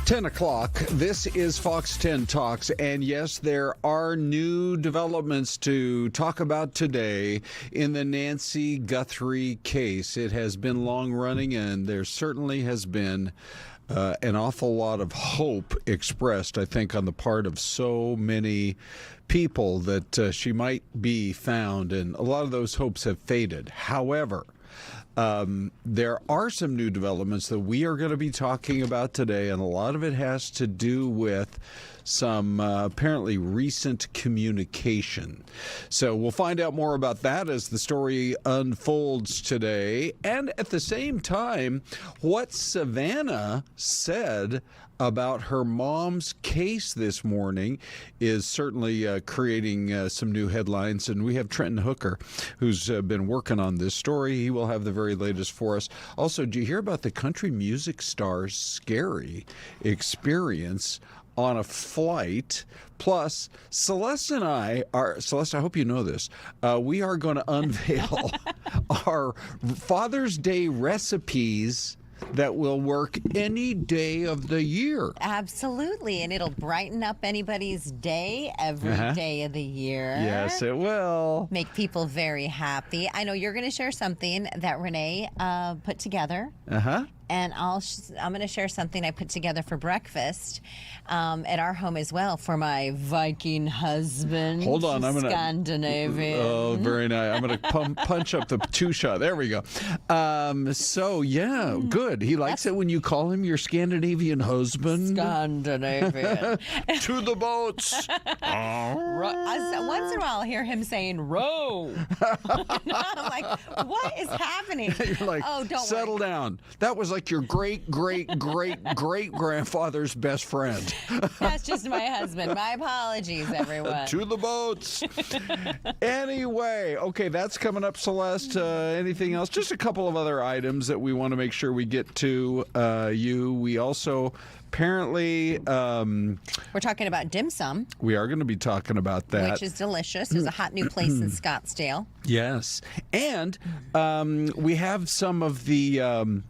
10 o'clock. This is Fox 10 Talks, and yes, there are new developments to talk about today in the Nancy Guthrie case. It has been long running, and there certainly has been an awful lot of hope expressed, I think, on the part of so many people that she might be found, and a lot of those hopes have faded. However, there are some new developments that we are going to be talking about today, and a lot of it has to do with some apparently recent communication. So we'll find out more about that as the story unfolds today. And at the same time, what Savannah said about her mom's case this morning is certainly creating some new headlines. And we have Trenton Hooker, who's been working on this story. He will have the very latest for us. Also, do you hear about the country music star's scary experience on a flight? Plus, Celeste and I are, Celeste, I hope you know this, we are going to unveil our Father's Day recipes that will work any day of the year. Absolutely, and it'll brighten up anybody's day every day of the year. Yes, it will. Make people very happy. I know you're going to share something that Renee put together. And I'm going to share something I put together for breakfast at our home as well for my Viking husband. Hold on, I'm going to Scandinavian. Oh, very nice. I'm going to punch up the two-shot. There we go. So yeah, good. He likes it when you call him your Scandinavian husband. Scandinavian. To the boats. Once in a while, I'll hear him saying "row." I'm like, what is happening? You're like, oh, don't settle worry. down. That was like your great-great-great-great-grandfather's best friend. That's just my husband. My apologies, everyone. To the boats. Anyway, okay, that's coming up, Celeste. Anything else? Just a couple of other items that we want to make sure we get to you. We also apparently... we're talking about dim sum. We are going to be talking about that. Which is delicious. There's a hot new place in Scottsdale. Yes. And we have some of the...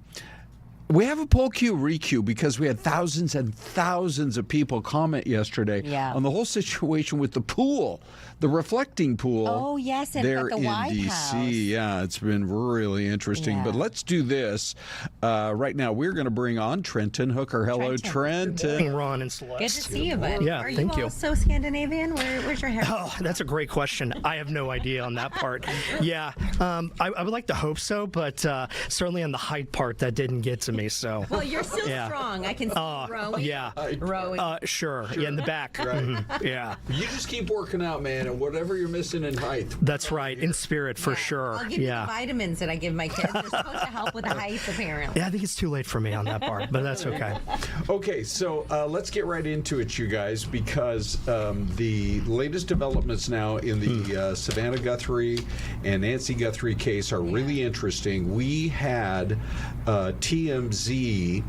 we have a poll queue requeue because we had thousands and thousands of people comment yesterday on the whole situation with the pool, the reflecting pool. Oh, yes, and there at the in White D.C. House. Yeah, it's been really interesting. Yeah. But let's do this. Right now, we're going to bring on Trenton Hooker. Hello, Trenton. Good morning, Ron and Celeste. Good to see you, bud. Yeah, thank you. Are you also Scandinavian? Where's your hair? Oh, that's a great question. I have no idea on that part. Yeah, I would like to hope so, but certainly on the height part, that didn't get to me. So. Well, you're still strong. I can see rowing. Yeah. Rowing. Sure. Yeah, in the back. Right. Yeah. You just keep working out, man, and whatever you're missing in height. That's right. In spirit, for sure. I'll give you the vitamins that I give my kids. They're supposed to help with the height, apparently. Yeah, I think it's too late for me on that part, but that's okay. Okay, so let's get right into it, you guys, because the latest developments now in the Savannah Guthrie and Nancy Guthrie case are really interesting. We had TMZ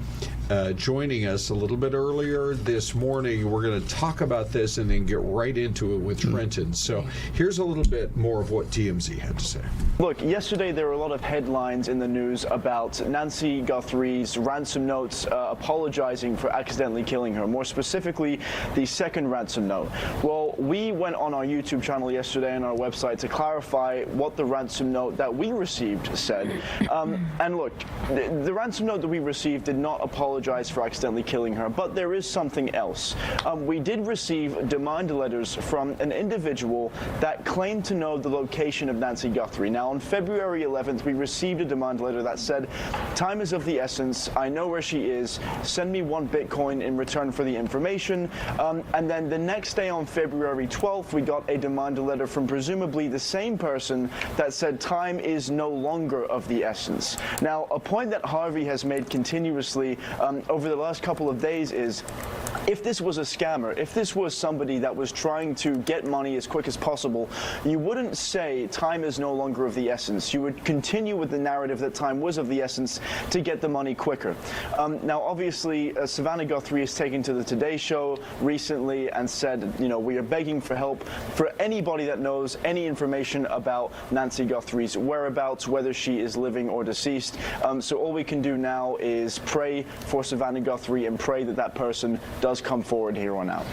joining us a little bit earlier this morning. We're going to talk about this and then get right into it with Trenton. So here's a little bit more of what TMZ had to say. Look, yesterday there were a lot of headlines in the news about Nancy Guthrie's ransom notes apologizing for accidentally killing her. More specifically, the second ransom note. Well, we went on our YouTube channel yesterday and our website to clarify what the ransom note that we received said. And look, the ransom note that we received did not apologize for accidentally killing her, but there is something else. We did receive demand letters from an individual that claimed to know the location of Nancy Guthrie. Now, on February 11th, we received a demand letter that said, "Time is of the essence. I know where she is. Send me 1 Bitcoin in return for the information." And then the next day, on February 12th, we got a demand letter from presumably the same person that said time is no longer of the essence. Now, a point that Harvey has made continuously over the last couple of days is if this was a scammer, if this was somebody that was trying to get money as quick as possible, you wouldn't say time is no longer of the essence. You would continue with the narrative that time was of the essence to get the money quicker. Now, obviously, Savannah Guthrie has taken to the Today Show recently and said, we are begging for help for anybody that knows any information about Nancy Guthrie's whereabouts, whether she is living or deceased. So all we can do now is pray for Savannah Guthrie and pray that that person does come forward here on out.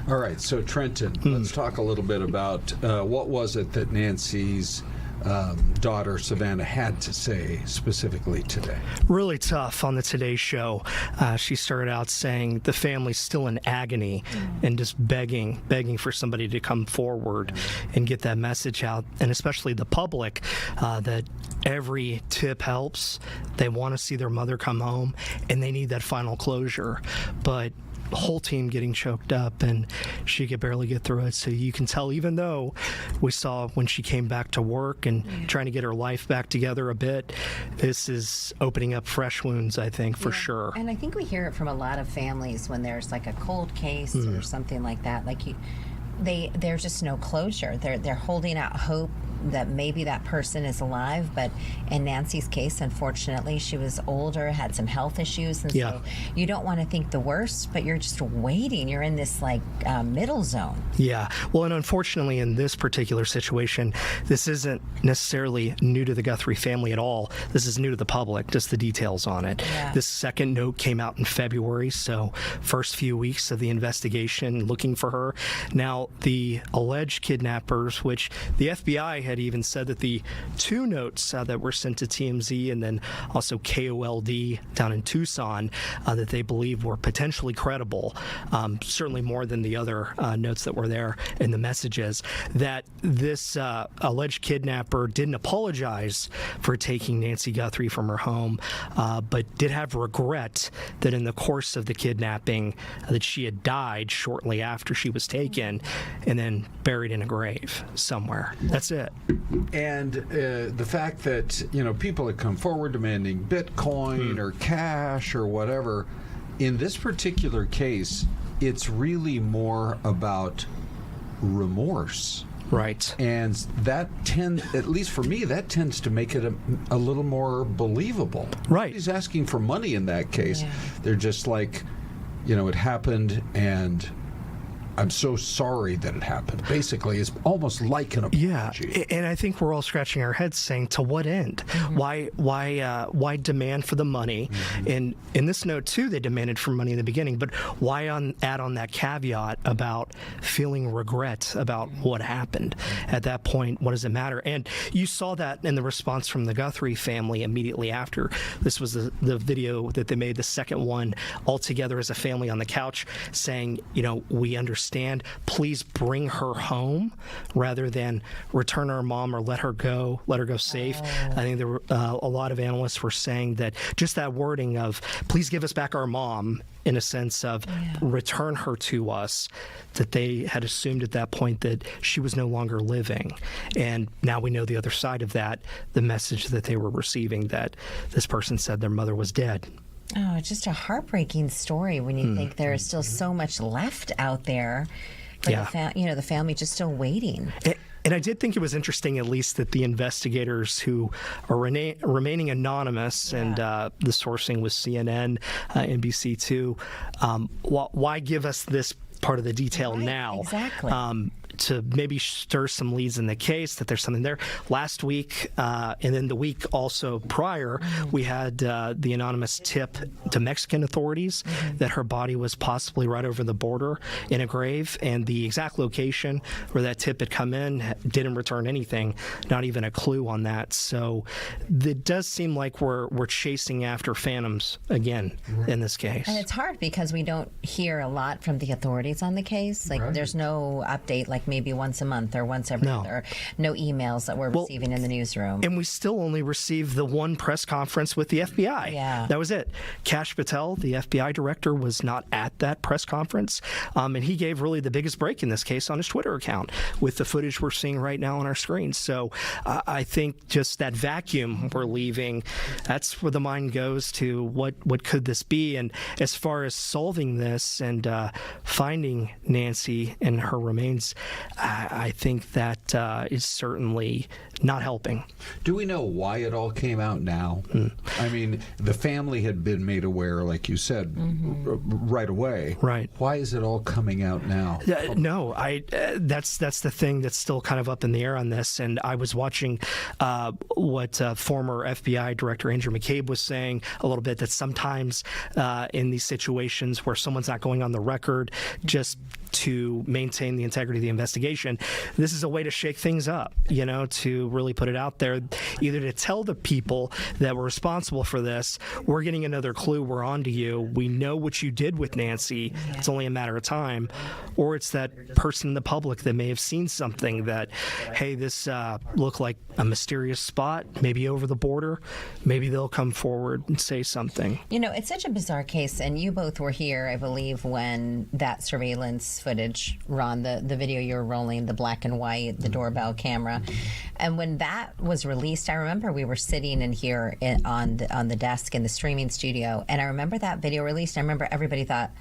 All right, so Trenton, let's talk a little bit about what was it that Nancy's daughter Savannah had to say specifically today. Really tough on the Today Show. She started out saying the family's still in agony and just begging for somebody to come forward and get that message out, and especially the public, that every tip helps. They want to see their mother come home and they need that final closure. But the whole team getting choked up, and she could barely get through it. So you can tell, even though we saw when she came back to work and trying to get her life back together a bit, this is opening up fresh wounds, I think, for sure. And I think we hear it from a lot of families when there's like a cold case or something like that. Like there's just no closure. They're holding out hope that maybe that person is alive, but in Nancy's case, unfortunately, she was older, had some health issues, and so you don't want to think the worst, but you're just waiting. You're in this middle zone. Yeah. Well, and unfortunately, in this particular situation, this isn't necessarily new to the Guthrie family at all. This is new to the public, just the details on it. Yeah. This second note came out in February, so first few weeks of the investigation looking for her. Now, the alleged kidnappers, which the FBI had even said that the two notes that were sent to TMZ and then also KOLD down in Tucson that they believe were potentially credible, certainly more than the other notes that were there in the messages, that this alleged kidnapper didn't apologize for taking Nancy Guthrie from her home, but did have regret that in the course of the kidnapping that she had died shortly after she was taken and then buried in a grave somewhere. That's it. And the fact that, people had come forward demanding Bitcoin or cash or whatever, in this particular case, it's really more about remorse. Right. And that at least for me, that tends to make it a little more believable. Right. He's asking for money in that case. Yeah. They're just like, it happened and I'm so sorry that it happened. Basically, it's almost like an apology. Yeah, and I think we're all scratching our heads saying, to what end? Why demand for the money? And in this note, too, they demanded for money in the beginning, but why add on that caveat about feeling regret about what happened? At that point, what does it matter? And you saw that in the response from the Guthrie family immediately after. This was the video that they made, the second one, all together as a family on the couch, saying, we understand. Please bring her home rather than return our mom or let her go safe. I think there were a lot of analysts were saying that just that wording of please give us back our mom, in a sense of return her to us, that they had assumed at that point that she was no longer living. And now we know the other side of that, the message that they were receiving, that this person said their mother was dead. Oh, it's just a heartbreaking story when you think there is still so much left out there for the family just still waiting. And I did think it was interesting, at least, that the investigators who are remaining anonymous, and the sourcing was CNN, NBC too, why give us this part of the detail now? Exactly. To maybe stir some leads in the case, that there's something there. Last week, and then the week also prior, we had the anonymous tip to Mexican authorities that her body was possibly right over the border in a grave, and the exact location where that tip had come in didn't return anything, not even a clue on that. So it does seem like we're chasing after phantoms again in this case. And it's hard because we don't hear a lot from the authorities on the case. Like there's no update like like maybe once a month or once every other. No emails that we're receiving in the newsroom. And we still only received the one press conference with the FBI. Yeah. That was it. Kash Patel, the FBI director, was not at that press conference. And he gave really the biggest break in this case on his Twitter account with the footage we're seeing right now on our screens. So I think just that vacuum we're leaving, that's where the mind goes to what could this be? And as far as solving this and finding Nancy and her remains, I think that is certainly not helping. Do we know why it all came out now? I mean, the family had been made aware, like you said, right away. Right. Why is it all coming out now? No, that's the thing that's still kind of up in the air on this. And I was watching what former FBI Director Andrew McCabe was saying a little bit, that sometimes in these situations where someone's not going on the record just to maintain the integrity of the investigation, this is a way to shake things up, to really put it out there, either to tell the people that were responsible for this, we're getting another clue, we're on to you, we know what you did with Nancy, it's only a matter of time, or it's that person in the public that may have seen something that, hey, this looked like a mysterious spot, maybe over the border, maybe they'll come forward and say something. It's such a bizarre case, and you both were here, I believe, when that surveillance footage, Ron, the video you were rolling, the black and white, the doorbell camera. And when that was released, I remember we were sitting in here on the desk in the streaming studio, and I remember that video released. I remember everybody thought,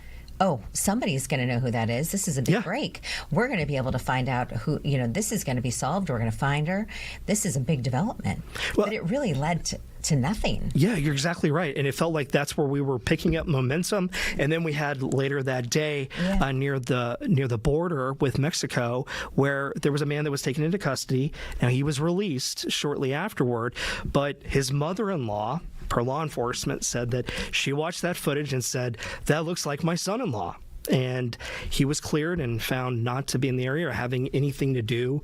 oh, somebody's going to know who that is. This is a big break. We're going to be able to find out who, this is going to be solved. We're going to find her. This is a big development. Well, but it really led to nothing. Yeah, you're exactly right. And it felt like that's where we were picking up momentum. And then we had later that day near the border with Mexico, where there was a man that was taken into custody. Now, he was released shortly afterward, but his mother-in-law, per law enforcement, said that she watched that footage and said, that looks like my son-in-law. And he was cleared and found not to be in the area or having anything to do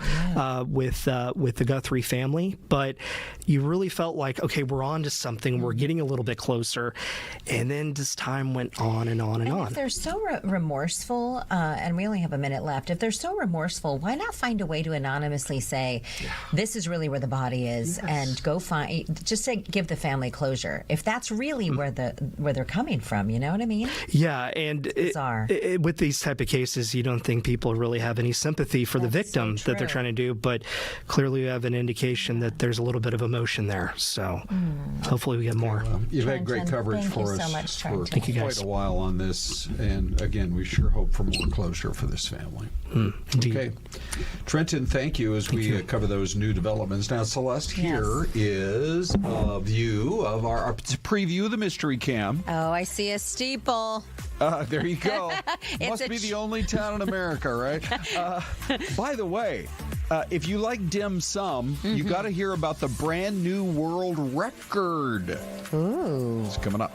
with the Guthrie family. But you really felt like, okay, we're on to something. We're getting a little bit closer. And then this time went on and on and on. If they're so remorseful, and we only have a minute left, if they're so remorseful, why not find a way to anonymously say, this is really where the body is, and go find, just to give the family closure. If that's really where they're coming from, you know what I mean? Yeah, and it's bizarre. With these type of cases, you don't think people really have any sympathy for the victim that they're trying to do, but clearly you have an indication that there's a little bit of emotion there. So hopefully we get more. You've had great coverage for us for quite a while on this, and again, we sure hope for more closure for this family. Indeed. Okay, Trenton, thank you as we cover those new developments. Now, Celeste, here is a view of our preview of the mystery cam. Oh, I see a steeple. There you go. Must be the only town in America, right? By the way, if you like dim sum, you got to hear about the brand new world record. Ooh. It's coming up.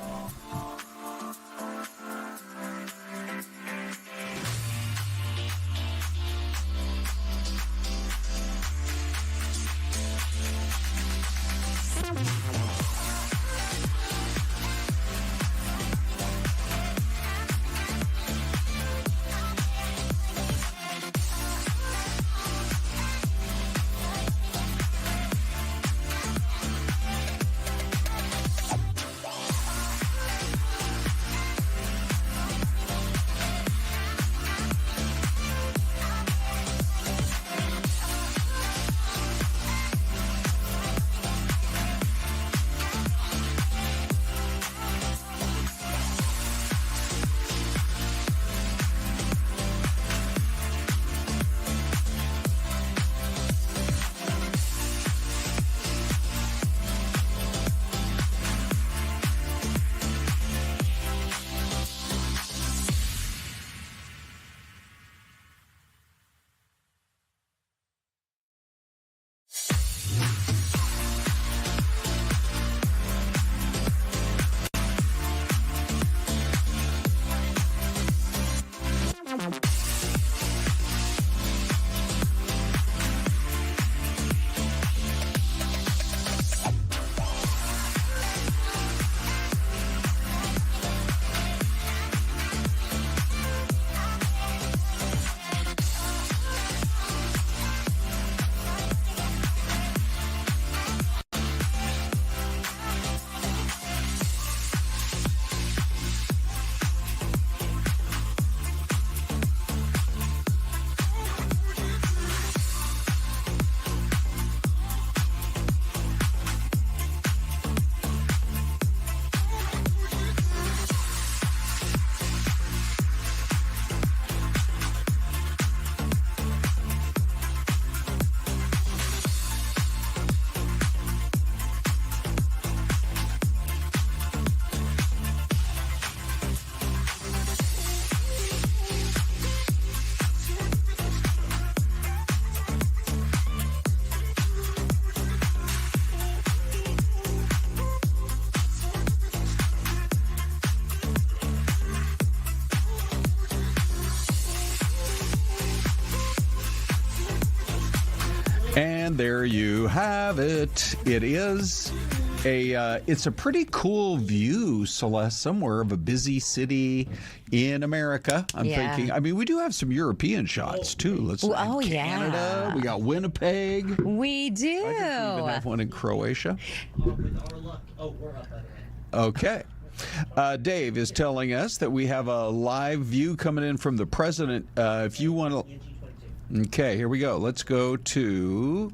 And there you have it. It is it's a pretty cool view, Celeste, somewhere of a busy city in America. I'm thinking. I mean, we do have some European shots too. Let's Canada. We got Winnipeg. We do. I think we even have one in Croatia. With our luck. Oh, we're up, by the way. Okay. Dave is telling us that we have a live view coming in from the president. If you want to. Okay, here we go. Let's go to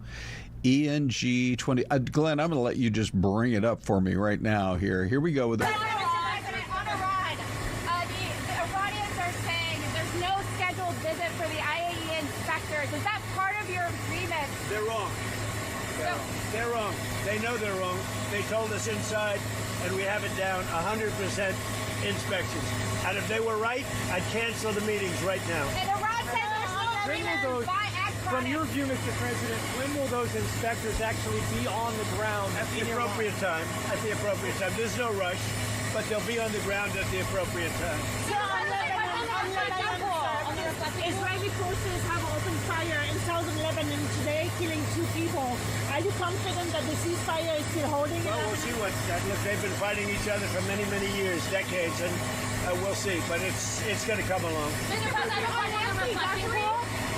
ENG 20. Glenn, I'm going to let you just bring it up for me right now here. Here we go with that. On Iran, the Iranians are saying there's no scheduled visit for the IAEA inspectors. Is that part of your agreement? They're wrong. They're wrong. They know they're wrong. They told us inside, and we have it down 100% inspections. And if they were right, I'd cancel the meetings right now. And Iran says there's no agreement by From your view, Mr. President, when will those inspectors actually be on the ground? At the appropriate time. At the appropriate time. There's no rush, but they'll be on the ground at the appropriate time. Israeli forces have opened fire in southern Lebanon today, killing 2 people. Are you confident that the ceasefire is still holding? Well, we'll see what. Look, they've been fighting each other for many, many years, decades, and we'll see. But it's going to come along. Mr. President,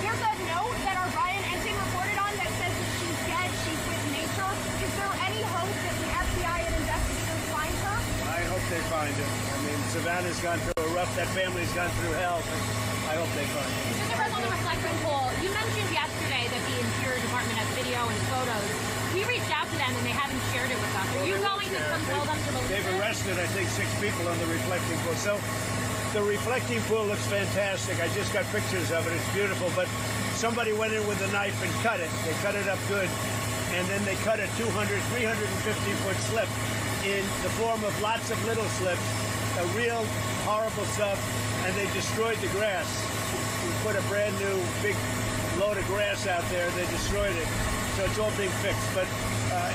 there's a note that our Ryan Ensign reported on that says that she's dead, she's with nature. Is there any hope that the FBI and investigators find her? I hope they find her. I mean, Savannah's gone through a rough, that family's gone through hell. I hope they find her. Mr. President, on the reflection poll, you mentioned yesterday that the Interior Department has video and photos. We reached out to them and they haven't shared it with us. Are you going to compel them to release They've it? arrested, I think, 6 people on the reflecting pool. So the reflecting pool looks fantastic. I just got pictures of it. It's beautiful. But somebody went in with a knife and cut it. They cut it up good. And then they cut a 350-foot slip in the form of lots of little slips, real horrible stuff, and they destroyed the grass. We put a brand new big load of grass out there. They destroyed it. So it's all being fixed, but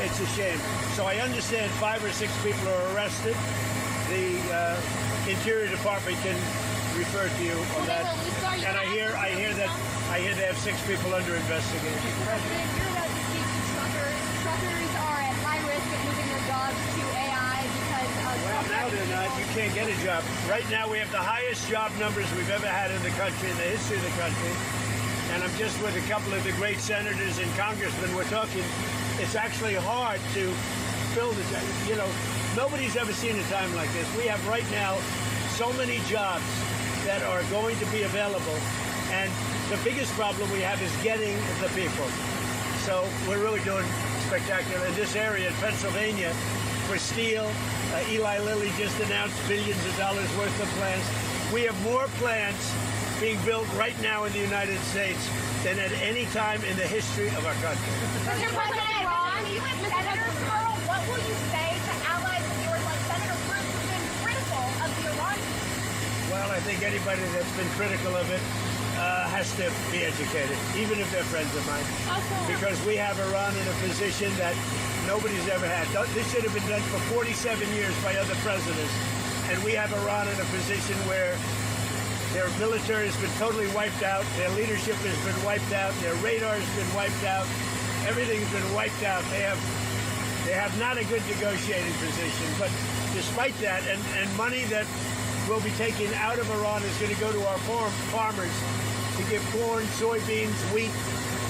it's a shame. So I understand 5 or 6 people are arrested. The Interior Department can refer to you on that. And I hear they have 6 people under investigation. President, you're about to speak to truckers. Truckers are at high risk of moving their jobs to AI because of... Well, now they're not. You can't get a job. Right now we have the highest job numbers we've ever had in the country, in the history of the country. And I'm just with a couple of the great senators and congressmen. We're talking, it's actually hard to fill the job. You know, nobody's ever seen a time like this. We have right now so many jobs that are going to be available. And the biggest problem we have is getting the people. So we're really doing spectacular. In this area in Pennsylvania, for steel, Eli Lilly just announced billions of dollars worth of plants. We have more plants being built right now in the United States than at any time in the history of our country. Mr. President, Ron, you and Senator Schnur, what will you say to allies of yours like Senator Cruz who've been critical of the Iranians? Well, I think anybody that's been critical of it has to be educated, even if they're friends of mine. Because we have Iran in a position that nobody's ever had. This should have been done for 47 years by other presidents. And we have Iran in a position where their military has been totally wiped out. Their leadership has been wiped out. Their radar has been wiped out. Everything's been wiped out. They have not a good negotiating position. But despite that, and money that will be taken out of Iran is going to go to our farmers to give corn, soybeans, wheat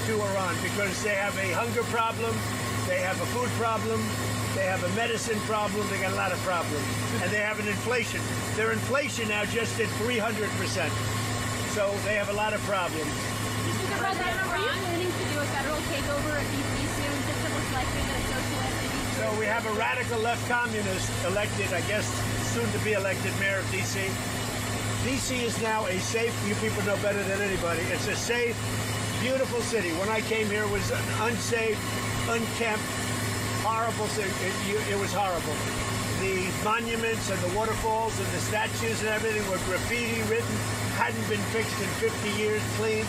to Iran because they have a hunger problem, they have a food problem, they have a medicine problem, they got a lot of problems. And they have an inflation. Their inflation now just at 300%. So they have a lot of problems. Mr. President, are you planning to do a federal takeover of D.C. soon, since it looks likely that socialists... So we have a radical left communist elected, I guess, soon to be elected mayor of D.C. D.C. is now a safe, you people know better than anybody, it's a safe, beautiful city. When I came here, it was an unsafe, unkempt, horrible city. It was horrible. The monuments and the waterfalls and the statues and everything were graffiti written, hadn't been fixed in 50 years, clean.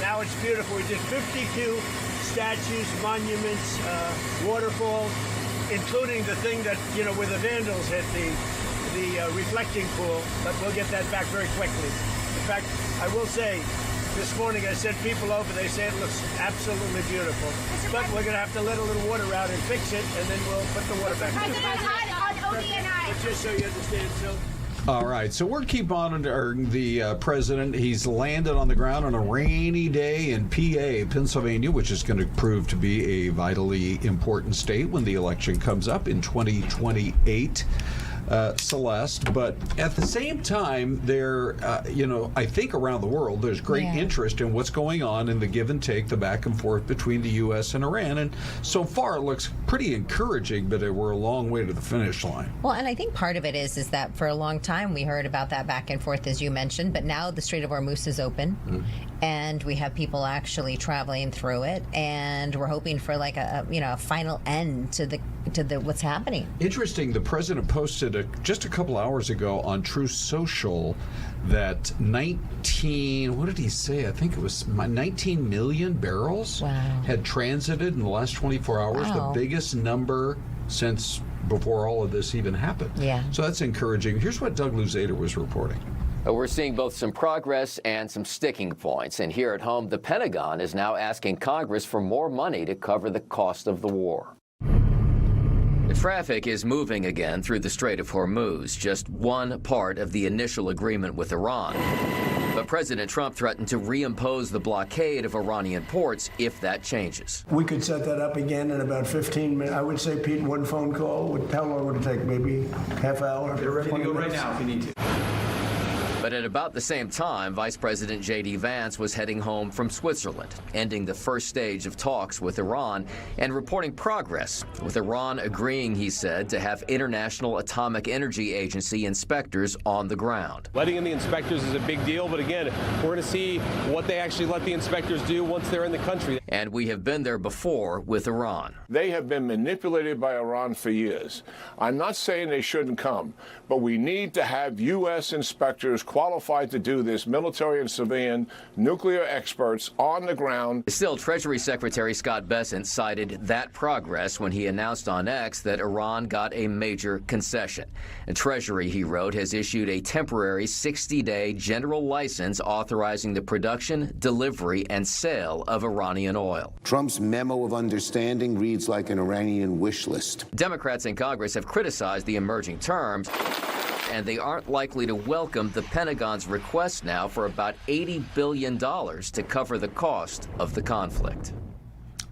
Now it's beautiful. We did 52 statues, monuments, waterfalls, including the thing that, you know, where the vandals hit the reflecting pool, but we'll get that back very quickly. In fact, I will say, This morning I sent people over. They say it looks absolutely beautiful. But we're going to have to let a little water out and fix it, and then we'll put the water back in. On ODNI. But just so you understand, Phil. All right, so we're keep monitoring the president. He's landed on the ground on a rainy day in PA, Pennsylvania, which is going to prove to be a vitally important state when the election comes up in 2028. Celeste, but at the same time, there, I think around the world, there's great interest in what's going on in the give and take, the back and forth between the U.S. and Iran. And so far, it looks pretty encouraging, but we're a long way to the finish line. Well, and I think part of it is that for a long time we heard about that back and forth, as you mentioned, but now the Strait of Hormuz is open, and we have people actually traveling through it, and we're hoping for like a final end to the what's happening. Interesting. The president posted just a couple hours ago on Truth Social that 19 million barrels had transited in the last 24 hours, the biggest number since before all of this even happened. Yeah. So that's encouraging. Here's what Doug Luzader was reporting. We're seeing both some progress and some sticking points. And here at home, the Pentagon is now asking Congress for more money to cover the cost of the war. The traffic is moving again through the Strait of Hormuz, just one part of the initial agreement with Iran. But President Trump threatened to reimpose the blockade of Iranian ports if that changes. We could set that up again in about 15 minutes. I would say, Pete, one phone call. How long would it take? Maybe half hour? They're ready to go right now if you need to. But at about the same time, Vice President J.D. Vance was heading home from Switzerland, ending the first stage of talks with Iran and reporting progress, with Iran agreeing, he said, to have International Atomic Energy Agency inspectors on the ground. Letting in the inspectors is a big deal, but again, we're going to see what they actually let the inspectors do once they're in the country. And we have been there before with Iran. They have been manipulated by Iran for years. I'm not saying they shouldn't come, but we need to have U.S. inspectors qualified to do this, military and civilian nuclear experts on the ground. Still, Treasury Secretary Scott Bessent cited that progress when he announced on X that Iran got a major concession. And Treasury, he wrote, has issued a temporary 60-day general license authorizing the production, delivery, and sale of Iranian oil. Trump's memo of understanding reads like an Iranian wish list. Democrats in Congress have criticized the emerging terms, and they aren't likely to welcome the Pentagon's request now for about $80 billion to cover the cost of the conflict.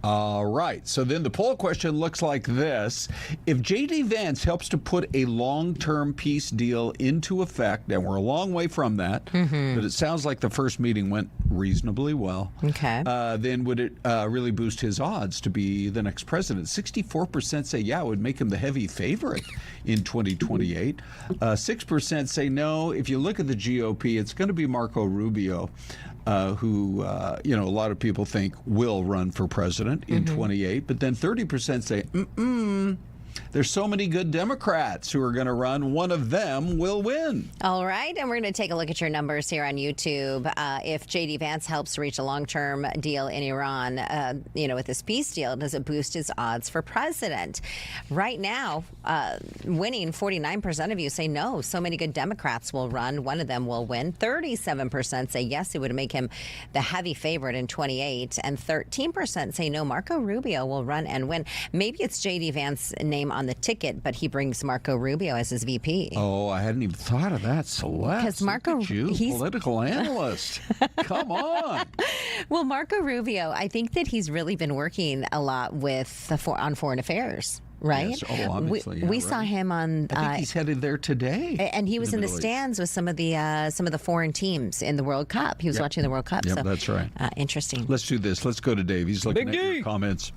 All right. So then the poll question looks like this. If J.D. Vance helps to put a long-term peace deal into effect, and we're a long way from that, but it sounds like the first meeting went reasonably well. Okay. Then would it really boost his odds to be the next president? 64% say, yeah, it would make him the heavy favorite in 2028. 6% say no. If you look at the GOP, it's going to be Marco Rubio, who, a lot of people think will run for president in 28. But then 30% say, there's so many good Democrats who are going to run. One of them will win. All right. And we're going to take a look at your numbers here on YouTube. If J.D. Vance helps reach a long-term deal in Iran, with this peace deal, does it boost his odds for president? Right now, winning, 49% of you say no. So many good Democrats will run. One of them will win. 37% say yes, it would make him the heavy favorite in 28. And 13% say no, Marco Rubio will run and win. Maybe it's J.D. Vance's name on the ticket, but he brings Marco Rubio as his VP. Oh, I hadn't even thought of that, Celeste. Because Marco, he's political analyst. Come on. Well, Marco Rubio, I think that he's really been working a lot on foreign affairs. Right? Yes. Oh, obviously. We saw him on. I think he's headed there today. And he was in the stands with some of the foreign teams in the World Cup. He was watching the World Cup. Yep, so that's right. Interesting. Let's do this. Let's go to Dave. He's looking at your comments.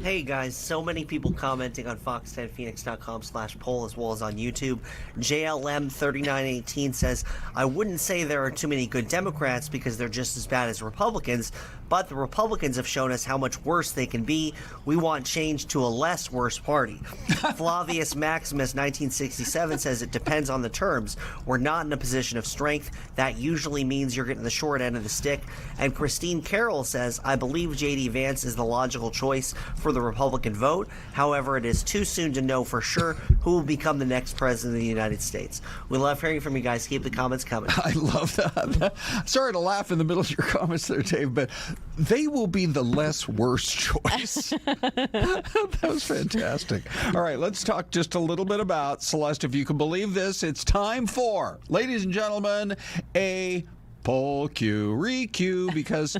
Hey guys, so many people commenting on fox10phoenix.com/poll as well as on YouTube. JLM3918 says, I wouldn't say there are too many good Democrats because they're just as bad as Republicans, but the Republicans have shown us how much worse they can be. We want change to a less worse party. Flavius Maximus, 1967, says it depends on the terms. We're not in a position of strength. That usually means you're getting the short end of the stick. And Christine Carroll says, I believe J.D. Vance is the logical choice for the Republican vote. However, it is too soon to know for sure who will become the next president of the United States. We love hearing from you guys. Keep the comments coming. I love that. Sorry to laugh in the middle of your comments there, Dave, but they will be the less worse choice. That was fantastic. All right, let's talk just a little bit about, Celeste, if you can believe this, it's time for, ladies and gentlemen, a poll queue, re-queue, because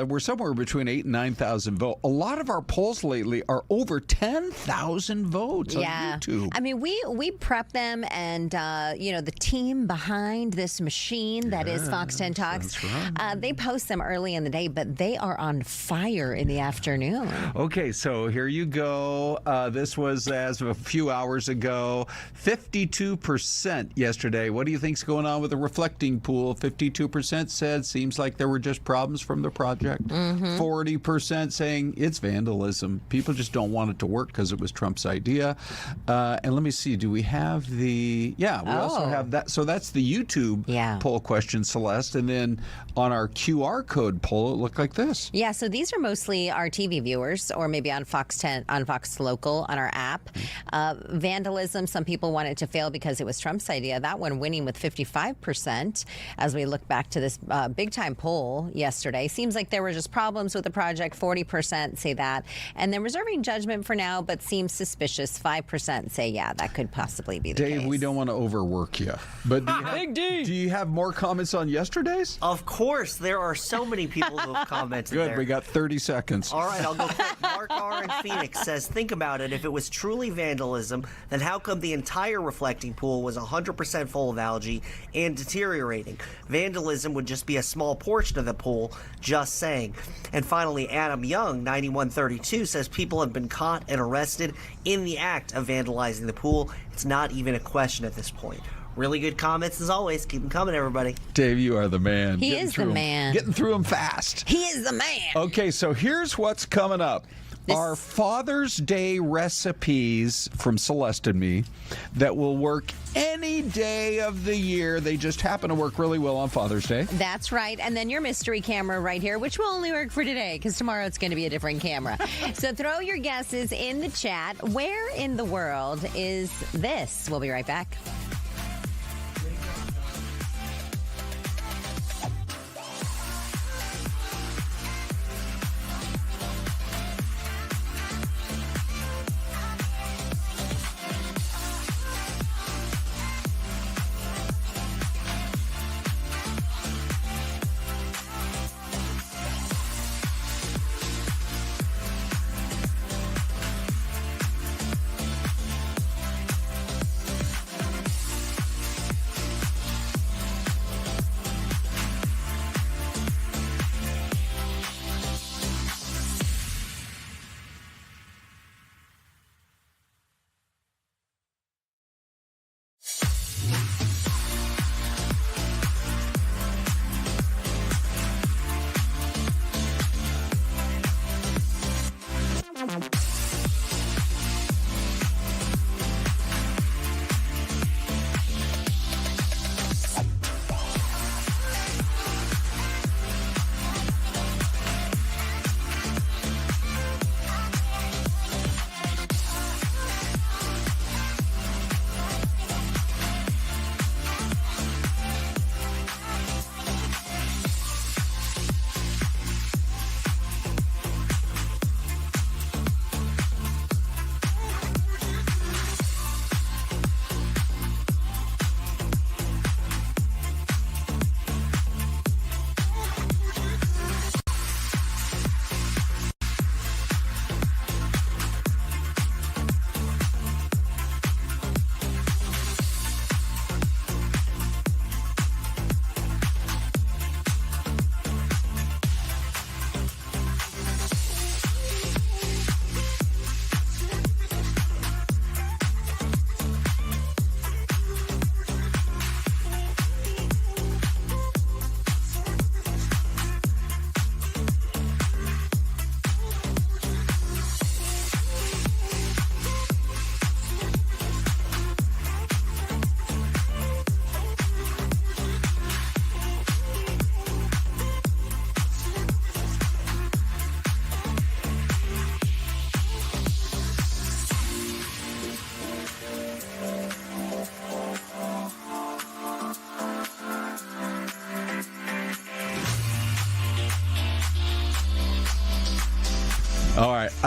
we're somewhere between 8,000 and 9,000 votes. A lot of our polls lately are over 10,000 votes on YouTube. I mean, we prep them, and the team behind this machine that is Fox 10 Talks, right. They post them early in the day, but they are on fire in the afternoon. Okay, so here you go. This was as of a few hours ago. 52% yesterday. What do you think's going on with the reflecting pool? 52% said seems like there were just problems from the project. 40% saying it's vandalism. People just don't want it to work because it was Trump's idea. And let me see, do we have the... Yeah, we also have that. So that's the YouTube poll question, Celeste. And then on our QR code poll, it looked like this. Yeah, so these are mostly our TV viewers, or maybe on Fox 10, on Fox Local, on our app. Vandalism, some people want it to fail because it was Trump's idea. That one winning with 55% as we look back to this big-time poll yesterday. Seems like there were just problems with the project. 40% say that. And then reserving judgment for now, but seems suspicious. 5% say, yeah, that could possibly be the case. Dave, we don't want to overwork you. But do you have more comments on yesterday's? Of course. There are so many people who have commented Good. there. We got 30 seconds. All right, I'll go quick. Mark R. in Phoenix says, think about it. If it was truly vandalism, then how come the entire reflecting pool was 100% full of algae and deteriorating? Vandalism would just be a small portion of the pool, just saying. And finally, Adam Young, 9132, says people have been caught and arrested in the act of vandalizing the pool. It's not even a question at this point. Really good comments as always. Keep them coming, everybody. Dave, you are the man. He is the man. Getting through them fast. He is the man. Okay, so here's what's coming up. Our Father's Day recipes from Celeste and me that will work any day of the year. They just happen to work really well on Father's Day. That's right. And then your mystery camera right here, which will only work for today because tomorrow it's going to be a different camera. So throw your guesses in the chat. Where in the world is this? We'll be right back.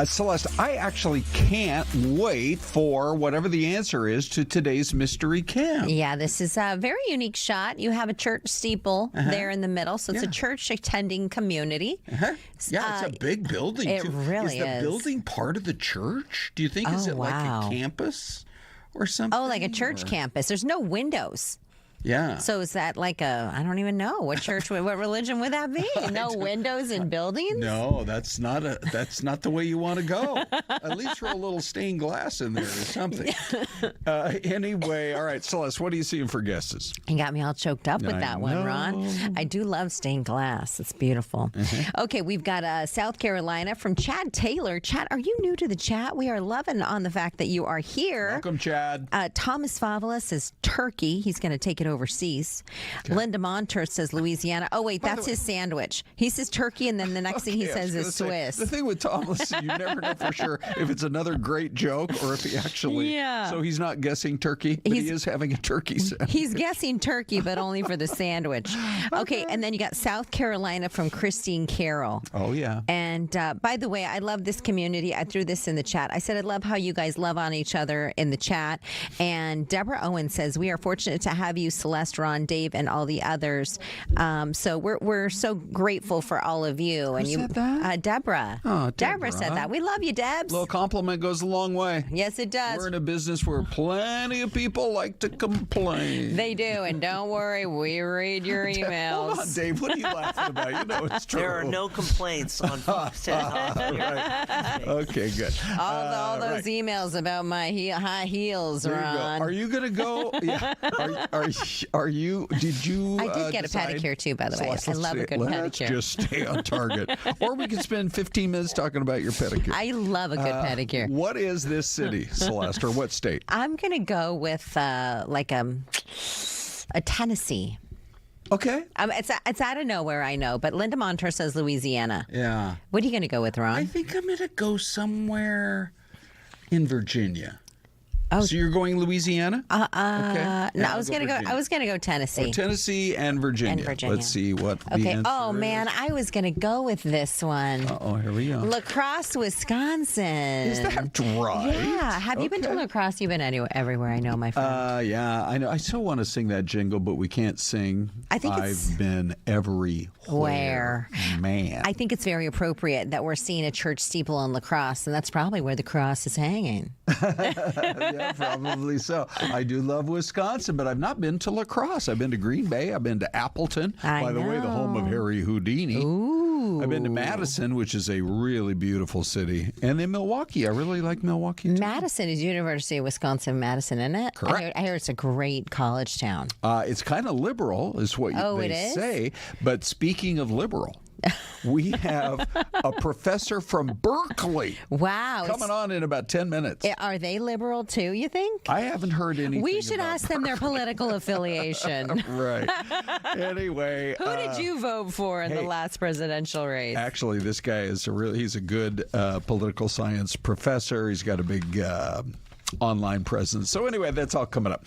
Celeste, I actually can't wait for whatever the answer is to today's mystery camp. Yeah, this is a very unique shot. You have a church steeple there in the middle, so it's a church attending community. Yeah, it's a big building, it too. really is. the is. building part of the church? Do you think, is it like a campus or something? Oh, like a church campus. There's no windows. Yeah. So is that like I don't even know. What church, what religion would that be? No windows in buildings? No, that's not the way you want to go. At least throw a little stained glass in there or something. Anyway, all right, Celeste, what are you seeing for guesses? You got me all choked up with that one, Ron. I do love stained glass. It's beautiful. Okay, we've got South Carolina from Chad Taylor. Chad, are you new to the chat? We are loving on the fact that you are here. Welcome, Chad. Thomas Favela says Turkey. He's going to take it overseas. Okay. Linda Monter says Louisiana. Oh, wait, that's his sandwich. He says Turkey, and then the next thing he says is Swiss. The thing with Thomas, you never know for sure if it's another great joke or if he actually... Yeah. So he's not guessing turkey, but he is having a turkey sandwich. He's guessing turkey, but only for the sandwich. Okay, and then you got South Carolina from Christine Carroll. Oh, yeah. And by the way, I love this community. I threw this in the chat. I said I love how you guys love on each other in the chat. And Deborah Owen says, we are fortunate to have you, Celeste, Ron, Dave, and all the others. So we're so grateful for all of you. Who said that? Deborah. Oh, Deborah said that. We love you, Debs. A little compliment goes a long way. Yes, it does. We're in a business where plenty of people like to complain. They do, and don't worry, we read your emails. Hold on, Dave. What are you laughing about? You know it's true. There are no complaints on Fox 10. Right. Okay, good. All those emails about my high heels, there Ron. Are you going to go? Yeah. Are you? Did you? I did get a pedicure too, by the way. I love a good pedicure. Let's just stay on target. Or we could spend 15 minutes talking about your pedicure. I love a good pedicure. What is this city, Celeste, or what state? I'm going to go with like a Tennessee. Okay. It's out of nowhere, I know, but Linda Monter says Louisiana. Yeah. What are you going to go with, Ron? I think I'm going to go somewhere in Virginia. Oh, so you're going Louisiana? Okay. Yeah, No, I was gonna go Tennessee. Oh, Tennessee and Virginia. Virginia. Let's see what the Okay. answer Oh is. man, I was gonna go with this one. Oh, here we go. La Crosse, Wisconsin. Is that right? Yeah. Have you been to La Crosse? You've been everywhere, I know, my friend. Yeah, I know. I still want to sing that jingle, but we can't sing. I think I've been everywhere. Man. I think it's very appropriate that we're seeing a church steeple in La Crosse, and that's probably where the cross is hanging. Yeah, probably so. I do love Wisconsin, but I've not been to La Crosse. I've been to Green Bay. I've been to Appleton. By the way, the home of Harry Houdini. Ooh. I've been to Madison, which is a really beautiful city. And then Milwaukee. I really like Milwaukee, too. Madison is University of Wisconsin-Madison, isn't it? Correct. I hear it's a great college town. It's kind of liberal, is what they say. But speaking of liberal, we have a professor from Berkeley. Wow. Coming on in about 10 minutes. Are they liberal too, you think? I haven't heard anything. We should ask them their political affiliation. Right. Anyway. Who did you vote for in the last presidential race? Actually, this guy is he's a good political science professor. He's got a big online presence. So anyway, that's all coming up.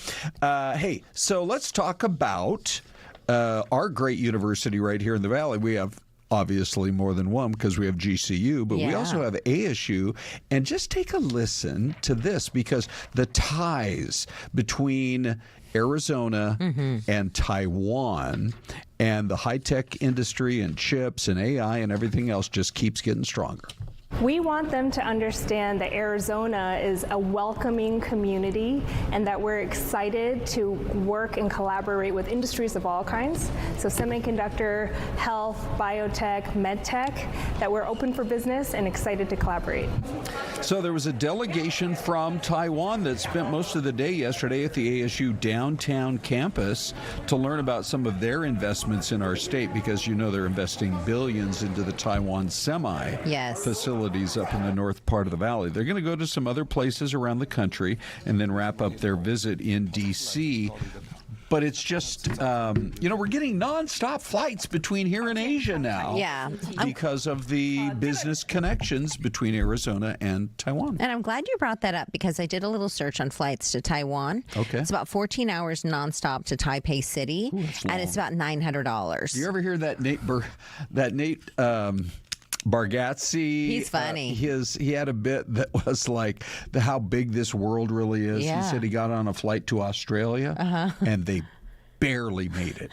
Hey, so let's talk about our great university right here in the Valley. We have obviously more than one because we have GCU, but we also have ASU. And just take a listen to this, because the ties between Arizona and Taiwan and the high-tech industry and chips and AI and everything else just keeps getting stronger. We want them to understand that Arizona is a welcoming community and that we're excited to work and collaborate with industries of all kinds. So semiconductor, health, biotech, medtech, that we're open for business and excited to collaborate. So there was a delegation from Taiwan that spent most of the day yesterday at the ASU downtown campus to learn about some of their investments in our state, because you know they're investing billions into the Taiwan semi facility up in the north part of the valley. They're going to go to some other places around the country and then wrap up their visit in D.C. But it's just, we're getting nonstop flights between here and Asia now. Yeah. Because of the business connections between Arizona and Taiwan. And I'm glad you brought that up, because I did a little search on flights to Taiwan. Okay. It's about 14 hours nonstop to Taipei City. Ooh, that's and long. it's about $900. Do you ever hear that Nate Bargatze. He's funny. He had a bit that was like how big this world really is. Yeah. He said he got on a flight to Australia, and they barely made it.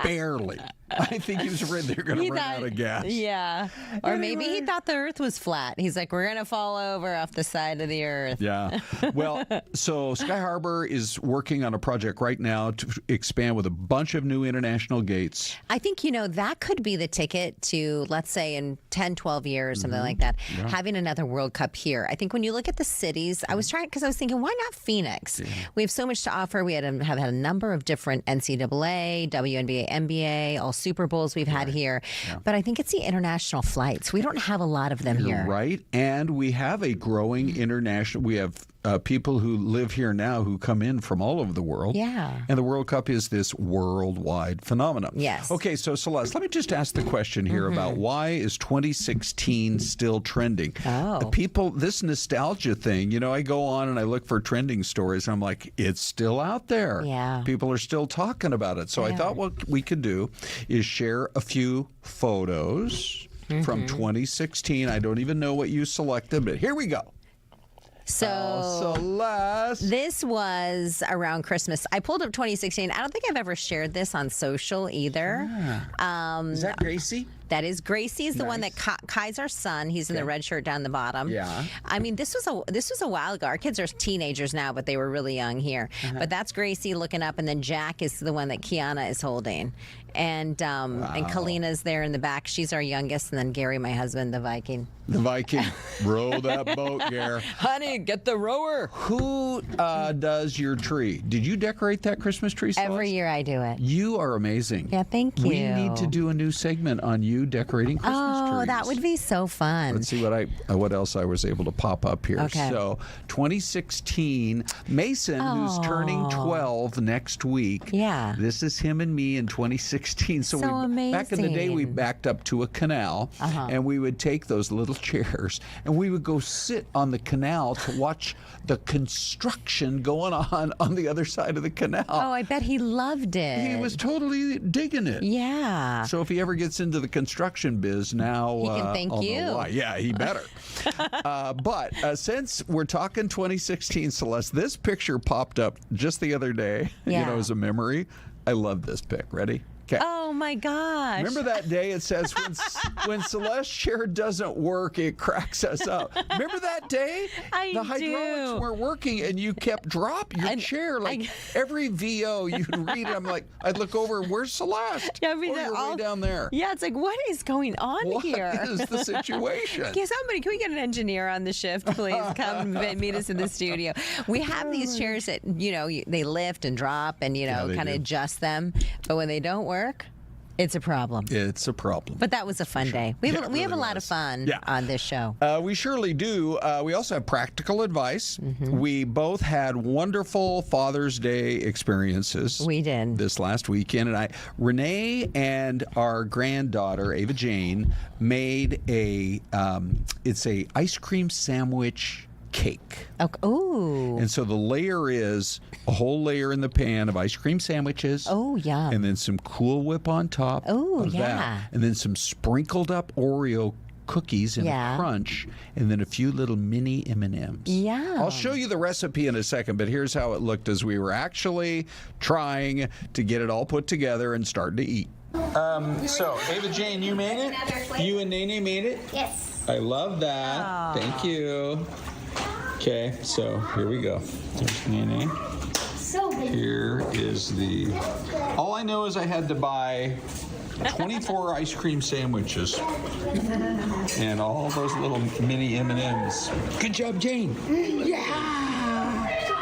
Barely. I think he was afraid they were going to run out of gas. Yeah. Or maybe he thought the earth was flat. He's like, we're going to fall over off the side of the earth. Yeah. Well, so Sky Harbor is working on a project right now to expand with a bunch of new international gates. I think, that could be the ticket to, let's say, in 10, 12 years, something like that, having another World Cup here. I think when you look at the cities, I was thinking, why not Phoenix? Yeah. We have so much to offer. We have had a number of different NCAA, WNBA, NBA, all Super Bowls we've had here. Yeah. But I think it's the international flights. We don't have a lot of them here. Right. And we have a growing international, we have people who live here now who come in from all over the world. Yeah. And the World Cup is this worldwide phenomenon. Yes. Okay, so Celeste, let me just ask the question here about why is 2016 still trending? This nostalgia thing, I go on and I look for trending stories and I'm like, it's still out there. Yeah. People are still talking about it. So I thought what we could do is share a few photos from 2016. I don't even know what you selected, but here we go. So Celeste. This was around Christmas. I pulled up 2016. I don't think I've ever shared this on social either. Is that Gracie? That is Gracie is the one that Kai's our son. He's in the red shirt down the bottom. Yeah. I mean, this was a while ago. Our kids are teenagers now, but they were really young here. But that's Gracie looking up, and then Jack is the one that Kiana is holding. And and Kalina's there in the back. She's our youngest, and then Gary, my husband, the Viking. The Viking. Row that boat, Gare. Honey, get the rower. Who does your tree? Did you decorate that Christmas tree, Celeste? Every year I do it. You are amazing. Yeah, thank you. We need to do a new segment on you decorating Christmas trees. Oh, that would be so fun. Let's see what else I was able to pop up here. Okay. So 2016, Mason, who's turning 12 next week. Yeah. This is him and me in 2016. So amazing. Back in the day, we backed up to a canal, and we would take those little chairs, and we would go sit on the canal to watch the construction going on the other side of the canal. Oh, I bet he loved it. He was totally digging it. Yeah. So if he ever gets into the construction biz now, he can thank you. Yeah, he better. But since we're talking 2016, Celeste, this picture popped up just the other day, as a memory. I love this pic. Ready? Okay. Oh my gosh. Remember that day it says when Celeste's chair doesn't work, it cracks us up. Remember that day? The hydraulics weren't working and you kept dropping your chair. Every VO you'd read it, I'd look over, where's Celeste? Yeah, you're way down there. Yeah, it's like, what is going on here? What is the situation? Can we get an engineer on the shift, please? Come meet us in the studio. We have these chairs that, they lift and drop and, kind of adjust them. But when they don't work, it's a problem. It's a problem. But that was a fun day. We have a lot of fun on this show. We surely do. We also have practical advice. We both had wonderful Father's Day experiences. We did. This last weekend. And Renee and our granddaughter, Ava Jane, made it's a ice cream sandwich cake. Oh. And so the layer is a whole layer in the pan of ice cream sandwiches. Oh, yeah. And then some Cool Whip on top. Oh, of yeah. that. And then some sprinkled up Oreo cookies in a crunch, and then a few little mini M&Ms. Yeah. I'll show you the recipe in a second, but here's how it looked as we were actually trying to get it all put together and starting to eat. So, Ava Jane, you made it? You and Nene made it? Yes. I love that. Aww. Thank you. Okay, so here we go. There's Nene. So good. Here is all I know is I had to buy 24 ice cream sandwiches and all those little mini M&Ms. Good job, Jane. Yeah.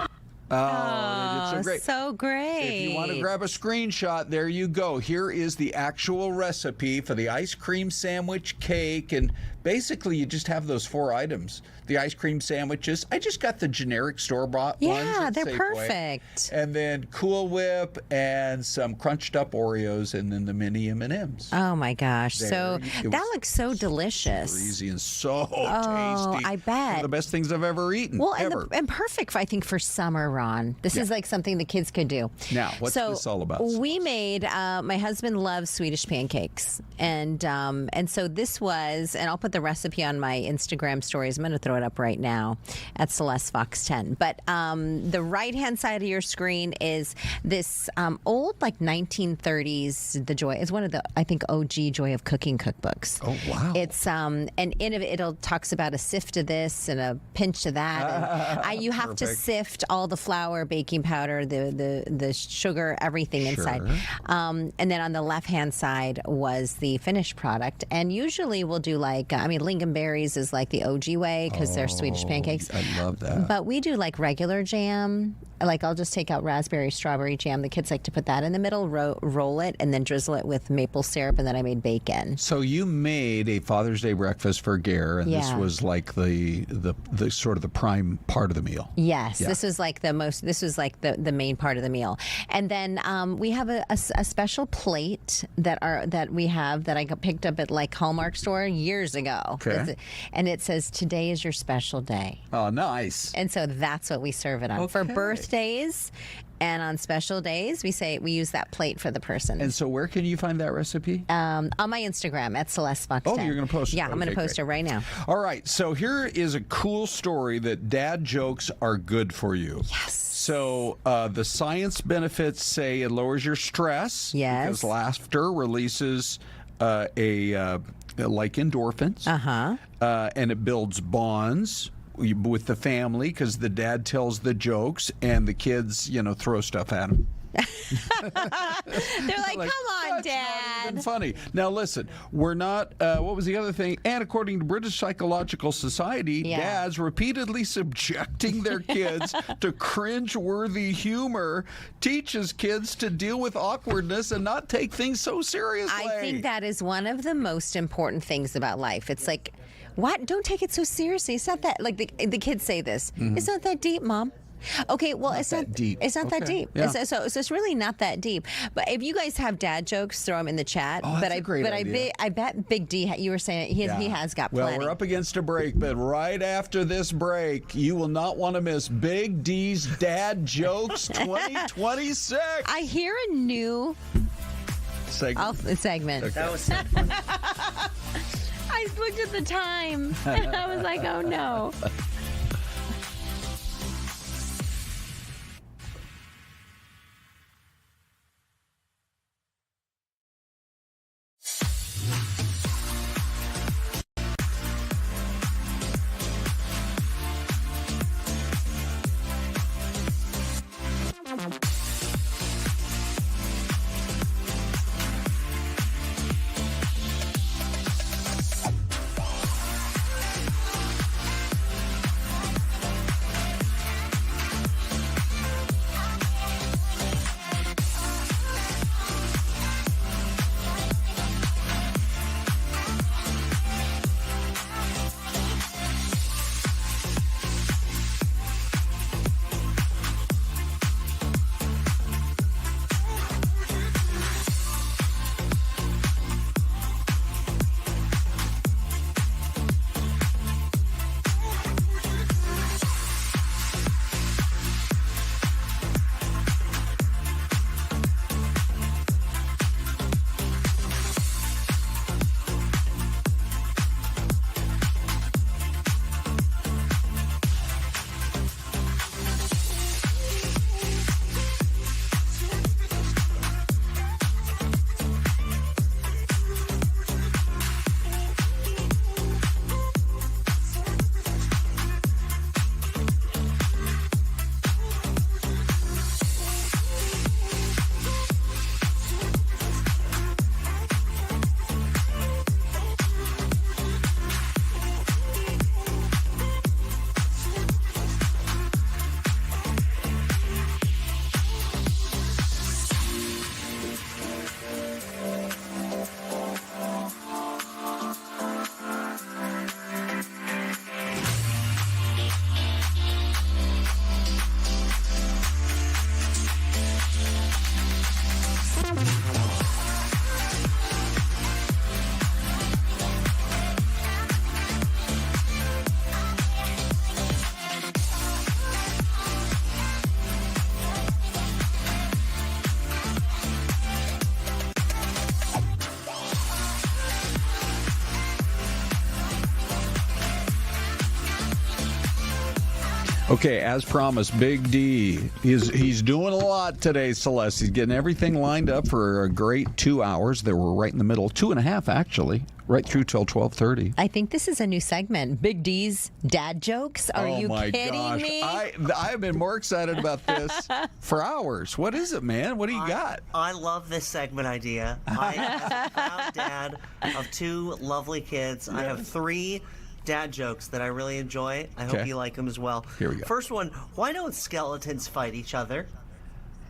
Oh, it's so great. If you want to grab a screenshot, there you go. Here is the actual recipe for the ice cream sandwich cake. And basically, you just have those 4 items. The ice cream sandwiches. I just got the generic store-bought ones. Yeah, they're Safeway. Perfect. And then Cool Whip and some crunched up Oreos and then the mini M&Ms. Oh, my gosh. So that looks so delicious. Super easy and so tasty. I bet. One of the best things I've ever eaten. Well, ever. And perfect, I think, for summer, Ron. This is like something something the kids could do. Now, what's this all about? We made, my husband loves Swedish pancakes. And so this was, and I'll put the recipe on my Instagram stories. I'm going to throw it up right now at Celeste Fox 10. But the right-hand side of your screen is this old, like 1930s, The Joy. It's one of the, I think, OG Joy of Cooking cookbooks. Oh, wow. It's, and in it talks about a sift of this and a pinch of that. And you have to sift all the flour, baking powder, the sugar, everything inside. And then on the left-hand side was the finished product. And usually we'll do like, lingonberries is like the OG way because they're Swedish pancakes. I love that. But we do like regular jam. Like I'll just take out raspberry, strawberry jam. The kids like to put that in the middle, roll it, and then drizzle it with maple syrup, and then I made bacon. So you made a Father's Day breakfast for Gare, and this was like the sort of the prime part of the meal. Yes, this was like the the main part of the meal. And then we have a special plate that we have that I picked up at like Hallmark store years ago. Okay. And it says, "Today is your special day." Oh, nice. And so that's what we serve it on. For birthdays and on special days, we use that plate for the person. And so where can you find that recipe? On my Instagram at Celeste Fox 10. Oh, you're going to post it? Yeah, I'm going to post it right now. All right, so here is a cool story that dad jokes are good for you. Yes. So the science benefits say it lowers your stress. Yes. Because laughter releases like endorphins. And it builds bonds with the family because the dad tells the jokes and the kids, throw stuff at him. They're like, come on, Dad. Not even funny. Now listen, we're not. What was the other thing? And according to British Psychological Society, dads repeatedly subjecting their kids to cringe-worthy humor teaches kids to deal with awkwardness and not take things so seriously. I think that is one of the most important things about life. It's like, what? Don't take it so seriously. It's not that. Like the kids say this. It's not that deep, Mom. Okay, well, it's not deep. It's not that deep. Yeah. So it's really not that deep. But if you guys have dad jokes, throw them in the chat. Oh, that's a great idea. I bet Big D. You were saying he has got plenty. Well, we're up against a break, but right after this break, you will not want to miss Big D's Dad Jokes 2026. I hear a new segment. Okay. That was I looked at the time and I was like, oh no. Okay, as promised, Big D. He's doing a lot today, Celeste. He's getting everything lined up for a great 2 hours. They were right in the middle, 2.5 actually, right through till 12:30. I think this is a new segment, Big D's Dad Jokes. Are you kidding me? I have been more excited about this for hours. What is it, man? What do you got? I love this segment idea. I, as a proud dad of 2 lovely kids, I have 3 dad jokes that I really enjoy. I hope you like them as well. Here we go. First one, why don't skeletons fight each other?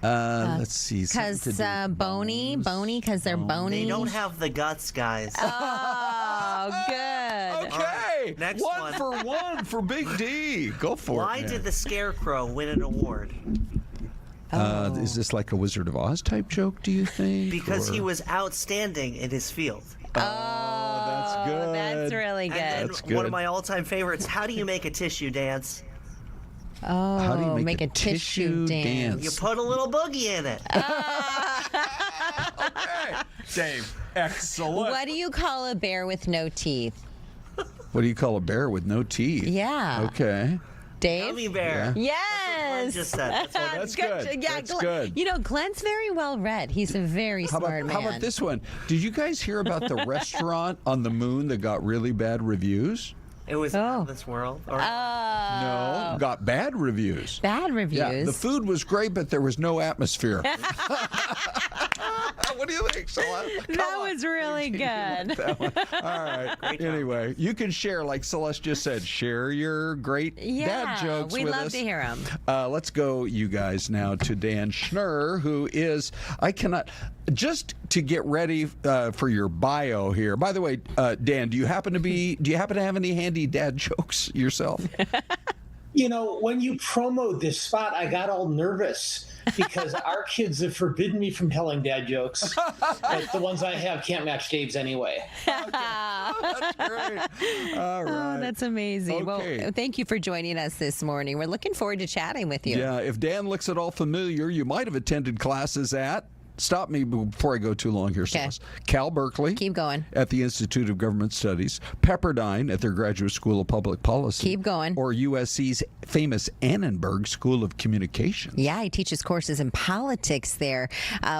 Let's see. Because bony, because they're bony. They don't have the guts, guys. Oh, good. Okay. Right, next one for one for Big D. Go for Why it. Why did the Scarecrow win an award? Is this like a Wizard of Oz type joke, do you think? Because he was outstanding in his field. Oh, that's good. That's really good. And then one of my all-time favorites, how do you make a tissue dance? Oh, how do you make a tissue dance? You put a little boogie in it. Okay. Dave, excellent. What do you call a bear with no teeth? What do you call a bear with no teeth? Yeah. Okay. Dave? Gummy bear. Yeah. Yes. Just said. That's good. Yeah, That's good. You know, Glenn's very well read. He's a very smart man. How about this one? Did you guys hear about the restaurant on the moon that got really bad reviews? It was out of this world. Or... No, got bad reviews. Bad reviews? Yeah, the food was great, but there was no atmosphere. What do you think, Celeste? That was really good. All right. Anyway, you can share, like Celeste just said, share your great dad jokes with us. We'd love to hear them. Let's go, you guys, now to Dan Schnur, who is, just to get ready for your bio here. By the way, Dan, do you happen to have any handy dad jokes yourself? You know, when you promoted this spot, I got all nervous because our kids have forbidden me from telling dad jokes. But the ones I have can't match Dave's anyway. Okay. That's great. All right. Oh, that's amazing. Okay. Well, thank you for joining us this morning. We're looking forward to chatting with you. Yeah, if Dan looks at all familiar, you might have attended classes at... Stop me before I go too long here, Celeste. Cal Berkeley. Keep going. At the Institute of Government Studies. Pepperdine at their Graduate School of Public Policy. Keep going. Or USC's famous Annenberg School of Communications. Yeah, he teaches courses in politics there.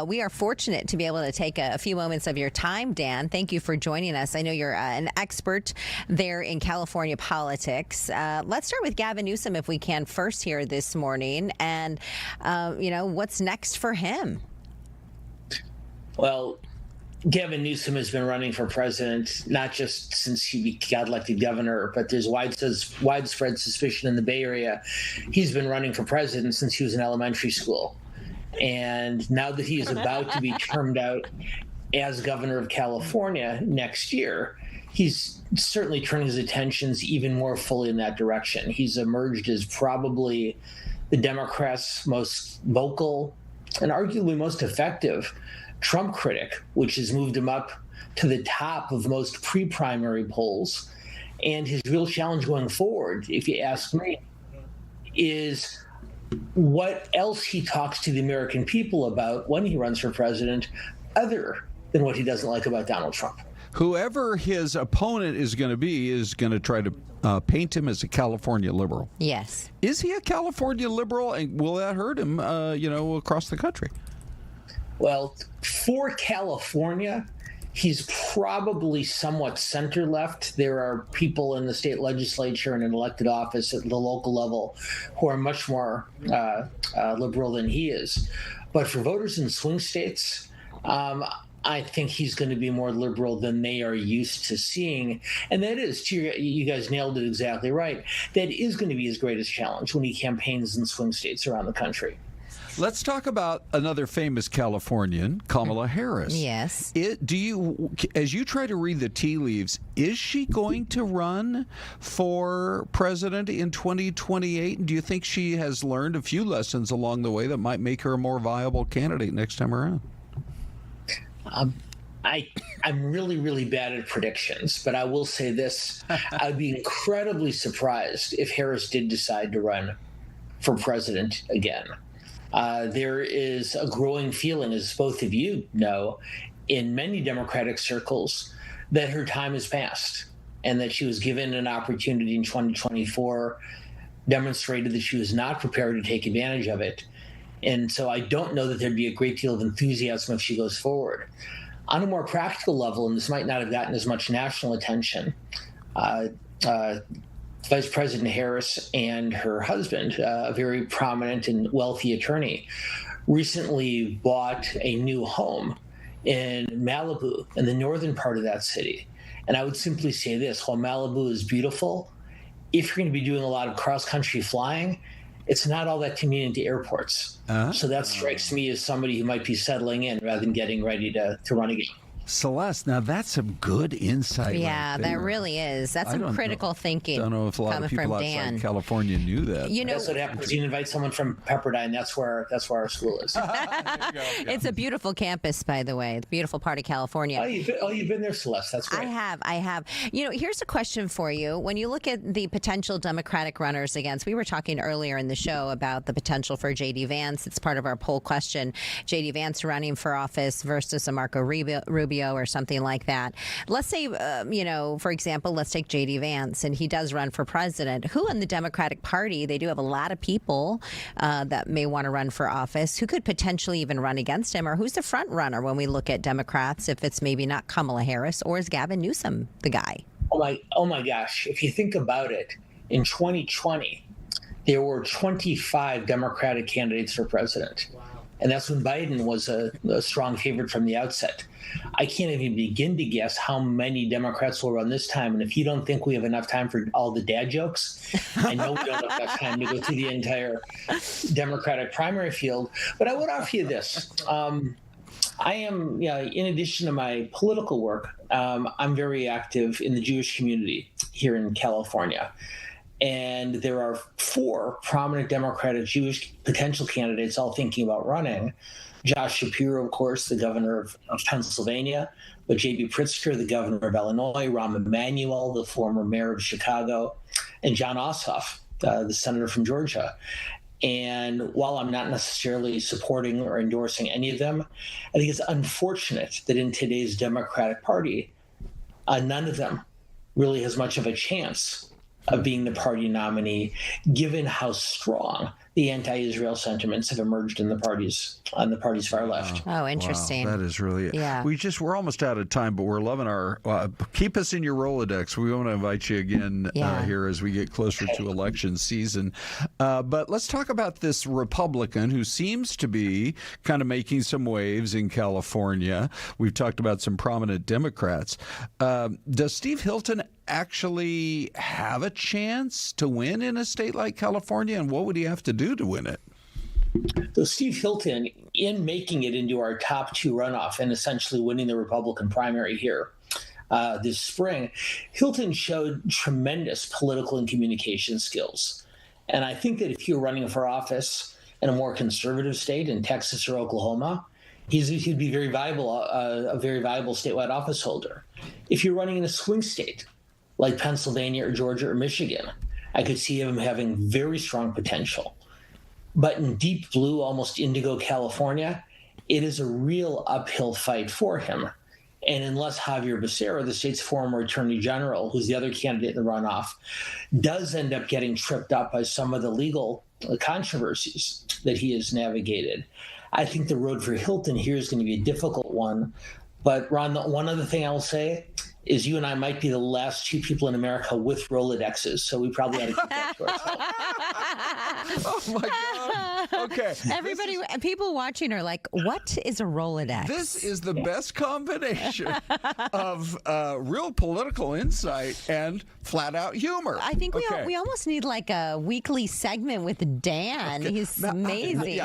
We are fortunate to be able to take a few moments of your time, Dan. Thank you for joining us. I know you're an expert there in California politics. Let's start with Gavin Newsom, if we can, first here this morning. And, what's next for him? Well, Gavin Newsom has been running for president, not just since he got elected governor, but there's widespread suspicion in the Bay Area. He's been running for president since he was in elementary school. And now that he is about to be termed out as governor of California next year, he's certainly turning his attentions even more fully in that direction. He's emerged as probably the Democrats' most vocal and arguably most effective Trump critic, which has moved him up to the top of most pre-primary polls. And his real challenge going forward, if you ask me, is what else he talks to the American people about when he runs for president, other than what he doesn't like about Donald Trump. Whoever his opponent is going to try to paint him as a California liberal. Yes. Is he a California liberal, and will that hurt him, across the country? Well, for California, he's probably somewhat center-left. There are people in the state legislature and in elected office at the local level who are much more liberal than he is. But for voters in swing states, I think he's going to be more liberal than they are used to seeing. And that is, you guys nailed it exactly right, that is going to be his greatest challenge when he campaigns in swing states around the country. Let's talk about another famous Californian, Kamala Harris. Yes. As you try to read the tea leaves, is she going to run for president in 2028? Do you think she has learned a few lessons along the way that might make her a more viable candidate next time around? I'm really, really bad at predictions, but I will say this. I'd be incredibly surprised if Harris did decide to run for president again. There is a growing feeling, as both of you know, in many Democratic circles, that her time has passed and that she was given an opportunity in 2024 demonstrated that she was not prepared to take advantage of it. And so I don't know that there'd be a great deal of enthusiasm if she goes forward. On a more practical level, and this might not have gotten as much national attention, Vice President Harris and her husband, a very prominent and wealthy attorney, recently bought a new home in Malibu, in the northern part of that city. And I would simply say this: while Malibu is beautiful, if you're going to be doing a lot of cross-country flying, it's not all that convenient to airports. So that strikes me as somebody who might be settling in rather than getting ready to run again. Celeste, now that's some good insight. Yeah, right that there. really is. That's some critical thinking. I don't know if a lot of people outside California knew that. You know, that's what happens. You invite someone from Pepperdine. That's where our school is. It's a beautiful campus, by the way. It's a beautiful part of California. You've been there, Celeste. That's great. I have. You know, here's a question for you. When you look at the potential Democratic runners against, we were talking earlier in the show about the potential for J.D. Vance. It's part of our poll question. J.D. Vance running for office versus a Marco Rubio or something like that. Let's say, for example, let's take J.D. Vance, and he does run for president. Who in the Democratic Party, they do have a lot of people that may want to run for office, who could potentially even run against him, or who's the front runner when we look at Democrats, if it's maybe not Kamala Harris, or is Gavin Newsom the guy? Oh my gosh. If you think about it, in 2020, there were 25 Democratic candidates for president. Wow. And that's when Biden was a strong favorite from the outset. I can't even begin to guess how many Democrats will run this time. And if you don't think we have enough time for all the dad jokes, I know we don't have enough time to go through the entire Democratic primary field. But I would offer you this. I am, in addition to my political work, I'm very active in the Jewish community here in California. And there are 4 prominent Democratic Jewish potential candidates all thinking about running. Josh Shapiro, of course, the governor of Pennsylvania, but J.B. Pritzker, the governor of Illinois, Rahm Emanuel, the former mayor of Chicago, and John Ossoff, the senator from Georgia. And while I'm not necessarily supporting or endorsing any of them, I think it's unfortunate that in today's Democratic Party, none of them really has much of a chance of being the party nominee, given how strong the anti-Israel sentiments have emerged on the party's far left. Oh, interesting. Wow, that is really, yeah. We're almost out of time, but we're loving our, keep us in your Rolodex. We want to invite you again here as we get closer to election season. But let's talk about this Republican who seems to be kind of making some waves in California. We've talked about some prominent Democrats. Does Steve Hilton actually have a chance to win in a state like California, and what would he have to do to win it? So Steve Hilton, in making it into our top 2 runoff and essentially winning the Republican primary here this spring, Hilton showed tremendous political and communication skills. And I think that if you're running for office in a more conservative state in Texas or Oklahoma, he'd be very valuable, a very valuable statewide office holder. If you're running in a swing state like Pennsylvania or Georgia or Michigan, I could see him having very strong potential. But in deep blue, almost indigo California, it is a real uphill fight for him. And unless Javier Becerra, the state's former attorney general, who's the other candidate in the runoff, does end up getting tripped up by some of the legal controversies that he has navigated, I think the road for Hilton here is going to be a difficult one. But Ron, the one other thing I'll say is you and I might be the last 2 people in America with Rolodexes, so we probably ought to keep that to ourselves. Oh my God! Okay, everybody, people watching are like, "What is a Rolodex?" This is the best combination of real political insight and flat-out humor. I think we almost need like a weekly segment with Dan. Okay. He's amazing.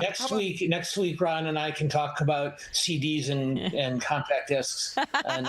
Next week, Ron and I can talk about CDs and compact discs. And,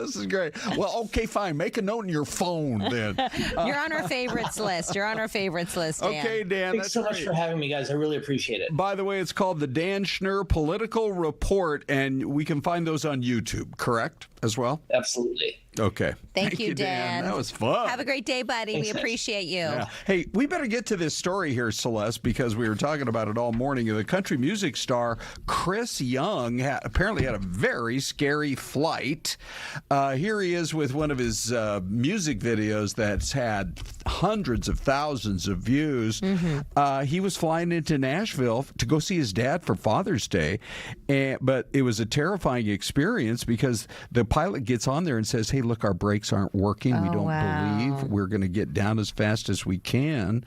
this is great. Well, okay, fine. Make a note in your phone then. You're on our favorites list. Dan. Okay, Dan. Thanks so much for having me, guys. I really appreciate it. By the way, it's called the Dan Schnur Political Report, and we can find those on YouTube, correct? as well? Absolutely. Okay. Thank you, Dan. That was fun. Have a great day, buddy. Thanks, we appreciate you. Yeah. Hey, we better get to this story here, Celeste, because we were talking about it all morning. The country music star Chris Young apparently had a very scary flight. Here he is with one of his music videos that's had hundreds of thousands of views. He was flying into Nashville to go see his dad for Father's Day, but it was a terrifying experience because the pilot gets on there and says, hey, look, our brakes aren't working. We don't believe we're going to get down as fast as we can.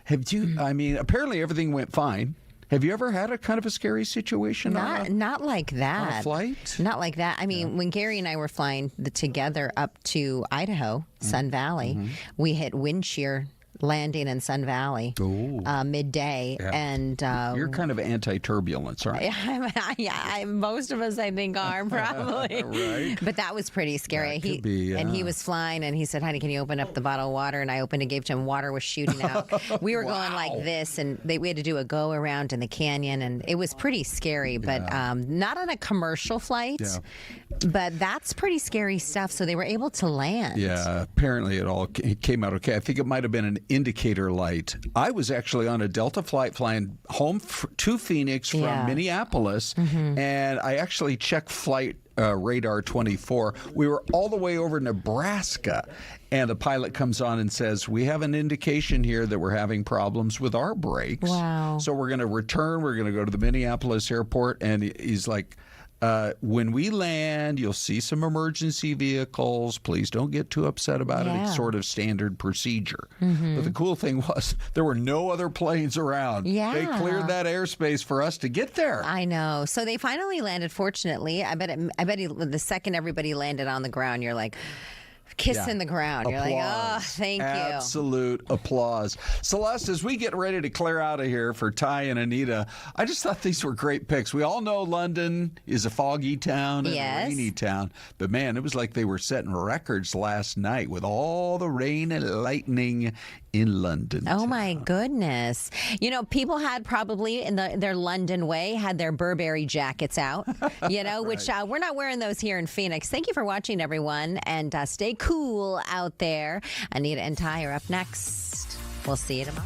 Apparently everything went fine. Have you ever had a kind of a scary situation? Not like that. On a flight? Not like that. I mean, when Gary and I were flying together up to Idaho, Sun Valley, we hit wind shear landing in Sun Valley midday, and you're kind of anti-turbulence, aren't you? Most of us, I think, are probably. Right. But that was pretty scary. And he was flying, and he said, "Honey, can you open up the bottle of water?" And I opened and gave to him. Water was shooting out. We were going like this, and we had to do a go around in the canyon, and it was pretty scary. But not on a commercial flight. Yeah. But that's pretty scary stuff. So they were able to land. Yeah. Apparently, it came out okay. I think it might have been an indicator light. I was actually on a Delta flight flying home to Phoenix from Minneapolis, and I actually checked flight radar 24. We were all the way over Nebraska, and the pilot comes on and says, we have an indication here that we're having problems with our brakes. Wow. So we're going to return. We're going to go to the Minneapolis airport, and he's like, when we land, you'll see some emergency vehicles. Please don't get too upset about it. It's sort of standard procedure. But the cool thing was there were no other planes around. Yeah. They cleared that airspace for us to get there. I know. So they finally landed, fortunately. I bet the second everybody landed on the ground, you're like, kissing the ground. Applause. You're like, oh, thank you. Absolute applause. Celeste, as we get ready to clear out of here for Ty and Anita, I just thought these were great picks. We all know London is a foggy town and a rainy town, but man, it was like they were setting records last night with all the rain and lightning in London. Oh my goodness. You know, people had probably in their London way had their Burberry jackets out, which we're not wearing those here in Phoenix. Thank you for watching, everyone, and stay cool out there. Anita and Ty are up next. We'll see you tomorrow.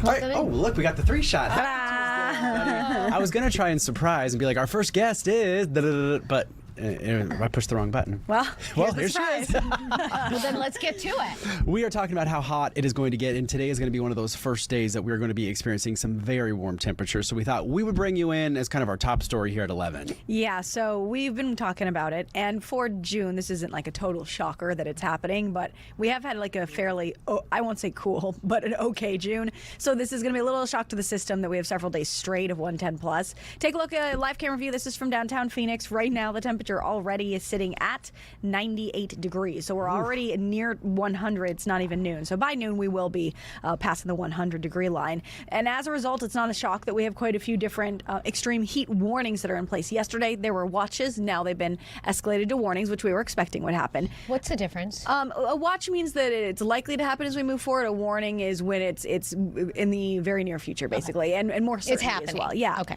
Oh, look, we got the 3-shot. I was going to try and surprise and be like, our first guest is, but I pushed the wrong button. Well, here she is. Well, then let's get to it. We are talking about how hot it is going to get, and today is going to be one of those first days that we're going to be experiencing some very warm temperatures. So we thought we would bring you in as kind of our top story here at 11. Yeah, so we've been talking about it, and for June, this isn't like a total shocker that it's happening, but we have had like a fairly, I won't say cool, but an okay June. So this is going to be a little shock to the system that we have several days straight of 110 plus. Take a look at a live camera view. This is from downtown Phoenix. Right now, the temperature already is sitting at 98 degrees. So we're already near 100. It's not even noon. So by noon, we will be passing the 100-degree line. And as a result, it's not a shock that we have quite a few different extreme heat warnings that are in place. Yesterday, there were watches. Now they've been escalated to warnings, which we were expecting would happen. What's the difference? A watch means that it's likely to happen as we move forward. A warning is when it's in the very near future, basically, and more certainty happening as well. Yeah. Okay.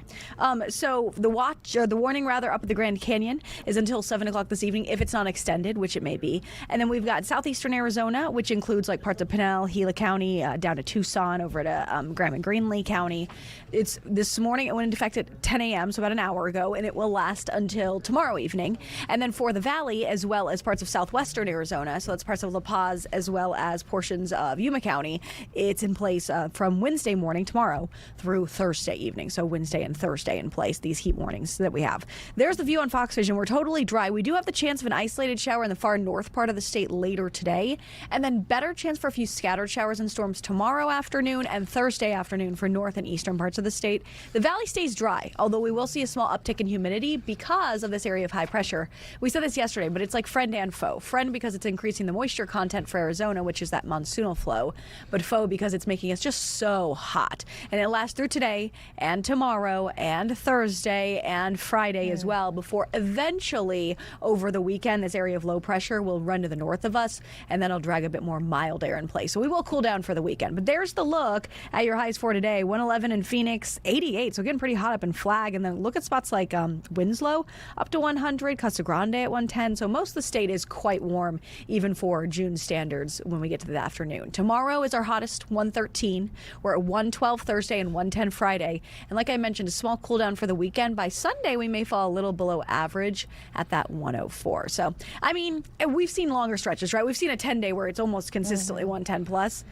So the warning up at the Grand Canyon is until 7 o'clock this evening, if it's not extended, which it may be. And then we've got southeastern Arizona, which includes like parts of Pinal, Gila County, down to Tucson, over to Graham and Greenlee County. It's this morning. It went into effect at 10 a.m., so about an hour ago, and it will last until tomorrow evening. And then for the valley, as well as parts of southwestern Arizona, so that's parts of La Paz, as well as portions of Yuma County, it's in place from Wednesday morning, tomorrow, through Thursday evening. So Wednesday and Thursday in place, these heat warnings that we have. There's the view on Fox Vision. We're totally dry. We do have the chance of an isolated shower in the far north part of the state later today, and then better chance for a few scattered showers and storms tomorrow afternoon and Thursday afternoon for north and eastern parts of the state. The valley stays dry, although we will see a small uptick in humidity because of this area of high pressure. We said this yesterday, but it's like friend and foe. Friend because it's increasing the moisture content for Arizona, which is that monsoonal flow, but foe because it's making us just so hot. And it lasts through today and tomorrow and Thursday and Friday as well, before eventually over the weekend this area of low pressure will run to the north of us, and then it'll drag a bit more mild air in place. So we will cool down for the weekend. But there's the look at your highs for today. 111 in Phoenix, 88, so getting pretty hot up in Flag. And then look at spots like Winslow up to 100, Casa Grande at 110. So most of the state is quite warm, even for June standards when we get to the afternoon. Tomorrow is our hottest, 113. We're at 112 Thursday and 110 Friday. And like I mentioned, a small cool down for the weekend. By Sunday, we may fall a little below average at that 104. So, I mean, we've seen longer stretches, right? We've seen a 10-day where it's almost consistently 110 plus.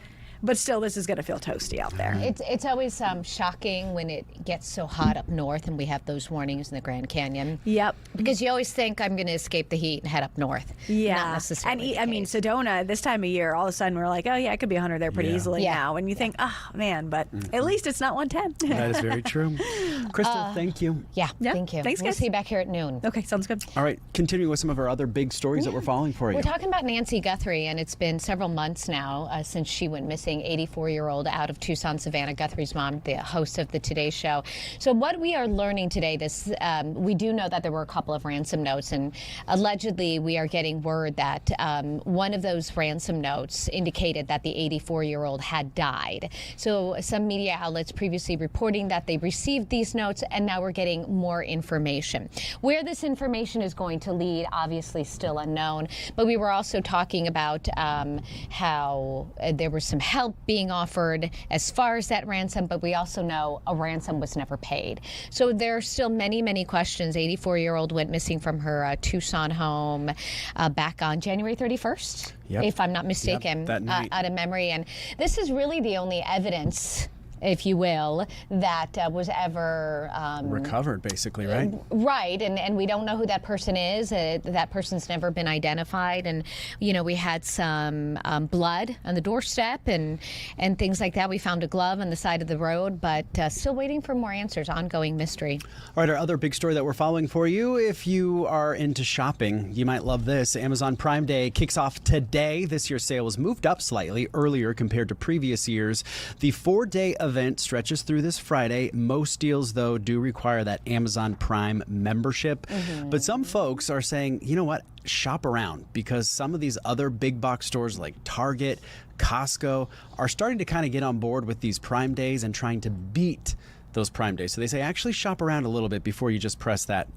But still, this is going to feel toasty out there. It's always shocking when it gets so hot up north and we have those warnings in the Grand Canyon. Yep. Because you always think I'm going to escape the heat and head up north. Yeah. Not necessarily. And I mean, Sedona, this time of year, all of a sudden we're like, oh, yeah, it could be 100 there pretty easily now. And you think, oh, man, but at least it's not 110. That is very true. Crystal, thank you. Yeah, thank you. Thanks, We'll guys. see you back here at noon. Okay, sounds good. All right, continuing with some of our other big stories that we're following for you. We're talking about Nancy Guthrie, and it's been several months now since she went missing, 84-year-old out of Tucson, Savannah. Guthrie's mom, the host of the Today Show. So what we are learning today, we do know that there were a couple of ransom notes, and allegedly we are getting word that one of those ransom notes indicated that the 84-year-old had died. So some media outlets previously reporting that they received these notes, and now we're getting more information. Where this information is going to lead, obviously still unknown, but we were also talking about how there was some help being offered as far as that ransom, but we also know a ransom was never paid. So there are still many, many questions. 84-year-old went missing from her Tucson home back on January 31st, if I'm not mistaken, that night. Out of memory. And this is really the only evidence, if you will, that was ever recovered, basically, right? Right, and we don't know who that person is. That person's never been identified, and we had some blood on the doorstep and things like that. We found a glove on the side of the road, but still waiting for more answers. Ongoing mystery. All right, our other big story that we're following for you, if you are into shopping, you might love this. Amazon Prime Day kicks off today. This year's sale was moved up slightly earlier compared to previous years. The 4-day event stretches through this Friday. Most deals, though, do require that Amazon Prime membership. But some folks are saying, you know what, shop around, because some of these other big box stores like Target, Costco are starting to kind of get on board with these Prime Days and trying to beat those Prime Days. So they say actually shop around a little bit before you just press that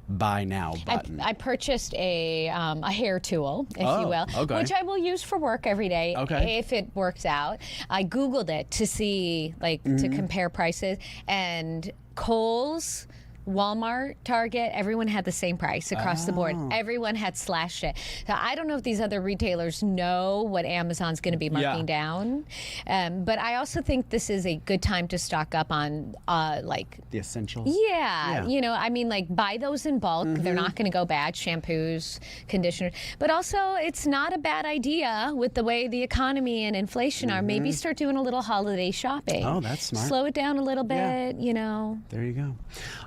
buy now button? I purchased a hair tool, if you will, which I will use for work every day if it works out. I Googled it to see, to compare prices, and Kohl's, Walmart, Target, everyone had the same price across the board. Everyone had slashed it. So I don't know if these other retailers know what Amazon's going to be marking down. But I also think this is a good time to stock up on the essentials. Yeah. You know, I mean, buy those in bulk. They're not going to go bad. Shampoos, conditioners. But also, it's not a bad idea with the way the economy and inflation are. Maybe start doing a little holiday shopping. Oh, that's smart. Slow it down a little bit, you know. There you go.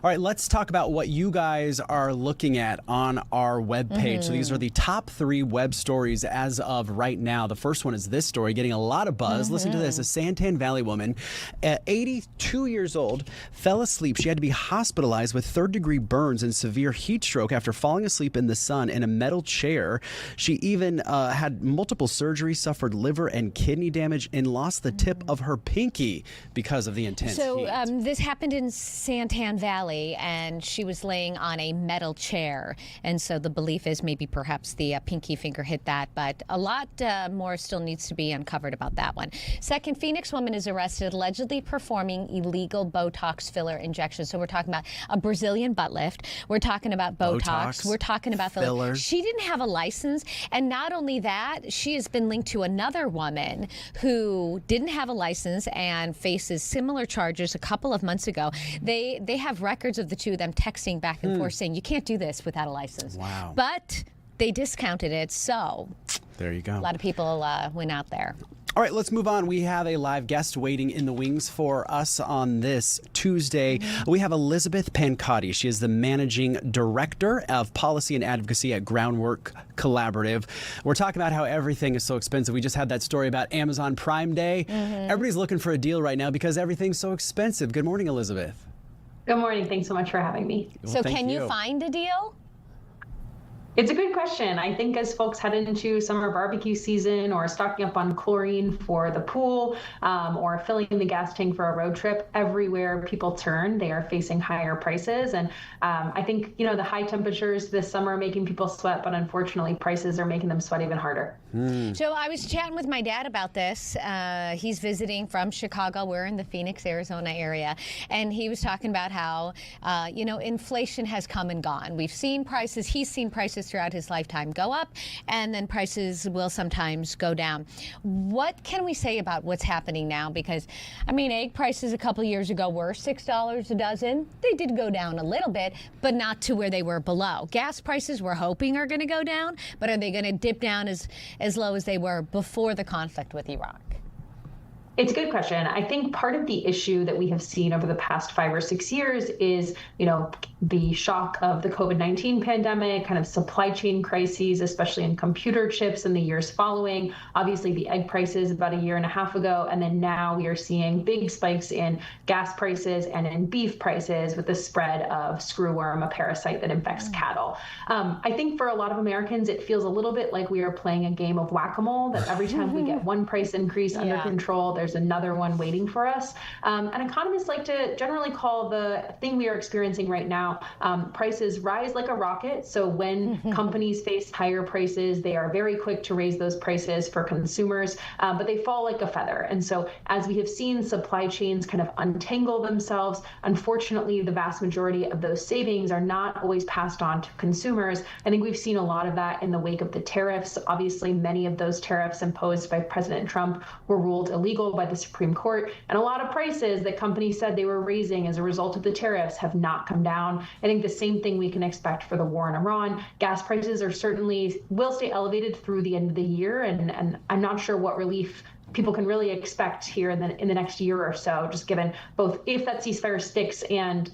All right, let's talk about what you guys are looking at on our webpage. So these are the top 3 web stories as of right now. The first one is this story, getting a lot of buzz. Listen to this. A Santan Valley woman, 82 years old, fell asleep. She had to be hospitalized with 3rd-degree burns and severe heat stroke after falling asleep in the sun in a metal chair. She even had multiple surgeries, suffered liver and kidney damage, and lost the tip of her pinky because of the intense heat. So this happened in Santan Valley, and she was laying on a metal chair. And so the belief is maybe perhaps the pinky finger hit that, but a lot more still needs to be uncovered about that one. Second, Phoenix woman is arrested allegedly performing illegal Botox filler injections. So we're talking about a Brazilian butt lift. We're talking about Botox. We're talking about fillers. She didn't have a license. And not only that, she has been linked to another woman who didn't have a license and faces similar charges a couple of months ago. They have records of the two of them texting back and forth saying, you can't do this without a license. Wow. But they discounted it, so there you go. A lot of people went out there. All right, let's move on. We have a live guest waiting in the wings for us on this Tuesday. We have Elizabeth Pancotti. She is the Managing Director of Policy and Advocacy at Groundwork Collaborative. We're talking about how everything is so expensive. We just had that story about Amazon Prime Day. Everybody's looking for a deal right now because everything's so expensive. Good morning, Elizabeth. Good morning. Thanks so much for having me. Well, so can you find a deal? It's a good question. I think as folks head into summer barbecue season or stocking up on chlorine for the pool or filling the gas tank for a road trip, everywhere people turn, they are facing higher prices. And I think, you know, the high temperatures this summer are making people sweat, but unfortunately prices are making them sweat even harder. So I was chatting with my dad about this. He's visiting from Chicago. We're in the Phoenix, Arizona area. And he was talking about how, you know, inflation has come and gone. We've seen prices, he's seen prices throughout his lifetime go up, and then prices will sometimes go down. What can we say about what's happening now? Because, I mean, egg prices a couple years ago were $6 a dozen. They did go down a little bit, but not to where they were below. Gas prices we're hoping are going to go down, but are they going to dip down as low as they were before the conflict with Iraq? It's a good question. I think part of the issue that we have seen over the past 5 or 6 years is, you know, the shock of the COVID-19 pandemic, kind of supply chain crises, especially in computer chips in the years following. Obviously, the egg prices about a year and a half ago, and then now we are seeing big spikes in gas prices and in beef prices with the spread of screwworm, a parasite that infects cattle. I think for a lot of Americans, it feels a little bit like we are playing a game of whack-a-mole, that every time we get one price increase under control, there's another one waiting for us. And economists like to generally call the thing we are experiencing right now, prices rise like a rocket. So when companies face higher prices, they are very quick to raise those prices for consumers, but they fall like a feather. And so as we have seen supply chains kind of untangle themselves, unfortunately, the vast majority of those savings are not always passed on to consumers. I think we've seen a lot of that in the wake of the tariffs. Obviously, many of those tariffs imposed by President Trump were ruled illegal by the Supreme Court. And a lot of prices that companies said they were raising as a result of the tariffs have not come down. I think the same thing we can expect for the war in Iran. Gas prices are certainly will stay elevated through the end of the year. And I'm not sure what relief people can really expect here in the next year or so, just given both if that ceasefire sticks and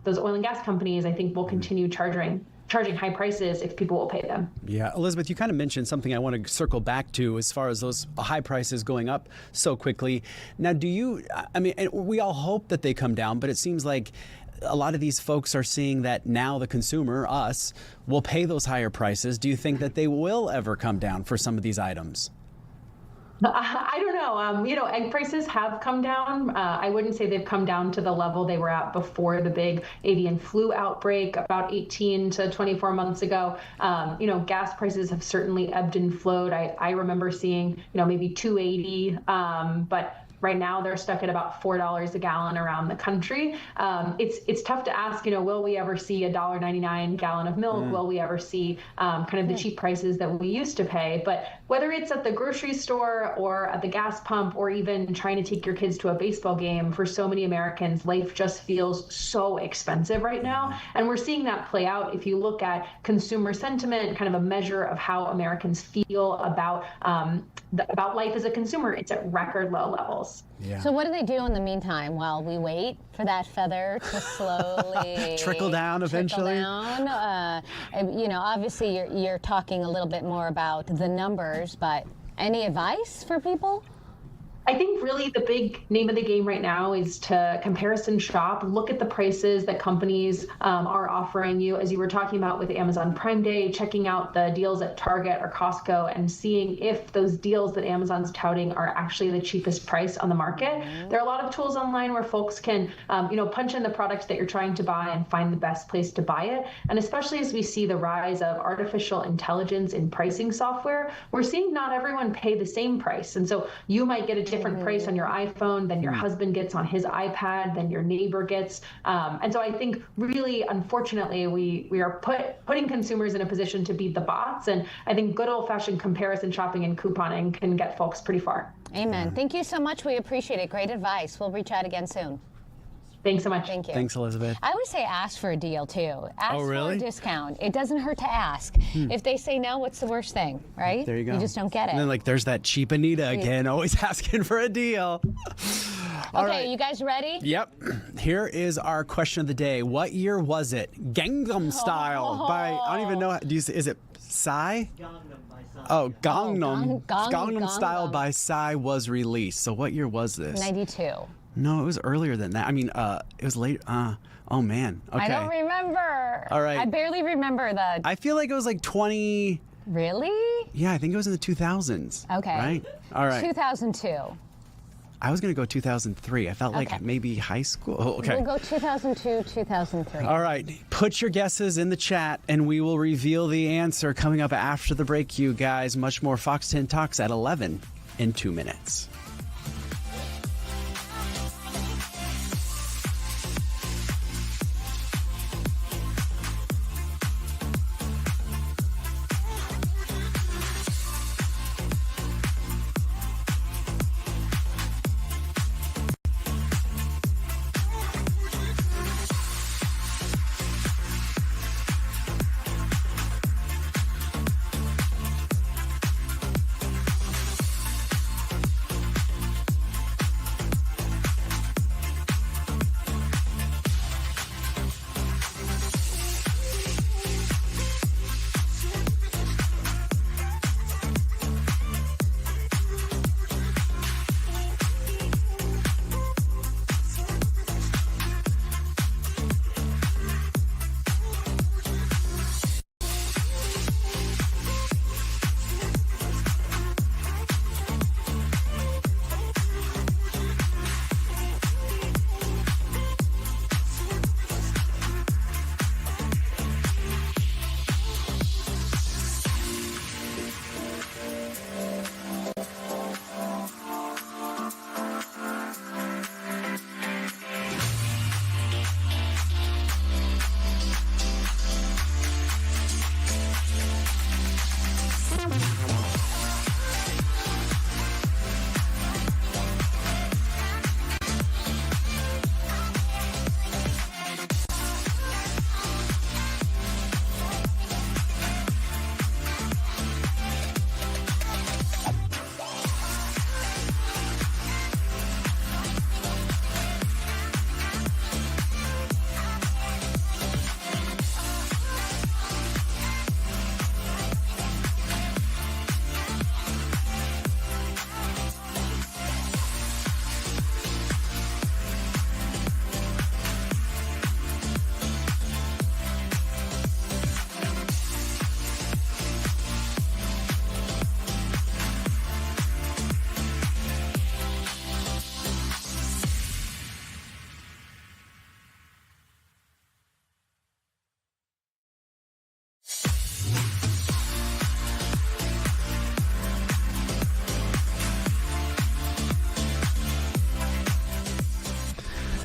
those oil and gas companies, I think will continue charging high prices if people will pay them. Yeah, Elizabeth, you kind of mentioned something I want to circle back to as far as those high prices going up so quickly. Now, we all hope that they come down, but it seems like a lot of these folks are seeing that now the consumer, us, will pay those higher prices. Do you think that they will ever come down for some of these items? I don't know. Egg prices have come down. I wouldn't say they've come down to the level they were at before the big avian flu outbreak about 18 to 24 months ago. Gas prices have certainly ebbed and flowed. I remember seeing, maybe $2.80, but right now, they're stuck at about $4 a gallon around the country. It's tough to ask, will we ever see a $1.99 gallon of milk? Will we ever see kind of the cheap prices that we used to pay? But whether it's at the grocery store or at the gas pump or even trying to take your kids to a baseball game, for so many Americans, life just feels so expensive right now. And we're seeing that play out if you look at consumer sentiment, kind of a measure of how Americans feel about life as a consumer. It's at record low levels. Yeah. So what do they do in the meantime while we wait for that feather to slowly trickle down eventually? Obviously you're talking a little bit more about the numbers, but any advice for people? I think really the big name of the game right now is to comparison shop, look at the prices that companies are offering you, as you were talking about with Amazon Prime Day, checking out the deals at Target or Costco and seeing if those deals that Amazon's touting are actually the cheapest price on the market. There are a lot of tools online where folks can, punch in the product that you're trying to buy and find the best place to buy it. And especially as we see the rise of artificial intelligence in pricing software, we're seeing not everyone pay the same price. And so you might get a different price on your iPhone than your husband gets on his iPad, than your neighbor gets. And so I think really, unfortunately, we are putting consumers in a position to beat the bots. And I think good old-fashioned comparison shopping and couponing can get folks pretty far. Amen. Thank you so much. We appreciate it. Great advice. We'll reach out again soon. Thanks so much. Thank you. Thanks, Elizabeth. I would say ask for a deal, too. Ask for a discount. It doesn't hurt to ask. If they say no, what's the worst thing, right? There you go. You just don't get it. And then, there's that cheap Anita again, always asking for a deal. All okay, right. you guys ready? Yep. Here is our question of the day. What year was it? Gangnam Style by, I don't even know, is it Psy? Oh, Gangnam Style by Psy was released. So what year was this? 92. No, it was earlier than that. I mean, it was late. Oh, man. Okay. I don't remember. All right. I barely remember the... I feel like it was 20... Really? Yeah, I think it was in the 2000s. Okay. Right? All right. 2002. I was going to go 2003. I felt like maybe high school. Oh, okay. We'll go 2002, 2003. All right. Put your guesses in the chat, and we will reveal the answer coming up after the break, you guys. Much more Fox 10 Talks at 11 in 2 minutes.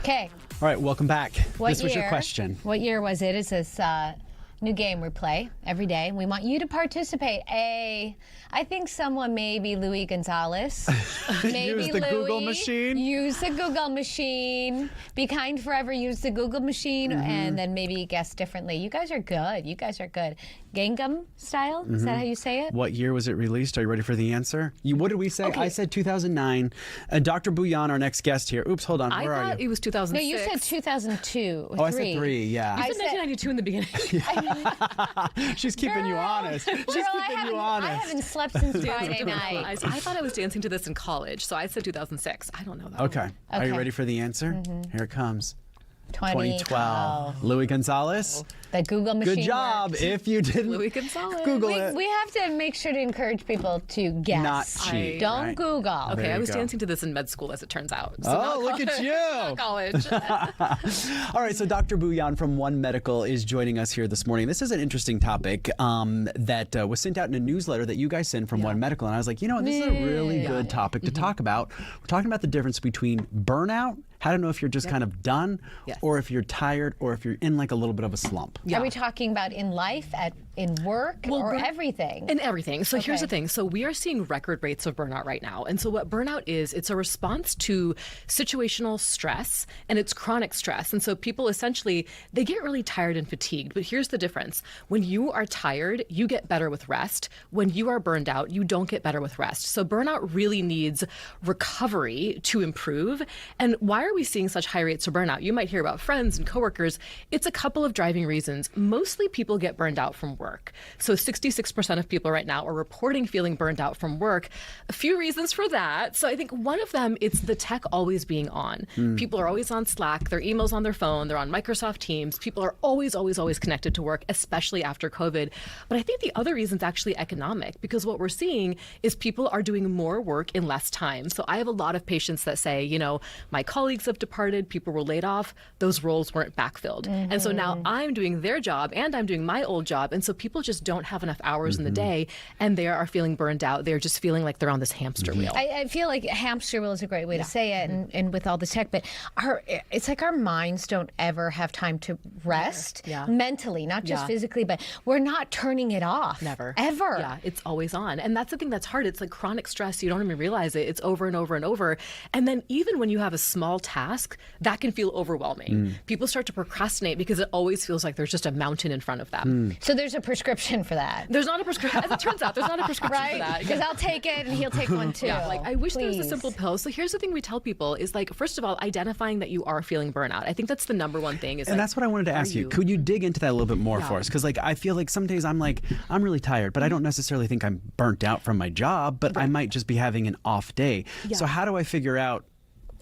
Okay. All right, welcome back. This was your question. What year was it? It's this new game we play every day. We want you to participate. I think someone, maybe Louis Gonzalez. Maybe Use the Google machine? Use the Google machine. Be kind forever. Use the Google machine. And then maybe guess differently. You guys are good. You guys are good. Gangnam style? Is that how you say it? What year was it released? Are you ready for the answer? What did we say? I said 2009. Dr. Bhuyan, our next guest here. Oops, hold on. Where are you? It was 2006. No, you said 2002. Oh, I said 3, yeah. You said 1992 in the beginning. She's keeping you honest. She's keeping you honest. I haven't slept since Friday night. I thought I was dancing to this in college, so I said 2006. I don't know that. Okay. Are you ready for the answer? Here it comes. 2012. Louis Gonzalez. The Google machine. Good job. Worked. If you didn't Louis Gonzalez. Google it. We have to make sure to encourage people to guess. Not cheat. Don't right? Google. Okay, There I you was go. dancing to this in med school, as it turns out. So Oh, look at you. Not college. All right, so Dr. Bhuyan from One Medical is joining us here this morning. This is an interesting topic that was sent out in a newsletter that you guys send from One Medical. And I was like, you know what, this is a really good topic to talk about. We're talking about the difference between burnout, how to know if you're just kind of done, or if you're tired, or if you're in like a little bit of a slump. Are we talking about in life, in work, or everything? In everything. So here's the thing. So we are seeing record rates of burnout right now. And so what burnout is, it's a response to situational stress, and it's chronic stress. And so people essentially, they get really tired and fatigued. But here's the difference. When you are tired, you get better with rest. When you are burned out, you don't get better with rest. So burnout really needs recovery to improve. And why are we seeing such high rates of burnout? You might hear about friends and coworkers. It's a couple of driving reasons. Mostly people get burned out from work. So 66% of people right now are reporting feeling burned out from work. A few reasons for that. So I think one of them, it's the tech always being on. People are always on Slack, their emails on their phone, they're on Microsoft Teams. People are always connected to work, especially after COVID. But I think the other reason is actually economic, because what we're seeing is people are doing more work in less time. So I have a lot of patients that say, you know, my colleagues have departed, people were laid off, those roles weren't backfilled. And so now I'm doing their job and I'm doing my old job. And so people just don't have enough hours in the day, and they are feeling burned out. They're just feeling like they're on this hamster wheel. I feel like hamster wheel is a great way to say it, and with all this tech, but it's like our minds don't ever have time to rest mentally, not just physically, but we're not turning it off. Never. Ever. Yeah, it's always on. And that's the thing that's hard. It's like chronic stress. You don't even realize it. It's over and over and over. And then even when you have a small task, that can feel overwhelming. People start to procrastinate because it always feels like there's just a mountain in front of them. So there's a prescription for that. There's not a prescription. As it turns out, there's not a prescription for that. Because I'll take it and he'll take one too. Yeah, like I wish there was a simple pill. So here's the thing we tell people is like, first of all, identifying that you are feeling burnout. I think that's the number one thing. And that's what I wanted to ask you. Could you dig into that a little bit more for us? Because like I feel like some days I'm really tired, but I don't necessarily think I'm burnt out from my job, but I might just be having an off day. So how do I figure out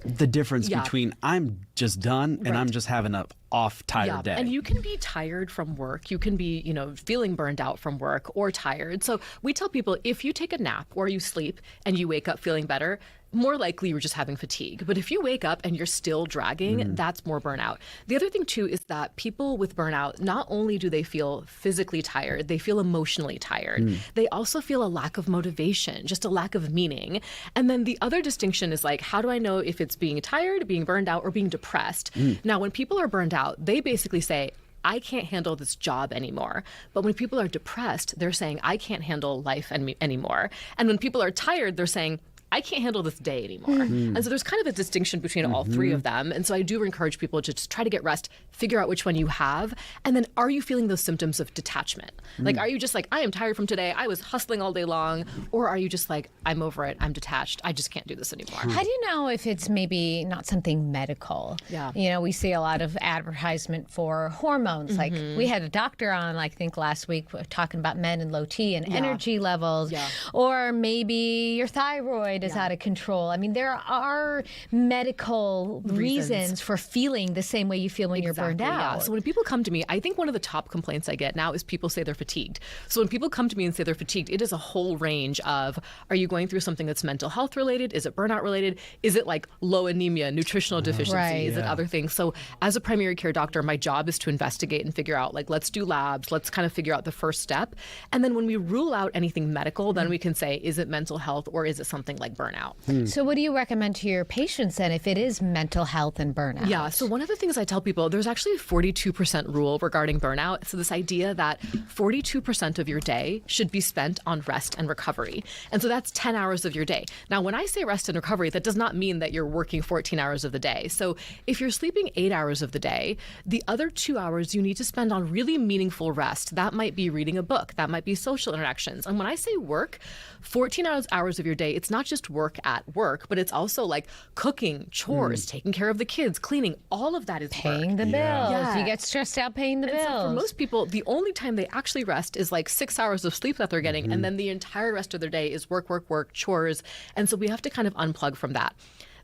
the difference between I'm just done and I'm just having a off, tired day? And you can be tired from work. You can be, feeling burned out from work or tired. So we tell people if you take a nap or you sleep and you wake up feeling better, more likely you're just having fatigue. But if you wake up and you're still dragging, that's more burnout. The other thing too is that people with burnout, not only do they feel physically tired, they feel emotionally tired. They also feel a lack of motivation, just a lack of meaning. And then the other distinction is like, how do I know if it's being tired, being burned out, or being depressed? Now, when people are burned out, they basically say, I can't handle this job anymore. But when people are depressed, they're saying, I can't handle life anymore. And when people are tired, they're saying, I can't handle this day anymore. And so there's kind of a distinction between all three of them. And so I do encourage people to just try to get rest, figure out which one you have. And then are you feeling those symptoms of detachment? Like, are you just like, I am tired from today, I was hustling all day long? Or are you just like, I'm over it, I'm detached, I just can't do this anymore? How do you know if it's maybe not something medical? Yeah. We see a lot of advertisement for hormones. Like we had a doctor on, I think last week, talking about men and low T and energy levels. Or maybe your thyroid is out of control. I mean, there are medical reasons for feeling the same way you feel when you're burned out. So when people come to me, I think one of the top complaints I get now is people say they're fatigued. So when people come to me and say they're fatigued, it is a whole range of, are you going through something that's mental health related? Is it burnout related? Is it like low anemia, nutritional deficiency? Is it other things? So as a primary care doctor, my job is to investigate and figure out, like, let's do labs, let's kind of figure out the first step. And then when we rule out anything medical, then we can say, is it mental health or is it something like like burnout. So what do you recommend to your patients then if it is mental health and burnout? Yeah, so one of the things I tell people, there's actually a 42% rule regarding burnout. So this idea that 42% of your day should be spent on rest and recovery. And so that's 10 hours of your day. Now, when I say rest and recovery, that does not mean that you're working 14 hours of the day. So if you're sleeping 8 hours of the day, the other 2 hours you need to spend on really meaningful rest. That might be reading a book. That might be social interactions. And when I say work, 14 hours of your day, it's not just work at work, but it's also like cooking, chores, taking care of the kids, cleaning. All of that is paying the bills. Yeah. You get stressed out paying the bills. So for most people, the only time they actually rest is like 6 hours of sleep that they're getting. And then the entire rest of their day is work, chores. And so we have to kind of unplug from that.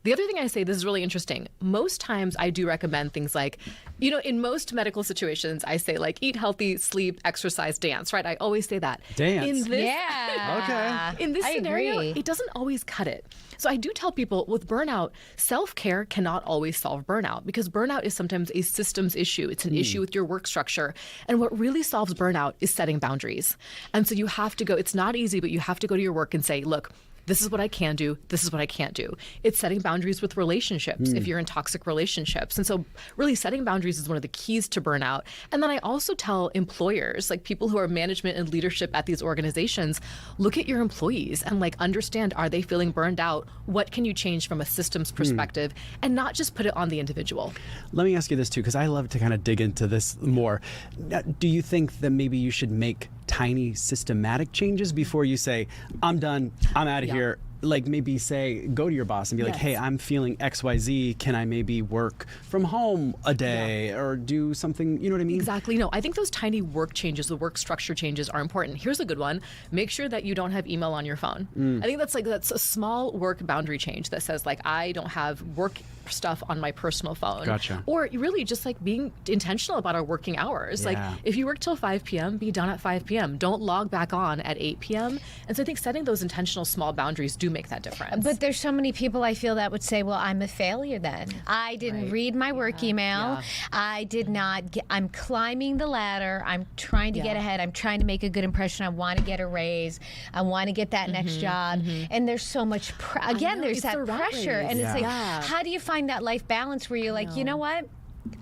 The other thing I say, this is really interesting. Most times I do recommend things like, in most medical situations, I say like eat healthy, sleep, exercise, dance, right? I always say that. Dance. In this, Yeah. In this scenario, agree. it doesn't always cut it. So I do tell people with burnout, self-care cannot always solve burnout because burnout is sometimes a systems issue. It's an issue with your work structure. And what really solves burnout is setting boundaries. And so you have to go, it's not easy, but you have to go to your work and say, look, this is what I can do. This is what I can't do. It's setting boundaries with relationships if you're in toxic relationships. And so really setting boundaries is one of the keys to burnout. And then I also tell employers, like people who are management and leadership at these organizations, look at your employees and like understand, are they feeling burned out? What can you change from a systems perspective and not just put it on the individual? Let me ask you this too, because I love to kind of dig into this more. Now, do you think that maybe you should make tiny systematic changes before you say, I'm done, I'm out of here? Like maybe say, go to your boss and be like, hey, I'm feeling XYZ. Can I maybe work from home a day or do something, you know what I mean? Exactly. No, I think those tiny work changes, the work structure changes are important. Here's a good one. Make sure that you don't have email on your phone. I think that's a small work boundary change that says like, I don't have work stuff on my personal phone. Gotcha. Or really just like being intentional about our working hours. Like if you work till 5 p.m., be done at 5 p.m. Don't log back on at 8 p.m. And so I think setting those intentional small boundaries do make that difference. But there's so many people I feel that would say, well, I'm a failure then. I didn't read my work email. I did not I'm climbing the ladder. I'm trying to get ahead. I'm trying to make a good impression. I want to get a raise. I want to get that next job. And there's so much, there's that pressure. And it's like, how do you find that life balance where you're like, you know what?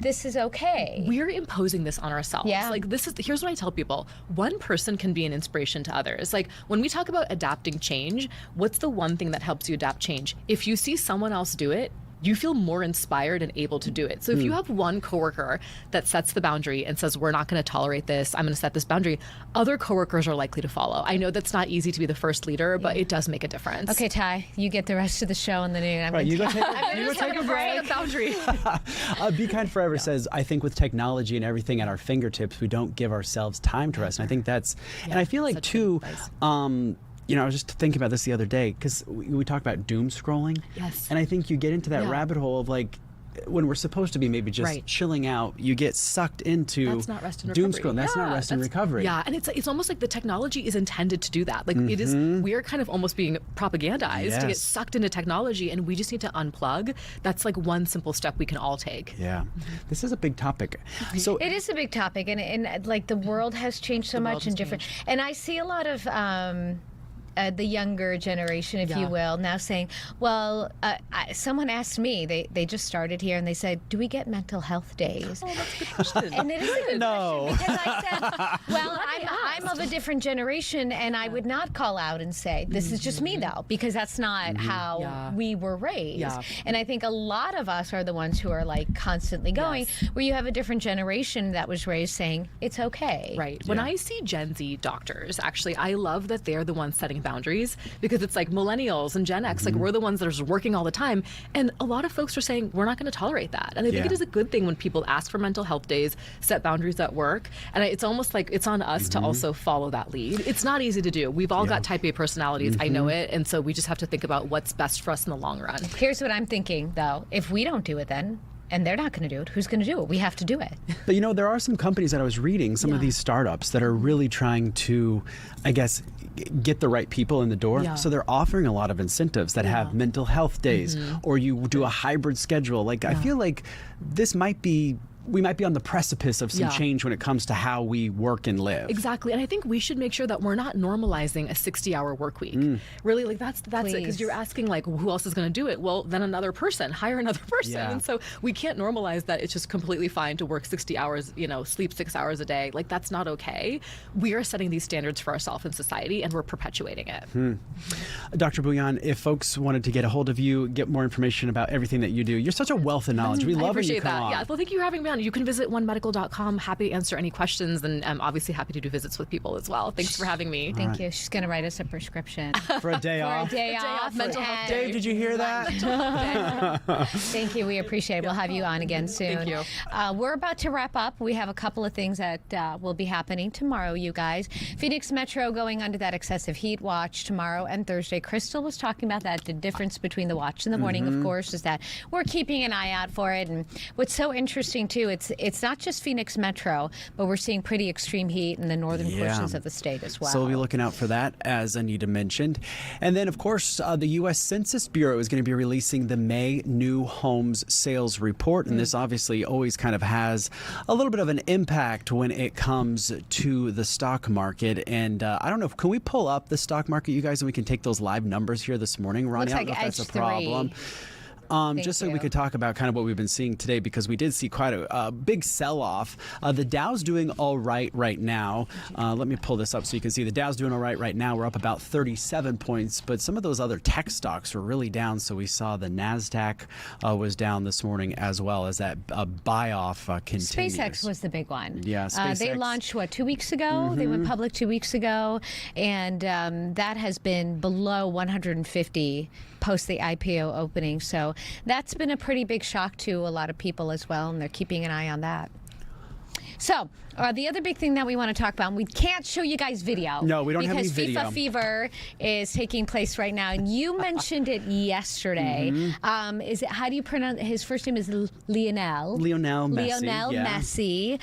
This is okay. We're imposing this on ourselves. Yeah. Like here's what I tell people. One person can be an inspiration to others. Like when we talk about adapting change, what's the one thing that helps you adapt change? If you see someone else do it, you feel more inspired and able to do it. So if you have one coworker that sets the boundary and says, we're not going to tolerate this, I'm going to set this boundary, other coworkers are likely to follow. I know that's not easy to be the first leader, but it does make a difference. Okay, Ty, you get the rest of the show and then Right, you go take a break. Boundary. Be Kind Forever says, I think with technology and everything at our fingertips, we don't give ourselves time to rest. And I think that's, and I feel like too, I was just thinking about this the other day because we talk about doom scrolling. Yes. And I think you get into that rabbit hole of like, when we're supposed to be maybe just chilling out, you get sucked into that's not rest and doom recovery. scrolling. That's not rest and recovery. Yeah, and it's almost like the technology is intended to do that. Like it is, we are kind of almost being propagandized to get sucked into technology, and we just need to unplug. That's like one simple step we can all take. Yeah, this is a big topic. So it is a big topic, and like the world has changed so much and different. And I see a lot of the younger generation, if you will, now saying, well, someone asked me, they just started here, and they said, do we get mental health days? Oh, that's a good question. And it is a good question, because I said, well, I'm of a different generation, and I would not call out and say, this is just me, though, because that's not how we were raised. And I think a lot of us are the ones who are like constantly going, where you have a different generation that was raised saying, it's okay. Right. When I see Gen Z doctors, actually, I love that they're the ones setting boundaries, because it's like millennials and Gen X, like we're the ones that are working all the time. And a lot of folks are saying, we're not going to tolerate that. And I think it is a good thing when people ask for mental health days, set boundaries at work. And it's almost like it's on us to also follow that lead. It's not easy to do. We've all got type A personalities. I know it. And so we just have to think about what's best for us in the long run. Here's what I'm thinking, though. If we don't do it then, and they're not going to do it, who's going to do it? We have to do it. But there are some companies that I was reading, some of these startups that are really trying to, I guess, get the right people in the door. So they're offering a lot of incentives that have mental health days, or you do a hybrid schedule. Like I feel like this might be we might be on the precipice of some change when it comes to how we work and live. Exactly. And I think we should make sure that we're not normalizing a 60-hour work week. Really, like that's it. Because you're asking, like, who else is going to do it? Well, then another person. Hire another person. Yeah. And so we can't normalize that it's just completely fine to work 60 hours, sleep 6 hours a day. Like, that's not okay. We are setting these standards for ourselves in society, and we're perpetuating it. Dr. Bhuyan, if folks wanted to get a hold of you, get more information about everything that you do, you're such a wealth of knowledge. We love when you come on. Yeah, well, thank you for having me on. You can visit onemedical.com. Happy to answer any questions, and I'm obviously happy to do visits with people as well. Thanks for having me. Thank you. She's going to write us a prescription. For a day off. For a day off. Mental health Dave, did you hear that? Thank you. We appreciate it. We'll have you on again soon. Thank you. We're about to wrap up. We have a couple of things that will be happening tomorrow, you guys. Phoenix Metro going under that excessive heat watch tomorrow and Thursday. Crystal was talking about that. The difference between the watch in the morning, of course, is that we're keeping an eye out for it. And what's so interesting, too, it's not just Phoenix Metro, but we're seeing pretty extreme heat in the northern portions of the state as well. So we'll be looking out for that, as Anita mentioned. And then, of course, the U.S. Census Bureau is going to be releasing the May new homes sales report. And this obviously always kind of has a little bit of an impact when it comes to the stock market. And I don't know, can we pull up the stock market, you guys, and we can take those live numbers here this morning? Ronnie, I don't know if that's a problem. Just so we could talk about kind of what we've been seeing today, because we did see quite a big sell-off. The Dow's doing all right now. Let me pull this up so you can see the Dow's doing all right now. We're up about 37 points, but some of those other tech stocks were really down. So we saw the NASDAQ was down this morning, as well as that buy-off continues. SpaceX was the big one. Yeah, SpaceX. They launched, 2 weeks ago? They went public 2 weeks ago, and that has been below 150 post the IPO opening. So that's been a pretty big shock to a lot of people as well, and they're keeping an eye on that. So the other big thing that we want to talk about, and we can't show you guys video. No, we don't have any video. Because FIFA Fever is taking place right now, and you mentioned it yesterday. Is it, how do you pronounce his first name? Is Lionel Messi.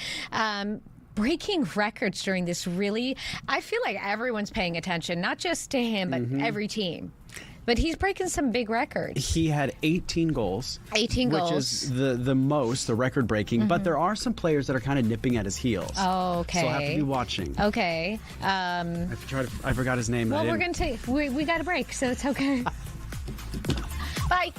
Breaking records during this really, I feel like everyone's paying attention, not just to him, but every team. But he's breaking some big records. He had 18 goals. 18 goals. Which is the most, the record breaking. But there are some players that are kind of nipping at his heels. Oh, okay. So I'll have to be watching. Okay. I forgot his name. Well, we're going to take, we got a break, so it's okay. Bye.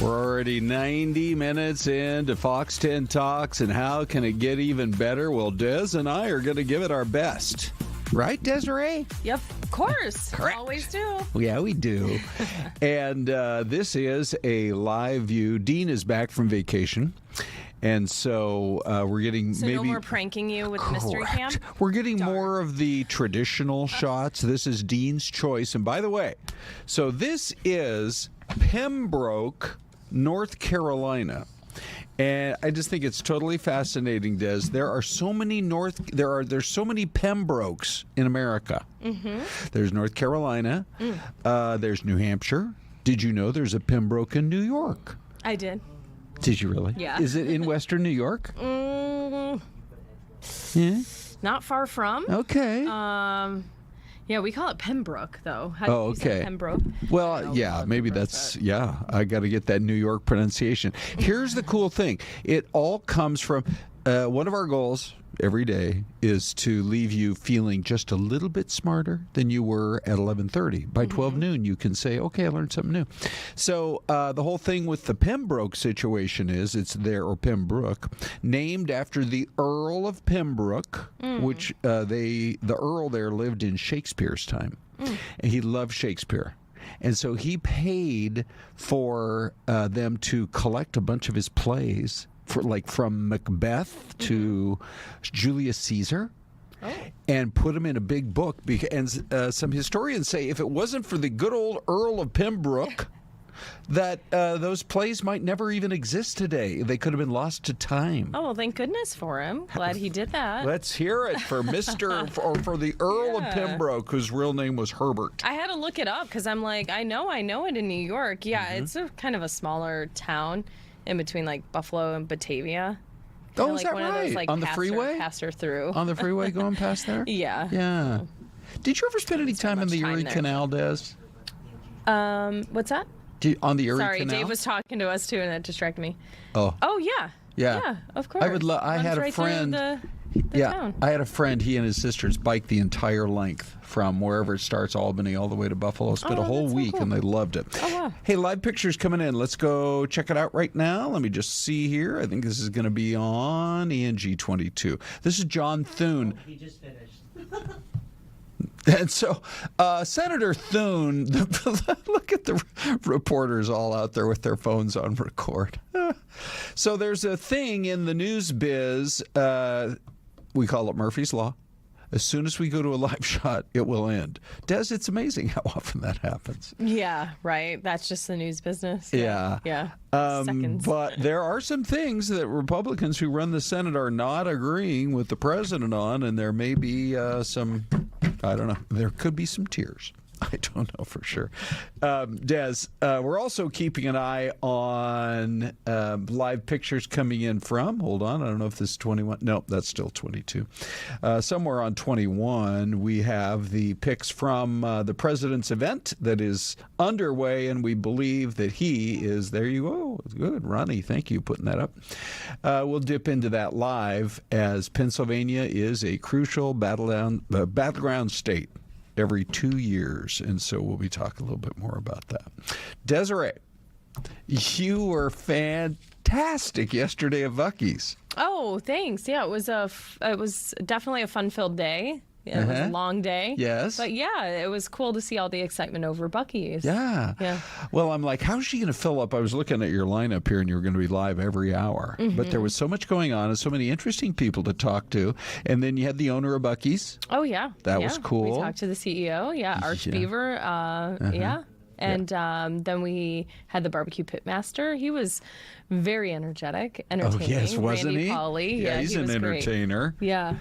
We're already 90 minutes into Fox 10 Talks, and how can it get even better? Well, Des and I are going to give it our best. Right, Desiree? Yep, of course. Correct. Always do. Yeah, we do. And this is a live view. Dean is back from vacation. And so we're getting So maybe... no more pranking you with the mystery cam? We're getting more of the traditional shots. This is Dean's choice. And by the way, so this is Pembroke, North Carolina. And I just think it's totally fascinating, Des. There are so many there's so many Pembrokes in America. Mm-hmm. There's North Carolina. There's New Hampshire. Did you know there's a Pembroke in New York? I did. Did you really? Yeah. Is it in Western New York? Yeah. Not far from. Okay. Yeah, we call it Pembroke, though. How Oh, do you say okay. Pembroke? Well, yeah, maybe that's, I got to get that New York pronunciation. Here's the cool thing. It all comes from, one of our goals every day is to leave you feeling just a little bit smarter than you were at 11:30. By 12 noon, you can say, okay, I learned something new. So the whole thing with the Pembroke situation is or Pembroke, named after the Earl of Pembroke, which the Earl there lived in Shakespeare's time. And he loved Shakespeare. And so he paid for them to collect a bunch of his plays, from Macbeth to Julius Caesar, and put them in a big book. And some historians say if it wasn't for the good old Earl of Pembroke, that those plays might never even exist today. They could have been lost to time. Oh, well, thank goodness for him. Glad he did that. Let's hear it for for the Earl of Pembroke, whose real name was Herbert. I had to look it up because I'm like, I know it in New York. Yeah, it's kind of a smaller town in between like Buffalo and Batavia. Oh, is is that right? Of those, like, on the freeway? Pass her through. On the freeway going past there? Yeah. Yeah. Did you ever spend any time in the Erie Canal, Des? What's that? On the Erie Sorry, Canal? Dave was talking to us too, and that distracted me. Oh. Oh yeah. Yeah. Yeah, of course. I had a right friend. The town. I had a friend. He and his sisters biked the entire length from wherever it starts, Albany, all the way to Buffalo. Spent a whole week, and they loved it. Oh wow. Hey, live pictures coming in. Let's go check it out right now. Let me just see here. I think this is going to be on ENG 22. This is John Thune. He just finished. And so, Senator Thune, look at the reporters all out there with their phones on record. So there's a thing in the news biz, we call it Murphy's Law. As soon as we go to a live shot, it will end. Des, it's amazing how often that happens. Yeah, right. That's just the news business. Yeah. Seconds. But there are some things that Republicans who run the Senate are not agreeing with the president on, and there may be some, I don't know, there could be some tears. I don't know for sure. Des, we're also keeping an eye on live pictures coming in from, hold on, I don't know if this is 21. No, that's still 22. Somewhere on 21, we have the pics from the president's event that is underway, and we believe that he is, there you go. Good, Ronnie, thank you for putting that up. We'll dip into that live as Pennsylvania is a crucial battleground state every 2 years, and so we'll be talking a little bit more about that. Desiree, you were fantastic yesterday at Buc-ee's. Oh, thanks. Yeah, it was definitely a fun-filled day. It was a long day. Yes. But yeah, it was cool to see all the excitement over Buc-ee's. Yeah. Well, I'm like, how's she going to fill up? I was looking at your lineup here, and you were going to be live every hour. But there was so much going on and so many interesting people to talk to. And then you had the owner of Buc-ee's. Oh, yeah. That was cool. We talked to the CEO. Yeah, Arch Beaver. Yeah. And then we had the barbecue pitmaster. He was very energetic, entertaining. Oh, yes, wasn't Randy he? Pauly. Yeah, he's he an was entertainer. Great. Yeah.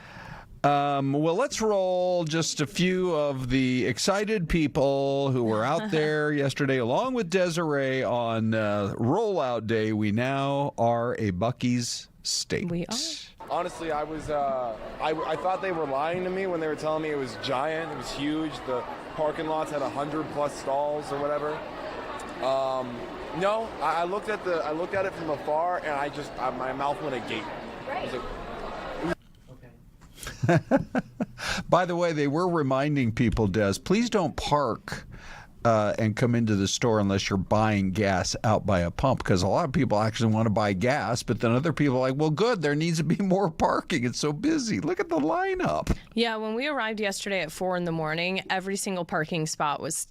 Well, let's roll just a few of the excited people who were out there yesterday, along with Desiree on rollout day. We now are a Buc-ee's state. We are. Honestly, I was I thought they were lying to me when they were telling me it was giant, it was huge. The parking lots had 100+ stalls or whatever. No, I looked at it from afar, and my mouth went agape. Right. By the way, they were reminding people, Des, please don't park and come into the store unless you're buying gas out by a pump, because a lot of people actually want to buy gas, but then other people are like, well, good, there needs to be more parking. It's so busy. Look at the lineup. Yeah, when we arrived yesterday at 4 a.m, every single parking spot was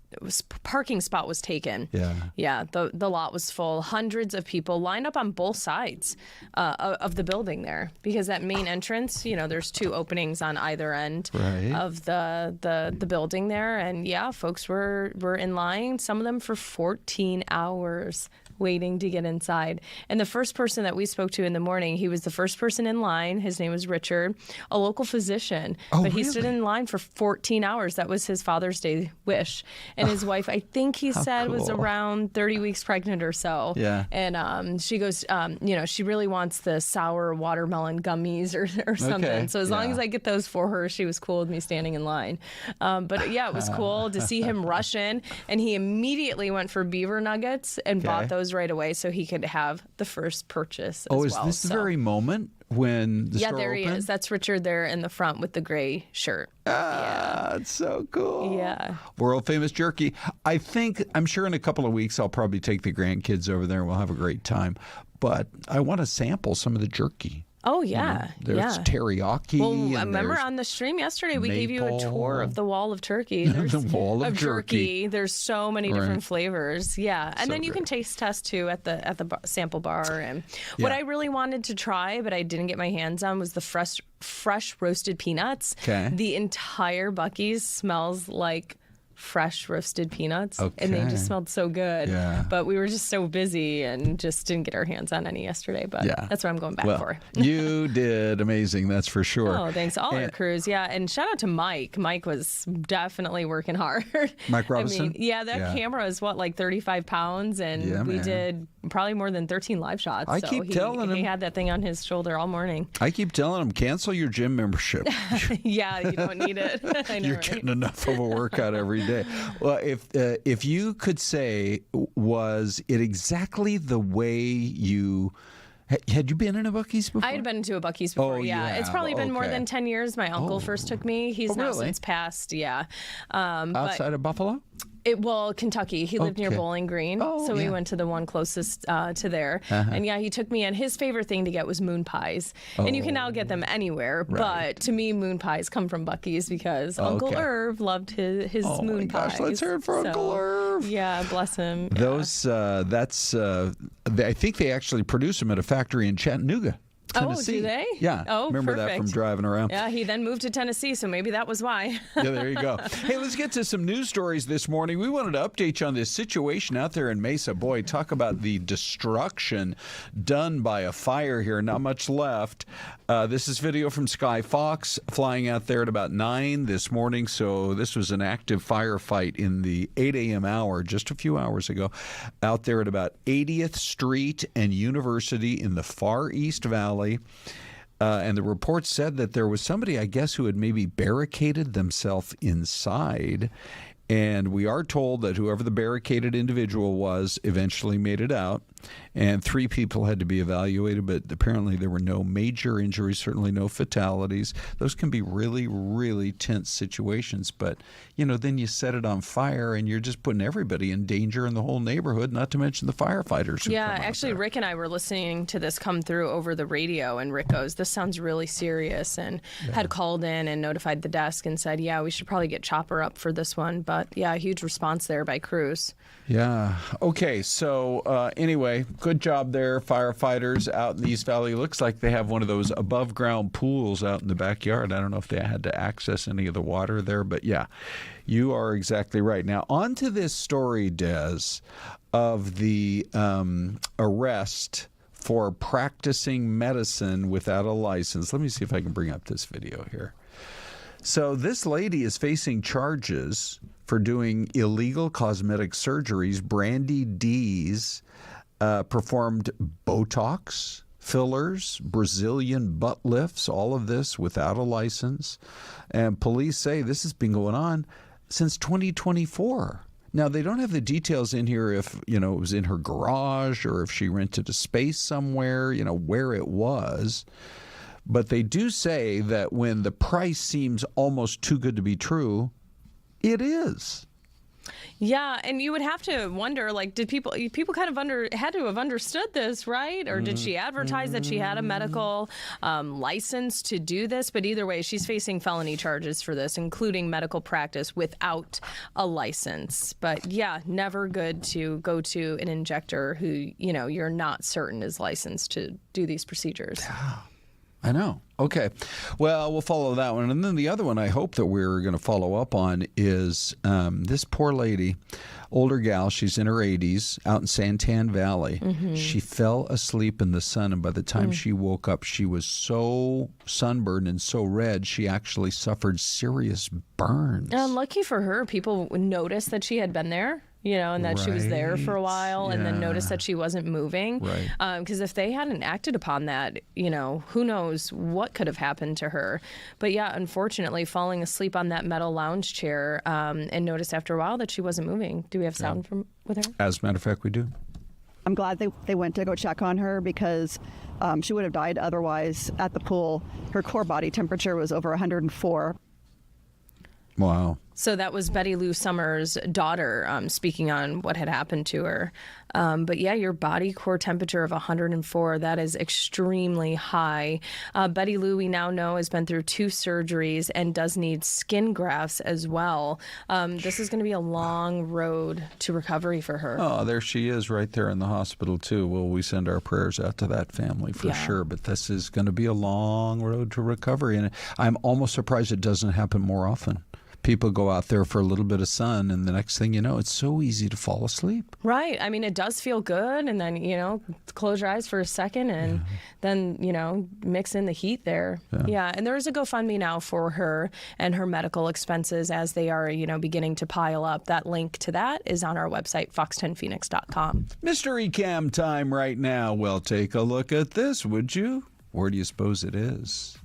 taken. Yeah, the lot was full. Hundreds of people lined up on both sides of the building there, because that main entrance, there's 2 openings on either end of the building there, and yeah, folks were in line, some of them for 14 hours waiting to get inside. And the first person that we spoke to in the morning, he was the first person in line. His name was Richard, a local physician. But he stood in line for 14 hours. That was his Father's Day wish. And his wife, I think he said, was around 30 weeks pregnant or so. Yeah. And she goes, she really wants the sour watermelon gummies or something. Okay. So as long as I get those for her, she was cool with me standing in line. But yeah, it was cool to see him rush in. And he immediately went for beaver nuggets and bought those right away so he could have the first purchase as well. Is this the very moment when the store there opened? he is. That's Richard there in the front with the gray shirt. It's so cool. Yeah. World famous jerky. I'm sure in a couple of weeks I'll probably take the grandkids over there and we'll have a great time. But I want to sample some of the jerky. Oh, yeah. There's teriyaki. Well, remember on the stream yesterday, we gave you a tour of the wall of turkey. There's the wall of jerky. There's so many different flavors. Yeah. And then you can taste test, too, at the sample bar. And what I really wanted to try, but I didn't get my hands on, was the fresh roasted peanuts. Okay. The entire Buc-ee's smells like fresh roasted peanuts, and they just smelled so good. But we were just so busy and just didn't get our hands on any yesterday. But that's what I'm going back for. You did amazing, that's for sure. Oh, thanks. All our crews, and shout out to Mike. Mike was definitely working hard. Mike Robinson? That camera is like 35 pounds, and we did probably more than 13 live shots. I keep telling him. He had that thing on his shoulder all morning. I keep telling him, cancel your gym membership. Yeah, you don't need it. I know, You're getting enough of a workout every day. Well, if you could say, was it exactly the way you... Had you been in a Buc-ee's before? I had been to a Buc-ee's before, Oh, yeah. It's probably been more than 10 years. My uncle first took me. He's now since passed, Outside of Buffalo? Kentucky. He lived near Bowling Green, so we went to the one closest to there. And he took me, and his favorite thing to get was moon pies. And you can now get them anywhere, but to me, moon pies come from Buc-ee's because Uncle Irv loved his moon pies. Gosh, let's hear it for Uncle Irv. Yeah, bless him. Those, I think they actually produce them at a factory in Chattanooga, Tennessee. Oh, do they? Yeah. Oh, remember perfect. that from driving around. Yeah, he then moved to Tennessee, so maybe that was why. Yeah, there you go. Hey, let's get to some news stories this morning. We wanted to update you on this situation out there in Mesa. Boy, talk about the destruction done by a fire here. Not much left. This is video from Sky Fox flying out there at about 9 this morning. So this was an active firefight in the 8 a.m. hour just a few hours ago out there at about 80th Street and University in the Far East Valley. And the report said that there was somebody, I guess, who had maybe barricaded themselves inside. And we are told that whoever the barricaded individual was eventually made it out. And 3 people had to be evaluated, but apparently there were no major injuries, certainly no fatalities. Those can be really, really tense situations. But, then you set it on fire and you're just putting everybody in danger in the whole neighborhood, not to mention the firefighters. Yeah, actually, Rick and I were listening to this come through over the radio, and Rick goes, this sounds really serious, and had called in and notified the desk and said, we should probably get Chopper up for this one. But, a huge response there by crews. Yeah. Okay. So anyway, good job there, firefighters out in the East Valley. Looks like they have one of those above ground pools out in the backyard. I don't know if they had to access any of the water there, but you are exactly right. Now, on to this story, Des, of the arrest for practicing medicine without a license. Let me see if I can bring up this video here. So this lady is facing charges for doing illegal cosmetic surgeries. Brandy Dees performed Botox, fillers, Brazilian butt lifts, all of this without a license. And police say this has been going on since 2024. Now, they don't have the details in here if, it was in her garage or if she rented a space somewhere, where it was. But they do say that when the price seems almost too good to be true, it is. Yeah, and you would have to wonder, like, did people kind of had to have understood this, right? Or did she advertise that she had a medical license to do this? But either way, she's facing felony charges for this, including medical practice without a license. But yeah, never good to go to an injector who, you're not certain is licensed to do these procedures. Yeah. I know. Okay. Well, we'll follow that one. And then the other one I hope that we're going to follow up on is this poor lady, older gal, she's in her 80s, out in Santan Valley. Mm-hmm. She fell asleep in the sun, and by the time she woke up, she was so sunburned and so red, she actually suffered serious burns. Lucky for her, people noticed that she had been there. And that she was there for a while and then noticed that she wasn't moving. Right. Because if they hadn't acted upon that, who knows what could have happened to her. But yeah, unfortunately, falling asleep on that metal lounge chair and noticed after a while that she wasn't moving. Do we have sound with her? As a matter of fact, we do. I'm glad they went to go check on her because she would have died otherwise at the pool. Her core body temperature was over 104. Wow. So that was Betty Lou Summers' daughter speaking on what had happened to her. But yeah, your body core temperature of 104, that is extremely high. Betty Lou, we now know, has been through 2 surgeries and does need skin grafts as well. This is going to be a long road to recovery for her. Oh, there she is right there in the hospital, too. Well, we send our prayers out to that family for sure. But this is going to be a long road to recovery. And I'm almost surprised it doesn't happen more often. People go out there for a little bit of sun, and the next thing you know, it's so easy to fall asleep. Right. I mean, it does feel good, and then, close your eyes for a second, and then, mix in the heat there. Yeah. And there is a GoFundMe now for her and her medical expenses as they are, beginning to pile up. That link to that is on our website, fox10phoenix.com. Mystery Cam time right now. Well, take a look at this, would you? Where do you suppose it is?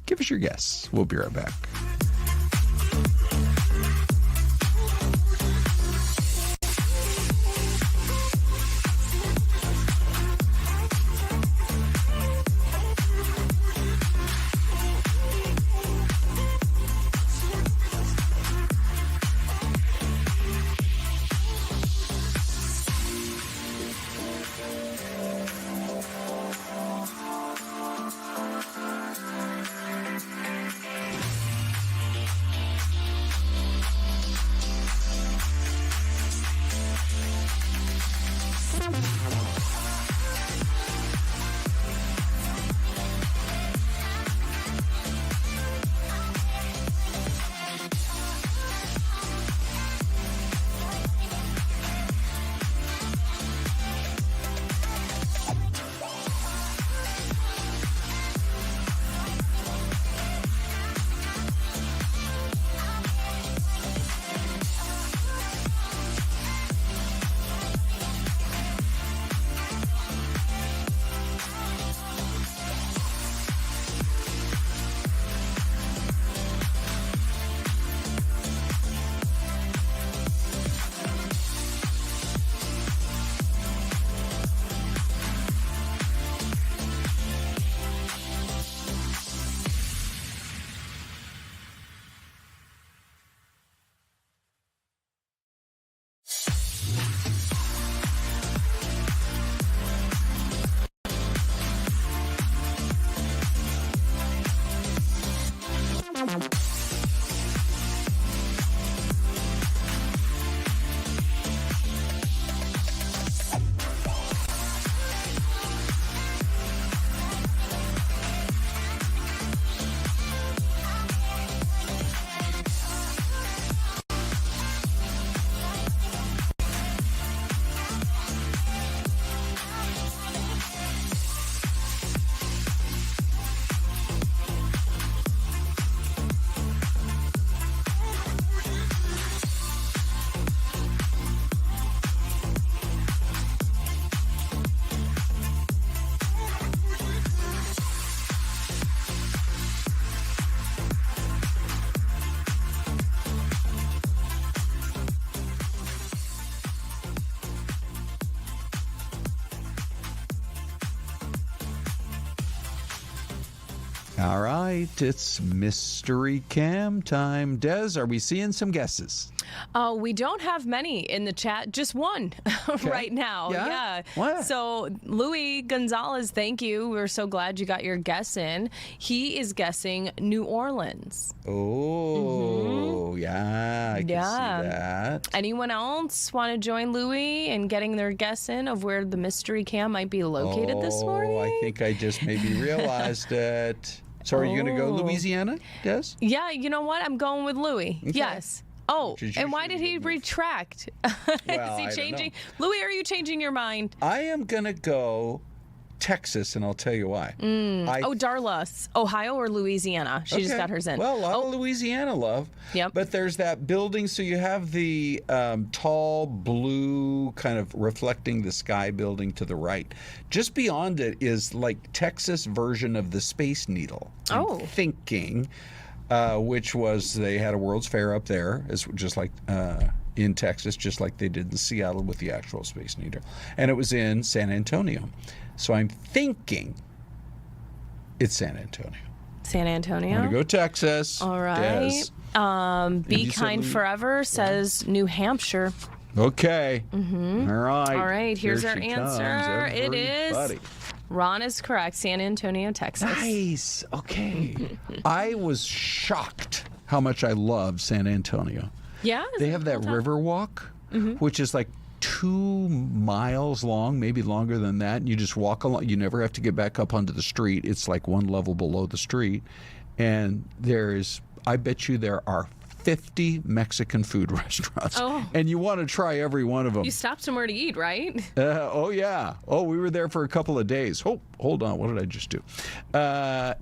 Give us your guess. We'll be right back. All right, it's Mystery Cam time. Des, are we seeing some guesses? We don't have many in the chat, just one right now. Yeah? What? So Louis Gonzalez, thank you. We're so glad you got your guess in. He is guessing New Orleans. Oh, yeah, I can see that. Anyone else want to join Louis in getting their guess in of where the Mystery Cam might be located this morning? I think I just maybe realized it. So are you going to go Louisiana, Des? Yeah, you know what? I'm going with Louis. Okay. Yes. Oh, and why did he retract? Well, Is he I changing? don't know. Louis, are you changing your mind? I am going to go Texas, and I'll tell you why. Darla, Ohio or Louisiana? She just got hers in. Well, a lot of Louisiana love. Yep. But there's that building, so you have the tall blue kind of reflecting the sky building to the right. Just beyond it is like Texas version of the Space Needle. I'm thinking, which was they had a World's Fair up there, just like in Texas, just like they did in Seattle with the actual Space Needle. And it was in San Antonio. So I'm thinking it's San Antonio. San Antonio. I'm going to go Texas. All right. Be you Kind said Forever says New Hampshire. Okay. Mm-hmm. All right. All right. Here's Here our she answer. comes, It is. everybody. Ron is correct. San Antonio, Texas. Nice. Okay. I was shocked how much I love San Antonio. Yeah. They have that river walk, which is like 2 miles long, maybe longer than that. And you just walk along. You never have to get back up onto the street. It's like one level below the street. And I bet you there are 50 Mexican food restaurants. Oh. And you want to try every one of them. You stopped somewhere to eat, right? Oh, yeah. Oh, we were there for a couple of days. Oh, hold on. What did I just do?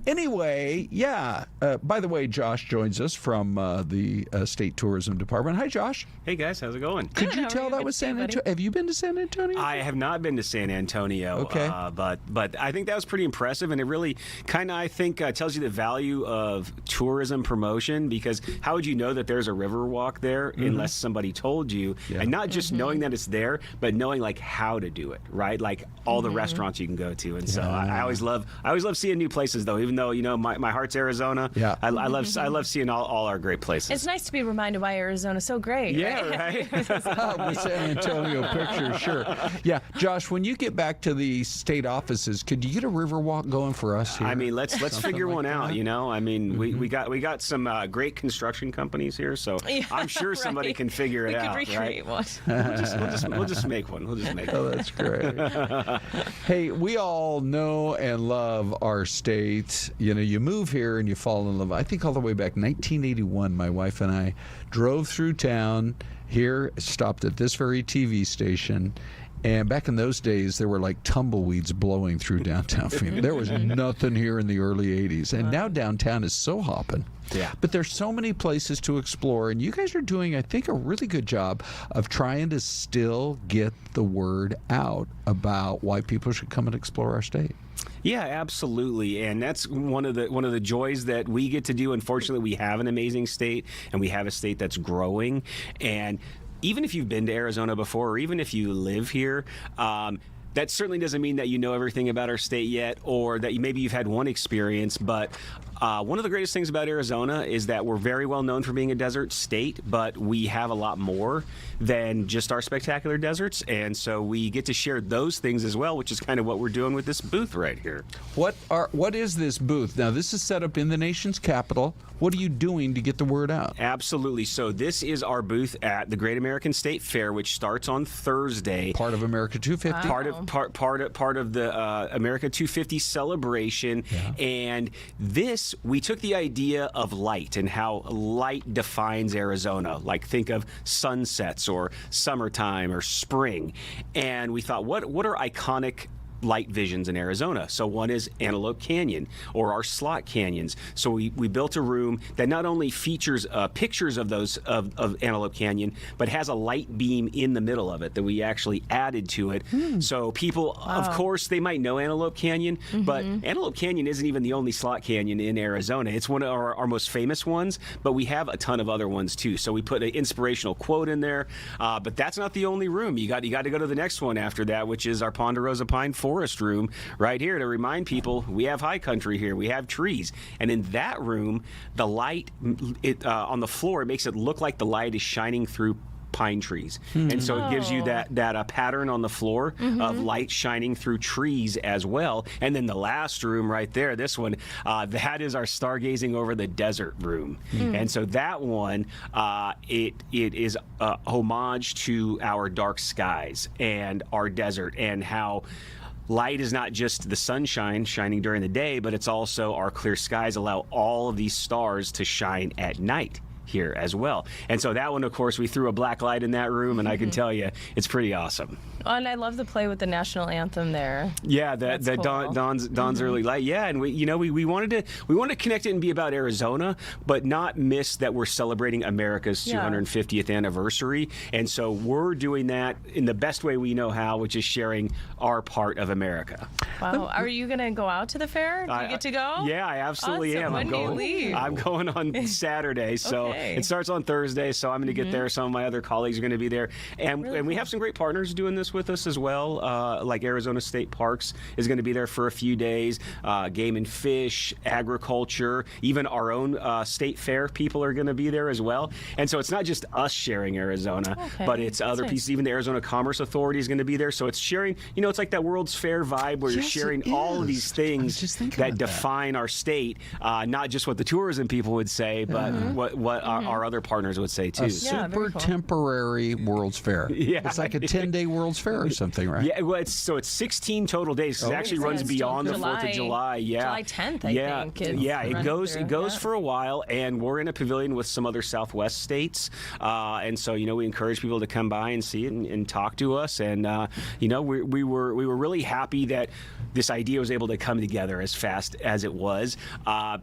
Anyway, yeah. By the way, Josh joins us from the State Tourism Department. Hi, Josh. Hey, guys. How's it going? Could you tell that was San Antonio? Have you been to San Antonio? I have not been to San Antonio. Okay. But I think that was pretty impressive, and it really kind of, I think, tells you the value of tourism promotion, because how would you know that there's a river walk there unless somebody told you? And not just knowing that it's there, but knowing like how to do it, right? Like all the restaurants you can go to. And so I always love seeing new places, though, even though, my heart's Arizona. Yeah. I love seeing all our great places. It's nice to be reminded why Arizona's so great. Yeah, right? The San Antonio picture, sure. Yeah, Josh, when you get back to the state offices, could you get a river walk going for us here? I mean, let's figure one out. I mean, we got some great construction companies here, so I'm sure somebody can figure it out. We could recreate one. We'll just make one. Oh, that's great. Hey, we all know and love our state. You move here and you fall in love. I think all the way back 1981, my wife and I drove through town here, stopped at this very TV station. And back in those days, there were like tumbleweeds blowing through downtown Phoenix. There was nothing here in the early 80s. And now downtown is so hopping. Yeah. But there's so many places to explore. And you guys are doing, I think, a really good job of trying to still get the word out about why people should come and explore our state. Yeah, absolutely, and that's one of the joys that we get to do. Unfortunately, we have an amazing state, and we have a state that's growing. And even if you've been to Arizona before, or even if you live here, that certainly doesn't mean that you know everything about our state yet, or that maybe you've had one experience. But one of the greatest things about Arizona is that we're very well known for being a desert state, but we have a lot more than just our spectacular deserts. And so we get to share those things as well, which is kind of what we're doing with this booth right here. What is this booth? Now, this is set up in the nation's capital. What are you doing to get the word out? Absolutely. So this is our booth at the Great American State Fair, which starts on Thursday. Part of America 250. Wow. Part of the America 250 celebration. Yeah. And this, we took the idea of light and how light defines Arizona. Like, think of sunsets or summertime or spring. And we thought, what are iconic light visions in Arizona? So one is Antelope Canyon, or our slot canyons. So we built a room that not only features pictures of those of Antelope Canyon, but has a light beam in the middle of it that we actually added to it. So people, of course, they might know Antelope Canyon, but Antelope Canyon isn't even the only slot canyon in Arizona. It's one of our most famous ones, but we have a ton of other ones too. So we put an inspirational quote in there, but that's not the only room. You got to go to the next one after that, which is our Ponderosa Pine Forest. forest room right here to remind people we have high country here. We have trees. And in that room, the light on the floor, it makes it look like the light is shining through pine trees. And so it gives you that pattern on the floor of light shining through trees as well. And then the last room right there, this one, that is our stargazing over the desert room. And so that one, it is a homage to our dark skies and our desert, and how light is not just the sunshine shining during the day, but it's also our clear skies allow all of these stars to shine at night here as well. And so that one, of course, we threw a black light in that room, and I can tell you, it's pretty awesome. And I love the play with the national anthem there. Yeah, cool. Don's early light. Yeah, and we wanted to connect it and be about Arizona, but not miss that we're celebrating America's 250th anniversary. And so we're doing that in the best way we know how, which is sharing our part of America. Wow. Are you going to go out to the fair? Do you get to go? Yeah, I absolutely am. When do you leave? I'm going on Saturday, so it starts on Thursday, so I'm going to get there. Some of my other colleagues are going to be there. And we have some great partners doing this with us as well, like Arizona State Parks is going to be there for a few days, Game and Fish, agriculture, even our own state fair people are going to be there as well. And so it's not just us sharing Arizona, but it's other pieces. Even the Arizona Commerce Authority is going to be there. So it's sharing, it's like that World's Fair vibe where you're sharing all of these things that define our state, not just what the tourism people would say, but what our other partners would say too. A super temporary World's Fair. Yeah. It's like a 10-day World's Fair or something, right? Yeah, well, it's 16 total days. It actually runs beyond the 4th of July. Yeah. July 10th, I think. It goes for a while, and we're in a pavilion with some other Southwest states. And so, we encourage people to come by and see it and talk to us. And, we were really happy that this idea was able to come together as fast as it was,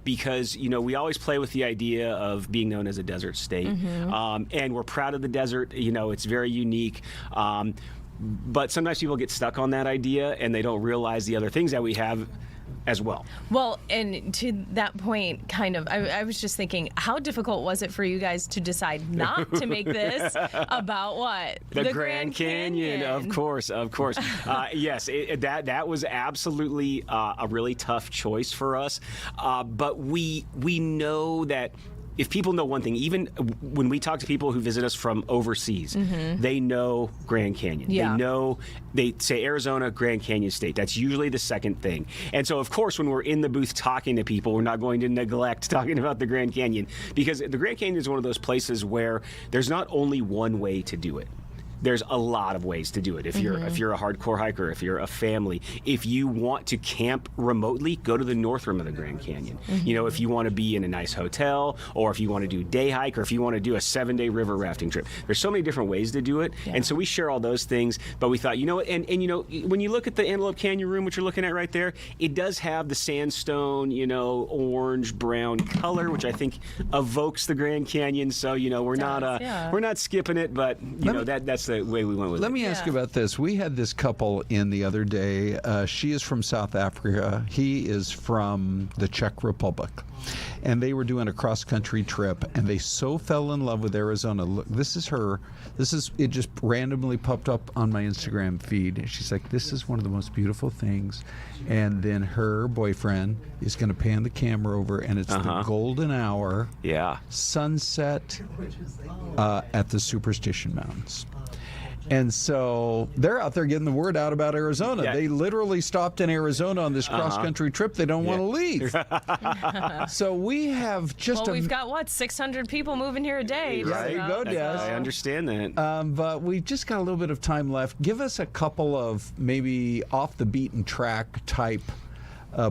because, we always play with the idea of being known as a desert state. And we're proud of the desert. It's very unique. But sometimes people get stuck on that idea and they don't realize the other things that we have as well. Well, and to that point, kind of, I was just thinking, how difficult was it for you guys to decide not to make this about what? The Grand Canyon. Of course. Yes, that was absolutely a really tough choice for us. But we know that if people know one thing, even when we talk to people who visit us from overseas, they know Grand Canyon. Yeah. They say Arizona, Grand Canyon State. That's usually the second thing. And so, of course, when we're in the booth talking to people, we're not going to neglect talking about the Grand Canyon, because the Grand Canyon is one of those places where there's not only one way to do it. There's a lot of ways to do it. If you're a hardcore hiker, if you're a family, if you want to camp remotely, go to the north rim of the Grand Canyon. If you want to be in a nice hotel, or if you want to do day hike, or if you want to do a 7-day river rafting trip. There's so many different ways to do it. Yeah. And so we share all those things, but we thought, when you look at the Antelope Canyon room, which you're looking at right there, it does have the sandstone, orange brown color, which I think evokes the Grand Canyon. So, we're not skipping it, but that's the way we went with it. Let me ask you about this. We had this couple in the other day. She is from South Africa. He is from the Czech Republic. And they were doing a cross-country trip, and they so fell in love with Arizona. Look, it just randomly popped up on my Instagram feed. She's like, this is one of the most beautiful things. And then her boyfriend is going to pan the camera over, and it's the golden hour sunset at the Superstition Mountains. And so they're out there getting the word out about Arizona. Yeah. They literally stopped in Arizona on this cross-country trip. They don't want to leave. So we have we've got, 600 people moving here a day. There you go, Des. I understand that. But we've just got a little bit of time left. Give us a couple of maybe off-the-beaten-track type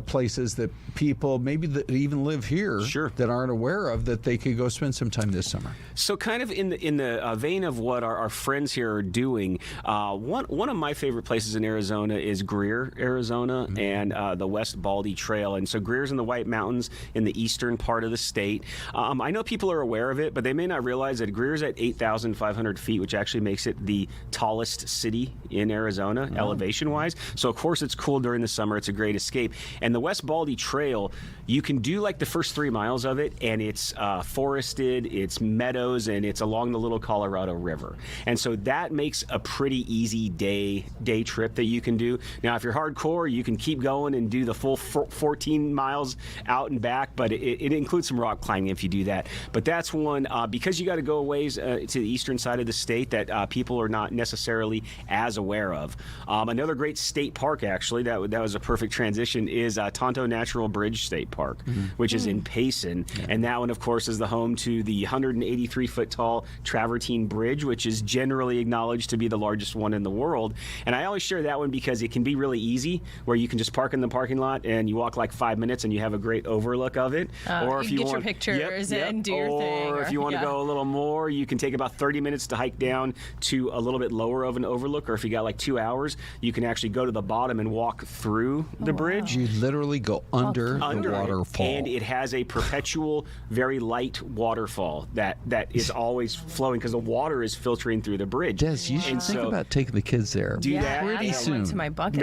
places that people maybe that even live here that aren't aware of, that they could go spend some time this summer. So kind of in the vein of what our friends here are doing, one of my favorite places in Arizona is Greer, Arizona, and the West Baldy Trail. And so Greer's in the White Mountains in the eastern part of the state. I know people are aware of it, but they may not realize that Greer's at 8,500 feet, which actually makes it the tallest city in Arizona, elevation-wise. So of course it's cool during the summer. It's a great escape. And the West Baldy Trail, you can do like the first 3 miles of it, and it's forested, it's meadows, and it's along the Little Colorado River. And so that makes a pretty easy day trip that you can do. Now, if you're hardcore, you can keep going and do the full 14 miles out and back, but it includes some rock climbing if you do that. But that's one, because you got to go a ways to the eastern side of the state that people are not necessarily as aware of. Another great state park, actually, that was a perfect transition, is Tonto Natural Bridge State Park, which is in Payson. Yeah. And that one, of course, is the home to the 183-foot tall Travertine Bridge, which is generally acknowledged to be the largest one in the world. And I always share that one because it can be really easy, where you can just park in the parking lot and you walk like 5 minutes and you have a great overlook of it. Or if you get your pictures and do your thing. Or if you want to go a little more, you can take about 30 minutes to hike down to a little bit lower of an overlook. Or if you got like 2 hours, you can actually go to the bottom and walk through the bridge. You literally go under the waterfall. And it has a perpetual, very light waterfall that is always flowing because the water is filtering through the bridge. Des, you should think about taking the kids there. Do that pretty soon. To my bucket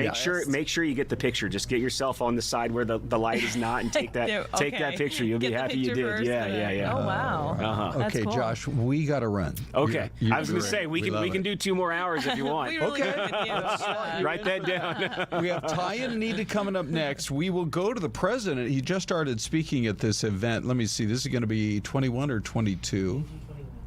Make sure you get the picture. Just get yourself on the side where the light is not and take that take that picture. You'll be happy you did. Yeah. Oh wow. Okay, cool. Josh, we got to run. Okay. I was going to say we can do 2 more hours if you want. Write that down. We have Ty and Anita coming up next. We will go to the president. He just started speaking at this event. Let me see. This is going to be 21 or 22.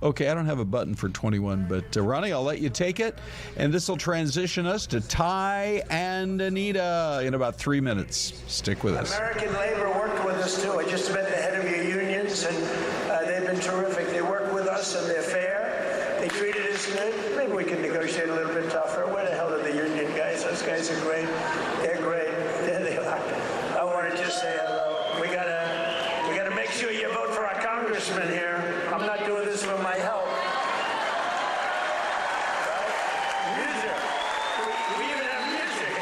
Okay, I don't have a button for 21, but Ronnie, I'll let you take it. And this will transition us to Ty and Anita in about 3 minutes. Stick with us. American Labor worked with us, too. I just met the head of your unions, and they've been terrific. They work with us, and they're fair. They treated us good. Maybe we can negotiate a little bit tougher. Where the hell are the union guys? Those guys are great. They're great. There they are. I want to just say hello. We gotta make sure you vote for our congressman here. I'm not doing this for my help. Music. We even have music.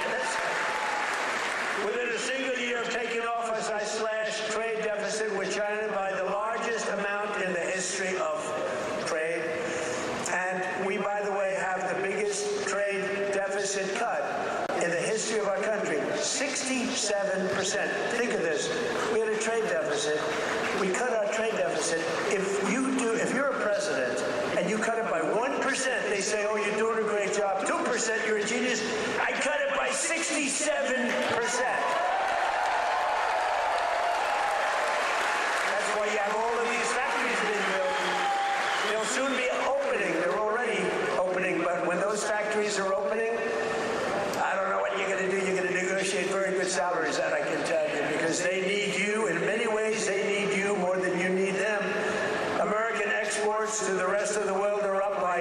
Within a single year of taking office, I slashed trade deficit with China by the largest amount in the history of trade. And we, by the way, have the biggest trade deficit cut in the history of our country. 67%. Think of this. We had a trade deficit. We cut our trade deficit. If you're a president and you cut it by 1%, they say, oh, you're doing a great job. 2%, you're a genius. I cut it by 67%. That's why you have all of these factories being built. They'll soon be opening. They're already opening, but when those factories are opening, I don't know what you're going to do. You're going to negotiate very good salaries, that I can tell you, because they need you. In many ways, they need you more than you need them. American exports to the rest of the world are up by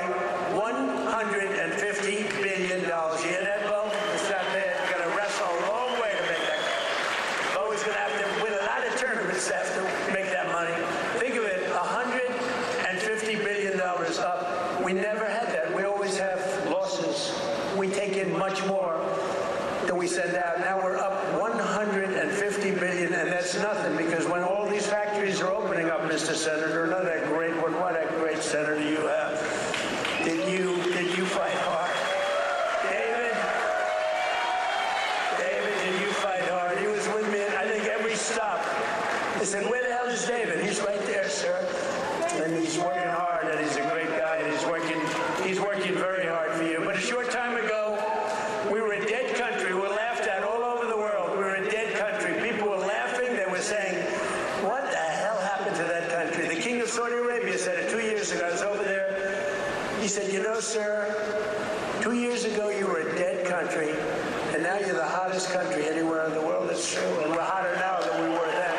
$150 billion. You hear that, Bo? It's not bad. You're going to wrestle a long way to make that. Bo is going to have to win a lot of tournaments to have to make that money. Think of it, $150 billion up. We never had that. We always have losses. We take in much more than we send out. Now we're up $150 billion, and that's nothing, because when all these factories are opening up, Mr. Senator, what a great senator you have. Did you fight hard? David, did you fight hard? He was with me at, I think, every stop. I said, where the hell is David? He's right there, sir. And he's working hard, and he's a great guy, and he's working very hard for you. But a short time ago, we were a dead country. We were laughed at all over the world. We were a dead country. People were laughing. They were saying, what the hell happened to that country? The king of Saudi Arabia said it 2 years ago. I was over there. He said, you know, sir, 2 years ago you were a dead country, and now you're the hottest country anywhere in the world. It's true. And we're hotter now than we were then.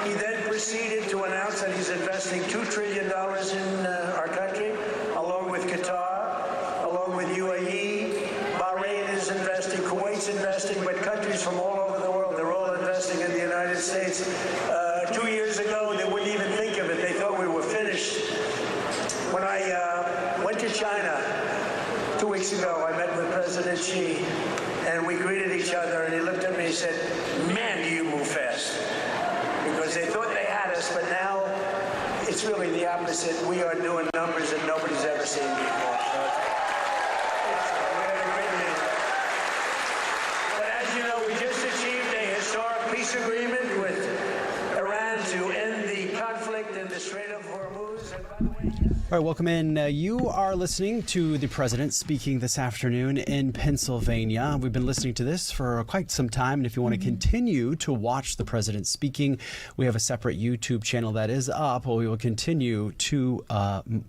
He then proceeded to announce that he's investing $2 trillion in our country, along with Qatar, along with UAE. Bahrain is investing, Kuwait's investing, but countries from all over the world, they're all investing in the United States. 2 years ago, they wouldn't even think of it. They thought we were finished. When I went to China 2 weeks ago, I met with President Xi, and we greeted each other, and he looked at me and said, man, do you move fast. Because they thought they had us, but now it's really the opposite. We are doing numbers that nobody's ever seen before. So peace agreement with Iran to end the conflict in the Strait of Hormuz. And by the way, All right, welcome in. You are listening to the president speaking this afternoon in Pennsylvania. We've been listening to this for quite some time, and if you want to continue to watch the president speaking, we have a separate YouTube channel that is up where we will continue to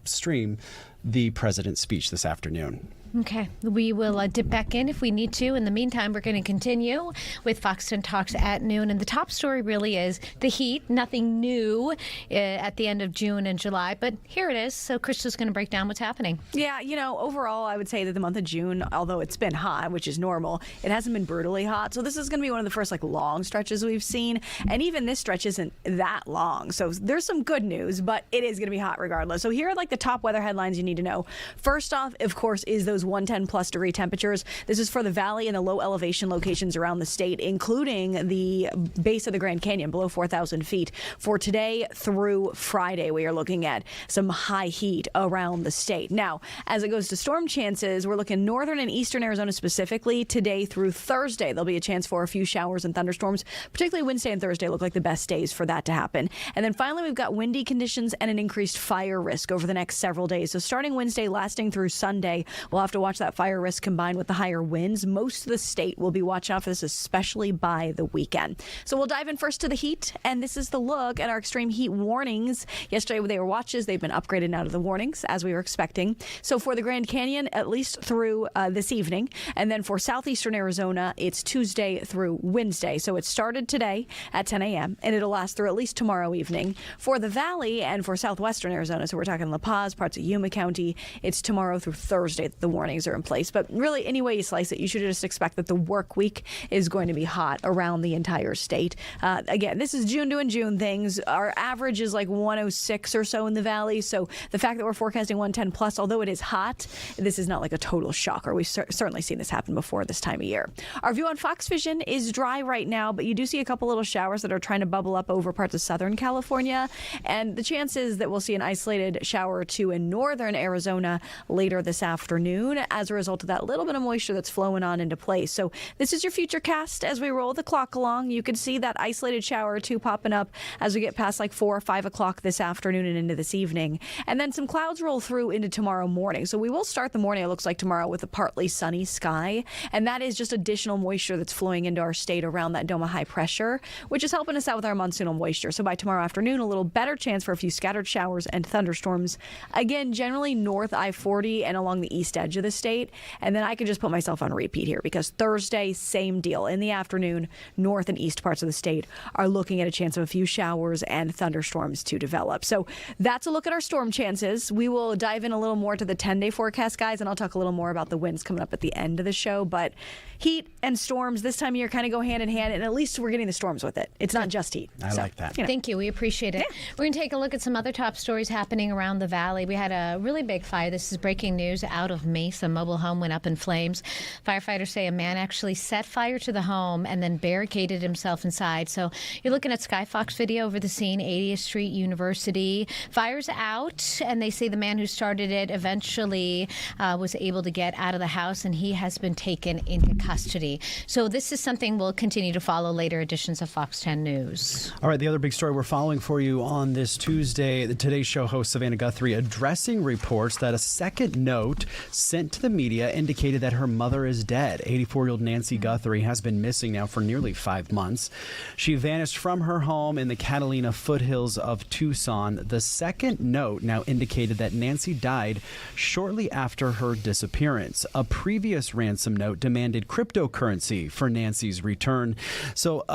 stream the president's speech this afternoon. Okay, we will dip back in if we need to. In the meantime, we're going to continue with Fox 10 Talks at noon. And the top story really is the heat. Nothing new at the end of June and July, but here it is. So Krista's going to break down what's happening. Yeah, overall, I would say that the month of June, although it's been hot, which is normal, it hasn't been brutally hot. So this is going to be one of the first long stretches we've seen. And even this stretch isn't that long. So there's some good news, but it is going to be hot regardless. So here are the top weather headlines you need to know. First off, of course, is those 110 plus degree temperatures. This is for the valley and the low elevation locations around the state, including the base of the Grand Canyon below 4,000 feet. For today through Friday, we are looking at some high heat around the state. Now, as it goes to storm chances, we're looking northern and eastern Arizona specifically today through Thursday. There'll be a chance for a few showers and thunderstorms, particularly Wednesday and Thursday look like the best days for that to happen. And then finally, we've got windy conditions and an increased fire risk over the next several days. So starting Wednesday, lasting through Sunday, we'll have to watch that fire risk combined with the higher winds. Most of the state will be watching out for this, especially by the weekend. So we'll dive in first to the heat, and this is the look at our extreme heat warnings. Yesterday they were watches. They've been upgraded now to the warnings, as we were expecting. So for the Grand Canyon, at least through this evening, and then for southeastern Arizona, it's Tuesday through Wednesday. So it started today at 10 a.m., and it'll last through at least tomorrow evening. For the valley and for southwestern Arizona, so we're talking La Paz, parts of Yuma County, it's tomorrow through Thursday that the warnings are in place. But really, any way you slice it, you should just expect that the work week is going to be hot around the entire state. Again, this is June doing June things. Our average is 106 or so in the valley. So the fact that we're forecasting 110 plus, although it is hot, this is not a total shocker. We've certainly seen this happen before this time of year. Our view on Fox Vision is dry right now, but you do see a couple little showers that are trying to bubble up over parts of Southern California. And the chances that we'll see an isolated shower or two in northern Arizona later this afternoon as a result of that little bit of moisture that's flowing on into place. So this is your future cast as we roll the clock along. You can see that isolated shower or two popping up as we get past 4 or 5 o'clock this afternoon and into this evening. And then some clouds roll through into tomorrow morning. So we will start the morning, it looks like tomorrow, with a partly sunny sky. And that is just additional moisture that's flowing into our state around that dome of high pressure, which is helping us out with our monsoonal moisture. So by tomorrow afternoon, a little better chance for a few scattered showers and thunderstorms. Again, generally north I-40 and along the east edge of the state. And then I could just put myself on repeat here because Thursday, same deal. In the afternoon, north and east parts of the state are looking at a chance of a few showers and thunderstorms to develop. So that's a look at our storm chances. We will dive in a little more to the 10-day forecast, guys, and I'll talk a little more about the winds coming up at the end of the show. But heat and storms this time of year kind of go hand in hand, and at least we're getting the storms with it. It's not just heat. I like that. Thank you. We appreciate it. Yeah. We're going to take a look at some other top stories happening around the valley. We had a really big fire. This is breaking news out of Mesa. A mobile home went up in flames. Firefighters say a man actually set fire to the home and then barricaded himself inside. So you're looking at Skyfox video over the scene, 80th Street University. Fire's out, and they say the man who started it eventually was able to get out of the house, and he has been taken into custody. So this is something we'll continue to follow later editions of Fox 10 News. All right, the other big story we're following for you on this Tuesday, the Today Show host Savannah Guthrie addressing reports that a second note sent to the media indicated that her mother is dead. 84-year-old Nancy Guthrie has been missing now for nearly 5 months. She vanished from her home in the Catalina foothills of Tucson. The second note now indicated that Nancy died shortly after her disappearance. A previous ransom note demanded cryptocurrency for Nancy's return. So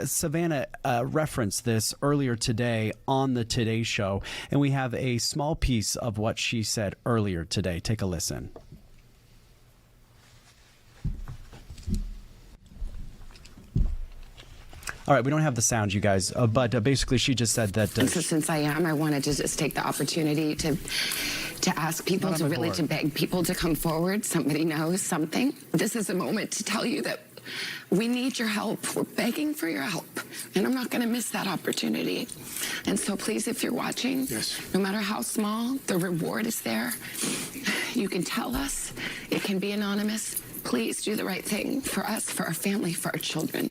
Savannah referenced this earlier today on the Today Show, and we have a small piece of what she said earlier today. Take a listen. All right, we don't have the sound, you guys, but basically she just said that... so since I wanted to just take the opportunity to ask people to beg people to come forward. Somebody knows something. This is a moment to tell you that we need your help. We're begging for your help, and I'm not going to miss that opportunity. And so please, if you're watching, no matter how small, the reward is there. You can tell us. It can be anonymous. Please do the right thing for us, for our family, for our children.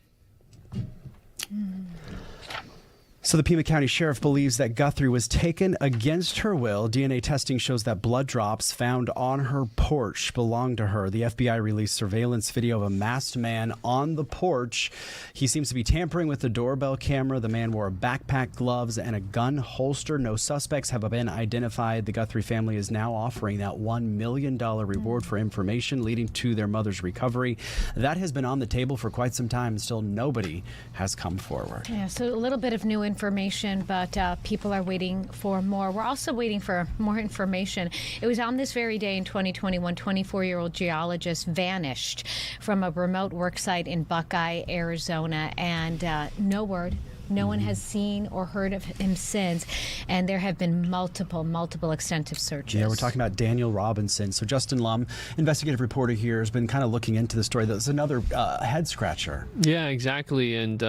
So the Pima County Sheriff believes that Guthrie was taken against her will. DNA testing shows that blood drops found on her porch belonged to her. The FBI released surveillance video of a masked man on the porch. He seems to be tampering with the doorbell camera. The man wore a backpack, gloves, and a gun holster. No suspects have been identified. The Guthrie family is now offering that $1 million reward for information leading to their mother's recovery. That has been on the table for quite some time. Still nobody has come forward. Yeah, so a little bit of new information, but people are waiting for more. We're also waiting for more information. It was on this very day in 2021, 24-year-old geologist vanished from a remote work site in Buc-ee, Arizona, and no word. No one has seen or heard of him since, and there have been multiple extensive searches. Yeah, we're talking about Daniel Robinson. So Justin Lum, investigative reporter here, has been kind of looking into the story. That's another head scratcher. Yeah, exactly. And,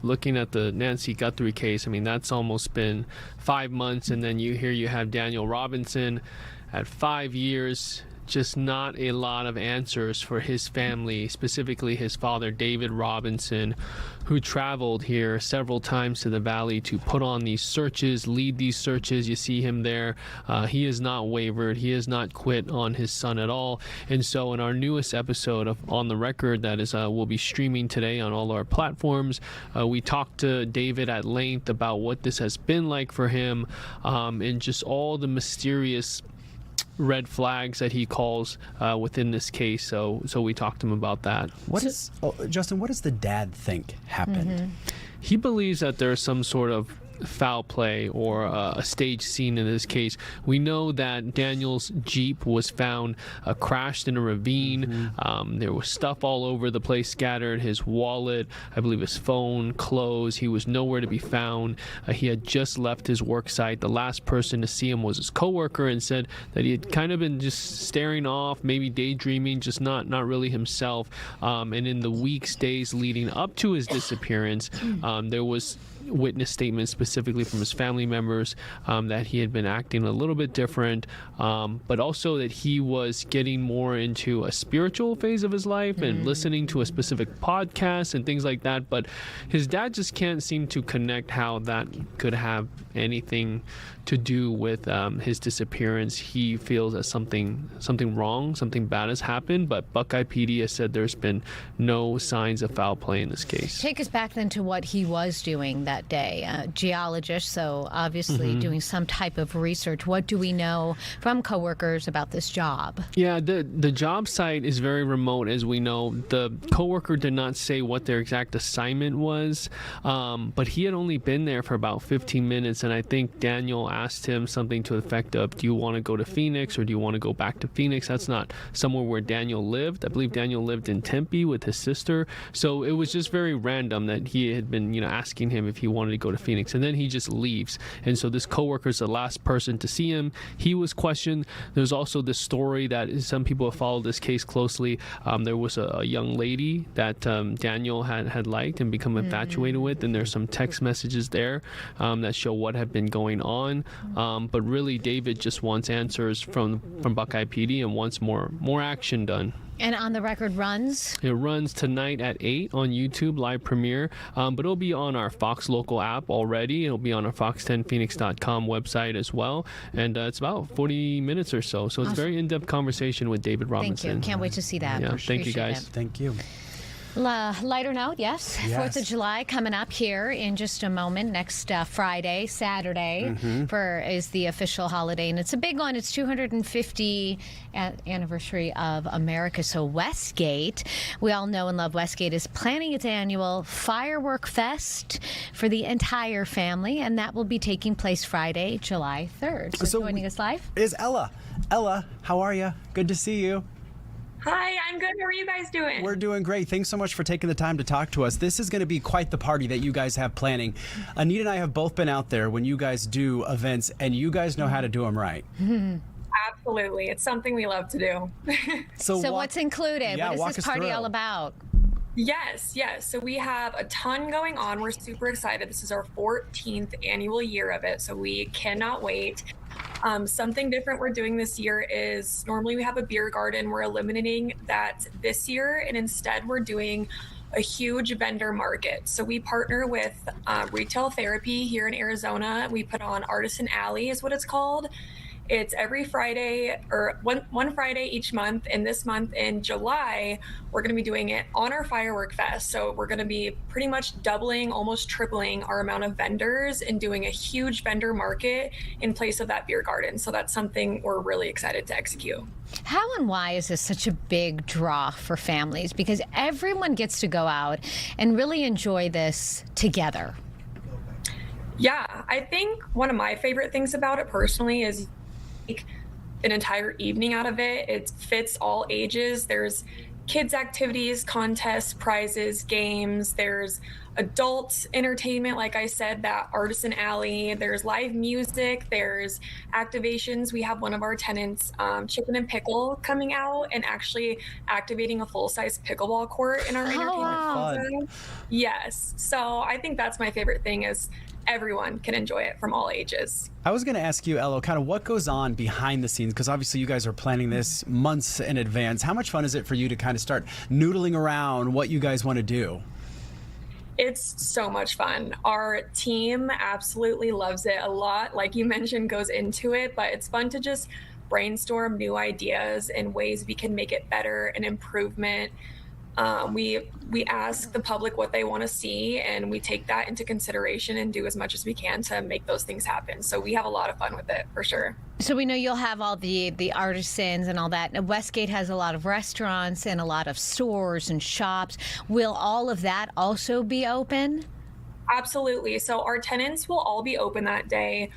looking at the Nancy Guthrie case, I mean, that's almost been 5 months, and then you have Daniel Robinson at 5 years. Just not a lot of answers for his family, specifically his father, David Robinson, who traveled here several times to the valley to put on these searches, lead these searches. You see him there. He has not wavered. He has not quit on his son at all. And so in our newest episode of On the Record, that is will be streaming today on all our platforms, we talked to David at length about what this has been like for him, and just all the mysterious red flags that he calls within this case. So we talked to him about that. Justin, what does the dad think happened? Mm-hmm. He believes that there's some sort of foul play or a stage scene in this case. We know that Daniel's Jeep was found crashed in a ravine. There was stuff all over the place scattered. His wallet, I believe his phone, clothes. He was nowhere to be found. He had just left his work site. The last person to see him was his coworker, and said that he had kind of been just staring off, maybe daydreaming, just not really himself. And in the weeks, days leading up to his disappearance, there was witness statements specifically from his family members that he had been acting a little bit different, but also that he was getting more into a spiritual phase of his life and listening to a specific podcast and things like that. But his dad just can't seem to connect how that could have anything to do with his disappearance. He feels that something wrong, something bad has happened, but Buc-ee PD has said there's been no signs of foul play in this case. Take us back then to what he was doing that day. Geologist, so obviously doing some type of research. What do we know from coworkers about this job? Yeah, the job site is very remote, as we know. The coworker did not say what their exact assignment was, but he had only been there for about 15 minutes, and I think Daniel asked him something to the effect of, do you want to go to Phoenix or do you want to go back to Phoenix? That's not somewhere where Daniel lived. I believe Daniel lived in Tempe with his sister. So it was just very random that he had been, asking him if he wanted to go to Phoenix, and then he just leaves. And so this coworker is the last person to see him. He was questioned. There's also this story that some people have followed this case closely. There was a young lady that Daniel had liked and become infatuated with, and there's some text messages there that show what had been going on. But really, David just wants answers from Buc-ee PD and wants more action done. And On the Record runs? It runs tonight at 8 on YouTube, live premiere. But it'll be on our Fox Local app already. It'll be on our fox10phoenix.com website as well. And it's about 40 minutes or so. So it's a very in-depth conversation with David Robinson. Thank you. Can't wait to see that. Yeah, thank you, guys. Thank you. Lighter note, yes. 4th of July coming up here in just a moment. Next Friday, Saturday, is the official holiday, and it's a big one. It's 250th anniversary of America. So Westgate, we all know and love Westgate, is planning its annual Firework Fest for the entire family, and that will be taking place Friday, July 3rd. So joining us live is Ella. Ella, how are you? Good to see you. Hi, I'm good. How are you guys doing? We're doing great. Thanks so much for taking the time to talk to us. This is going to be quite the party that you guys have planning. Anita and I have both been out there when you guys do events, and you guys know how to do them right. Absolutely. It's something we love to do. So what's included? What is this party all about? Yes. So we have a ton going on. We're super excited. This is our 14th annual year of it, so we cannot wait. Something different we're doing this year is normally we have a beer garden. We're eliminating that this year, and instead we're doing a huge vendor market. So we partner with Retail Therapy here in Arizona. We put on Artisan Alley is what it's called. It's every Friday, or one Friday each month. And this month in July, we're going to be doing it on our Firework Fest. So we're going to be pretty much doubling, almost tripling our amount of vendors and doing a huge vendor market in place of that beer garden. So that's something we're really excited to execute. How and why is this such a big draw for families? Because everyone gets to go out and really enjoy this together. Yeah, I think one of my favorite things about it personally is an entire evening out of it. It fits all ages. There's kids activities, contests, prizes, games. There's adult entertainment, like I said, that Artisan Alley. There's live music. There's activations. We have one of our tenants, Chicken and Pickle, coming out and actually activating a full-size pickleball court in our entertainment plaza. Yes. So I think that's my favorite thing is everyone can enjoy it from all ages. I was going to ask you, Elo, kind of what goes on behind the scenes, because obviously you guys are planning this months in advance. How much fun is it for you to kind of start noodling around what you guys want to do? It's so much fun. Our team absolutely loves it. A lot, like you mentioned, goes into it, but it's fun to just brainstorm new ideas and ways we can make it better and improvement. We ask the public what they want to see, and we take that into consideration and do as much as we can to make those things happen. So we have a lot of fun with it, for sure. So we know you'll have all the artisans and all that. Now, Westgate has a lot of restaurants and a lot of stores and shops. Will all of that also be open? Absolutely. So our tenants will all be open that day.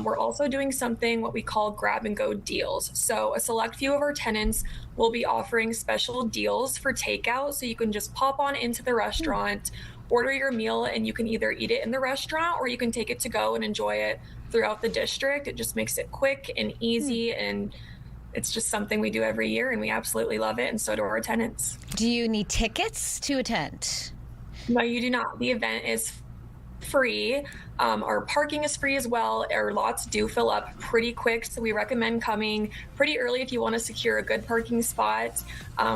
We're also doing something what we call grab and go deals. So a select few of our tenants will be offering special deals for takeout. So you can just pop on into the restaurant, order your meal, and you can either eat it in the restaurant or you can take it to go and enjoy it throughout the district. It just makes it quick and easy, and it's just something we do every year, and we absolutely love it, and so do our tenants. Do you need tickets to attend? No, you do not. The event is free. Our parking is free as well. Our lots do fill up pretty quick, so we recommend coming pretty early if you want to secure a good parking spot.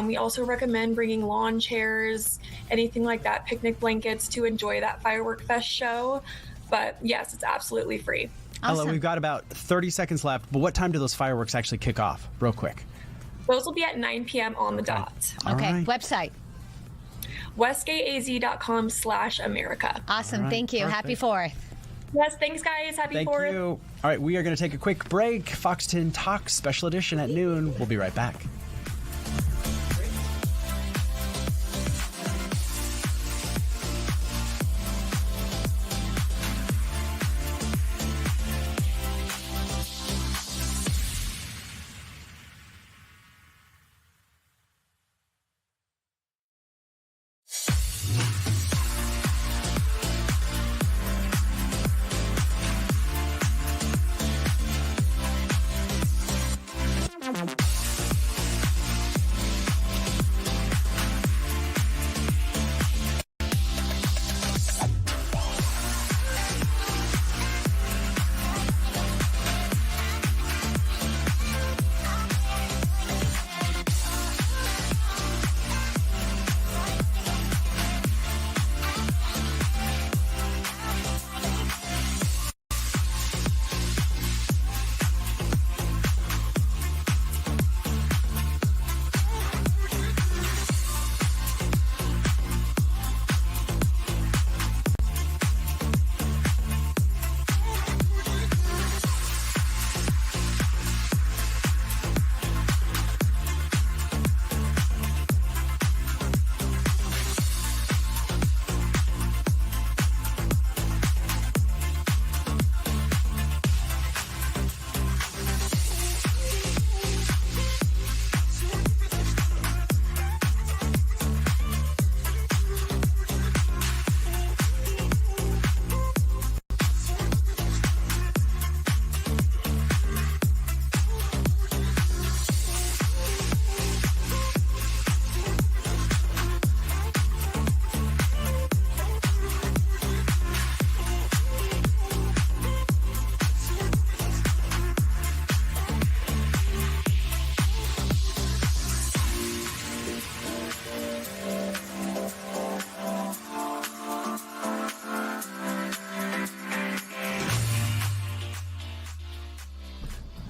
We also recommend bringing lawn chairs, anything like that, picnic blankets to enjoy that Firework Fest show. But yes, it's absolutely free. Awesome. Ella, we've got about 30 seconds left, but what time do those fireworks actually kick off? Real quick. Those will be at 9 p.m. on the dot. Okay, right. Website. westgateaz.com/America. Awesome. Right. Thank you. Perfect. Happy 4th. Yes, thanks, guys. Happy 4th. Thank you. All right, we are going to take a quick break. Fox 10 Talks special edition at noon. We'll be right back.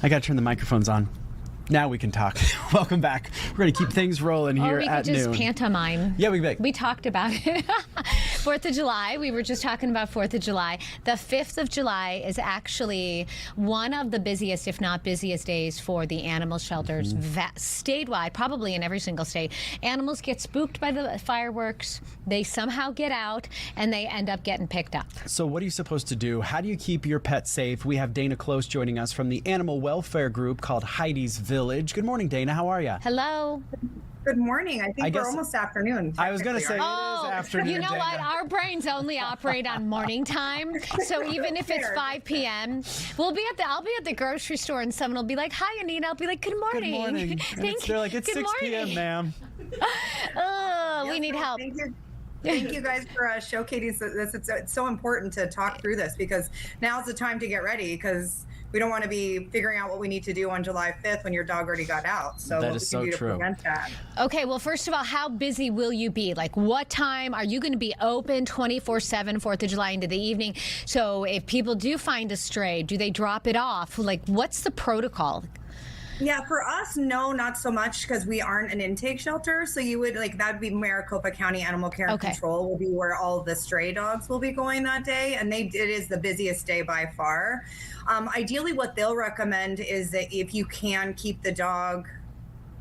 I got to turn the microphones on. Now we can talk. Welcome back. We're going to keep things rolling here at noon. We could just pantomime. Yeah, we talked about it. 4th of July. We were just talking about 4th of July. The 5th of July is actually one of the busiest, if not busiest, days for the animal shelters statewide, probably in every single state. Animals get spooked by the fireworks. They somehow get out, and they end up getting picked up. So what are you supposed to do? How do you keep your pet safe? We have Dana Close joining us from the animal welfare group called Heidi's Village. Good morning, Dana. How are you? Hello. Good morning. I think we're almost afternoon. I was going to say it is afternoon. You know Dana. what? Our brains only operate on morning time. So even if it's 5 p.m., I'll be at the grocery store and someone will be like, "Hi, Anita." I'll be like, "Good morning." Good morning. They're like, "It's 6 p.m., ma'am." We need help. Thank you. Thank you guys for showcasing this. It's so important to talk through this because now's the time to get ready because we don't want to be figuring out what we need to do on July 5th when your dog already got out. So that what is we so can do true. to prevent that. Okay, well, first of all, how busy will you be? Like, what time are you going to be open 24/7, 4th of July into the evening? So if people do find a stray, do they drop it off? Like, what's the protocol? Yeah, for us, no, not so much because we aren't an intake shelter. So you would that'd be Maricopa County Animal Care and Control will be where all the stray dogs will be going that day. And it is the busiest day by far. Ideally, what they'll recommend is that if you can keep the dog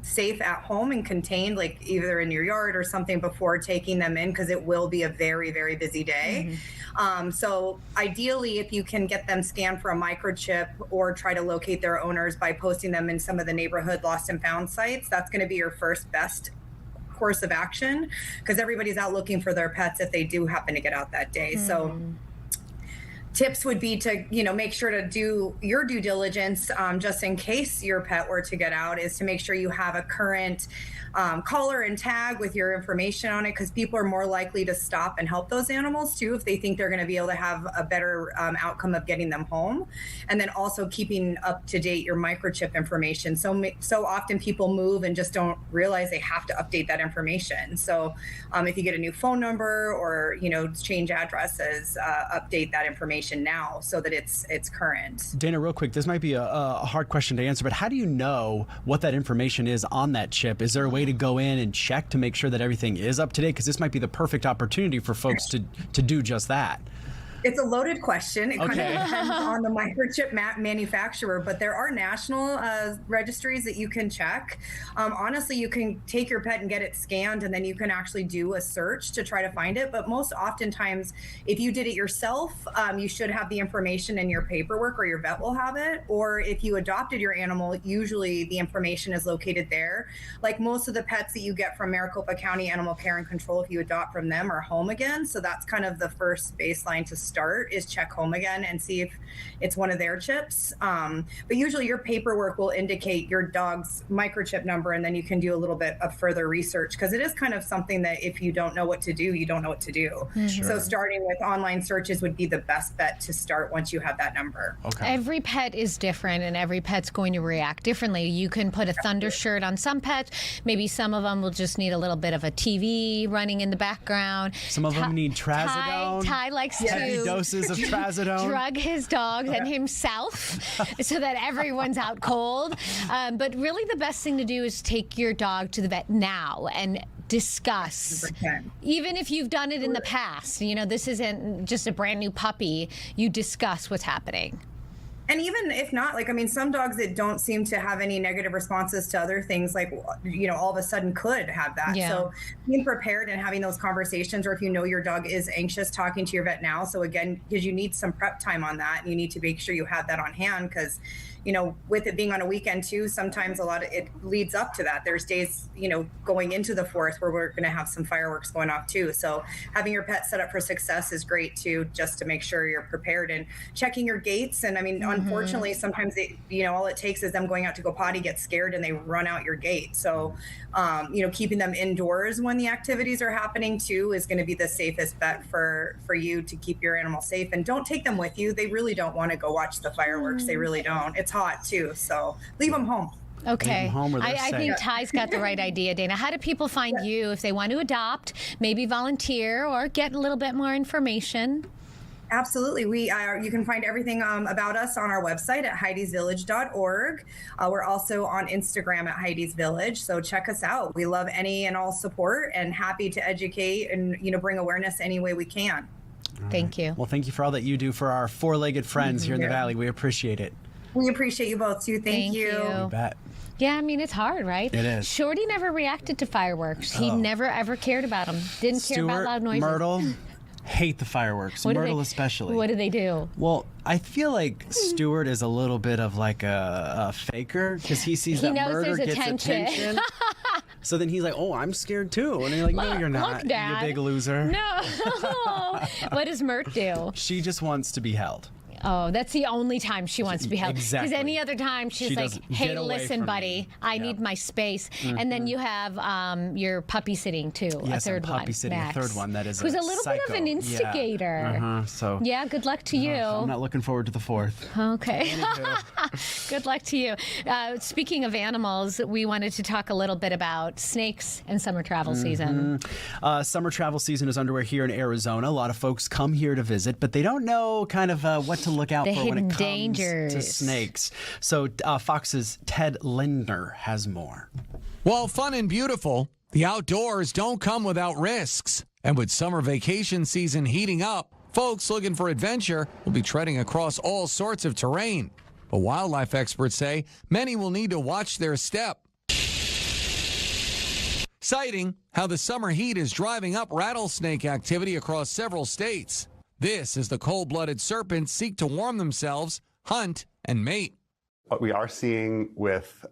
safe at home and contained, like either in your yard or something before taking them in, because it will be a very, very busy day. So ideally, if you can get them scanned for a microchip or try to locate their owners by posting them in some of the neighborhood lost and found sites, that's going to be your first best course of action because everybody's out looking for their pets if they do happen to get out that day. So tips would be to, make sure to do your due diligence just in case your pet were to get out, is to make sure you have a current collar and tag with your information on it, because people are more likely to stop and help those animals too if they think they're going to be able to have a better outcome of getting them home. And then also keeping up to date your microchip information. So often people move and just don't realize they have to update that information. So if you get a new phone number or change addresses, update that information now so that it's current. Dana, real quick, this might be a hard question to answer, but how do you know what that information is on that chip? Is there a way to go in and check to make sure that everything is up to date? Because this might be the perfect opportunity for folks to do just that. It's a loaded question. It kind of depends on the microchip manufacturer, but there are national registries that you can check. Honestly, you can take your pet and get it scanned, and then you can actually do a search to try to find it. But most oftentimes, if you did it yourself, you should have the information in your paperwork, or your vet will have it. Or if you adopted your animal, usually the information is located there. Like most of the pets that you get from Maricopa County Animal Care and Control, if you adopt from them, are home again. So that's kind of the first baseline to start, is check home again and see if it's one of their chips. But usually your paperwork will indicate your dog's microchip number, and then you can do a little bit of further research, because it is kind of something that if you don't know what to do, you don't know what to do. Sure. So starting with online searches would be the best bet to start once you have that number. Every pet is different, and every pet's going to react differently. You can put a thunder shirt on some pets. Maybe some of them will just need a little bit of a TV running in the background. Some of them need trazodone. Ty likes to heavy doses of trazodone. Drug his dogs and himself so that everyone's out cold. But really the best thing to do is take your dog to the vet now and discuss. Even if you've done it in the past, this isn't just a brand new puppy, you discuss what's happening. And even if not, some dogs that don't seem to have any negative responses to other things, all of a sudden could have that. Yeah. So being prepared and having those conversations, or if you know your dog is anxious, talking to your vet now. So again, because you need some prep time on that, and you need to make sure you have that on hand, because with it being on a weekend too, sometimes a lot of it leads up to that. There's days, going into the 4th where we're going to have some fireworks going off too. So having your pet set up for success is great too, just to make sure you're prepared, and checking your gates. And unfortunately, sometimes all it takes is them going out to go potty, get scared, and they run out your gate. So, keeping them indoors when the activities are happening too is going to be the safest bet for you to keep your animal safe. And don't take them with you. They really don't want to go watch the fireworks. They really don't. It's hot too, so leave them home. Okay. I think Ty's got the right idea, Dana. How do people find you if they want to adopt, maybe volunteer, or get a little bit more information? Absolutely. You can find everything about us on our website at heidisvillage.org. We're also on Instagram at Heidi's Village. So check us out. We love any and all support and happy to educate and, bring awareness any way we can. Thank you. Well, thank you for all that you do for our four-legged friends here in the Valley. We appreciate it. We appreciate you both, too. Thank you. You bet. Yeah, I mean, it's hard, right? It is. Shorty never reacted to fireworks. He never, ever cared about them. Didn't care about loud noises. Myrtle, hate the fireworks. Myrtle especially. What do they do? Well, I feel like Stuart is a little bit of like a faker because he sees that murder gets attention. So then he's like, oh, I'm scared too. And you're like, no, you're not. Look, Dad. You big loser. No. What does Mert do? She just wants to be held. Oh, that's the only time she wants to be held. Exactly. Because any other time she's like, hey, listen, buddy, I need my space. Mm-hmm. And then you have your puppy sitting too, yes, a third one. Puppy sitting, Max, a third one that is who's a little psycho. bit of an instigator. Yeah. So yeah, good luck to you. I'm not looking forward to the fourth. Okay. Good luck to you. Speaking of animals, we wanted to talk a little bit about snakes and summer travel season. Summer travel season is underway here in Arizona. A lot of folks come here to visit, but they don't know kind of what to look out for when it comes to snakes. So Fox's Ted Lindner has more. While fun and beautiful, the outdoors don't come without risks. And with summer vacation season heating up, folks looking for adventure will be treading across all sorts of terrain. But wildlife experts say many will need to watch their step. Citing how the summer heat is driving up rattlesnake activity across several states. This as the cold-blooded serpents seek to warm themselves, hunt, and mate. What we are seeing with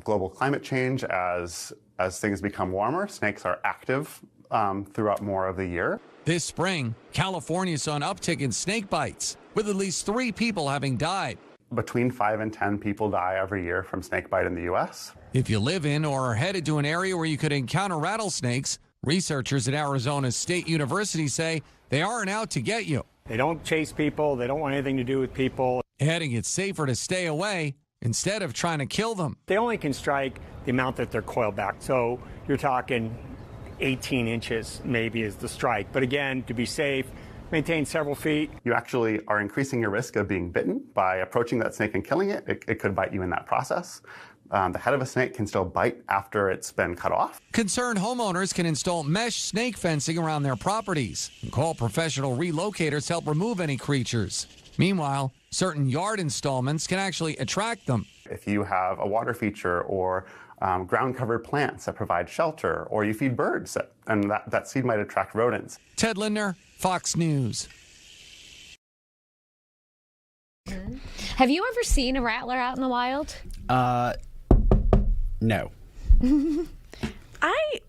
global climate change as things become warmer, snakes are active throughout more of the year. This spring, California saw an uptick in snake bites, with at least 3 people having died. Between 5 and 10 people die every year from snake bite in the U.S. If you live in or are headed to an area where you could encounter rattlesnakes, researchers at Arizona State University say they aren't out to get you. They don't chase people. They don't want anything to do with people. Adding it's safer to stay away instead of trying to kill them. They only can strike the amount that they're coiled back. So you're talking 18 inches maybe is the strike. But again, to be safe, maintain several feet. You actually are increasing your risk of being bitten by approaching that snake and killing it. It could bite you in that process. The head of a snake can still bite after it's been cut off. Concerned homeowners can install mesh snake fencing around their properties and call professional relocators to help remove any creatures. Meanwhile, certain yard installments can actually attract them. If you have a water feature or ground-covered plants that provide shelter, or you feed birds, and that seed might attract rodents. Ted Lindner, Fox News. Have you ever seen a rattler out in the wild? No. I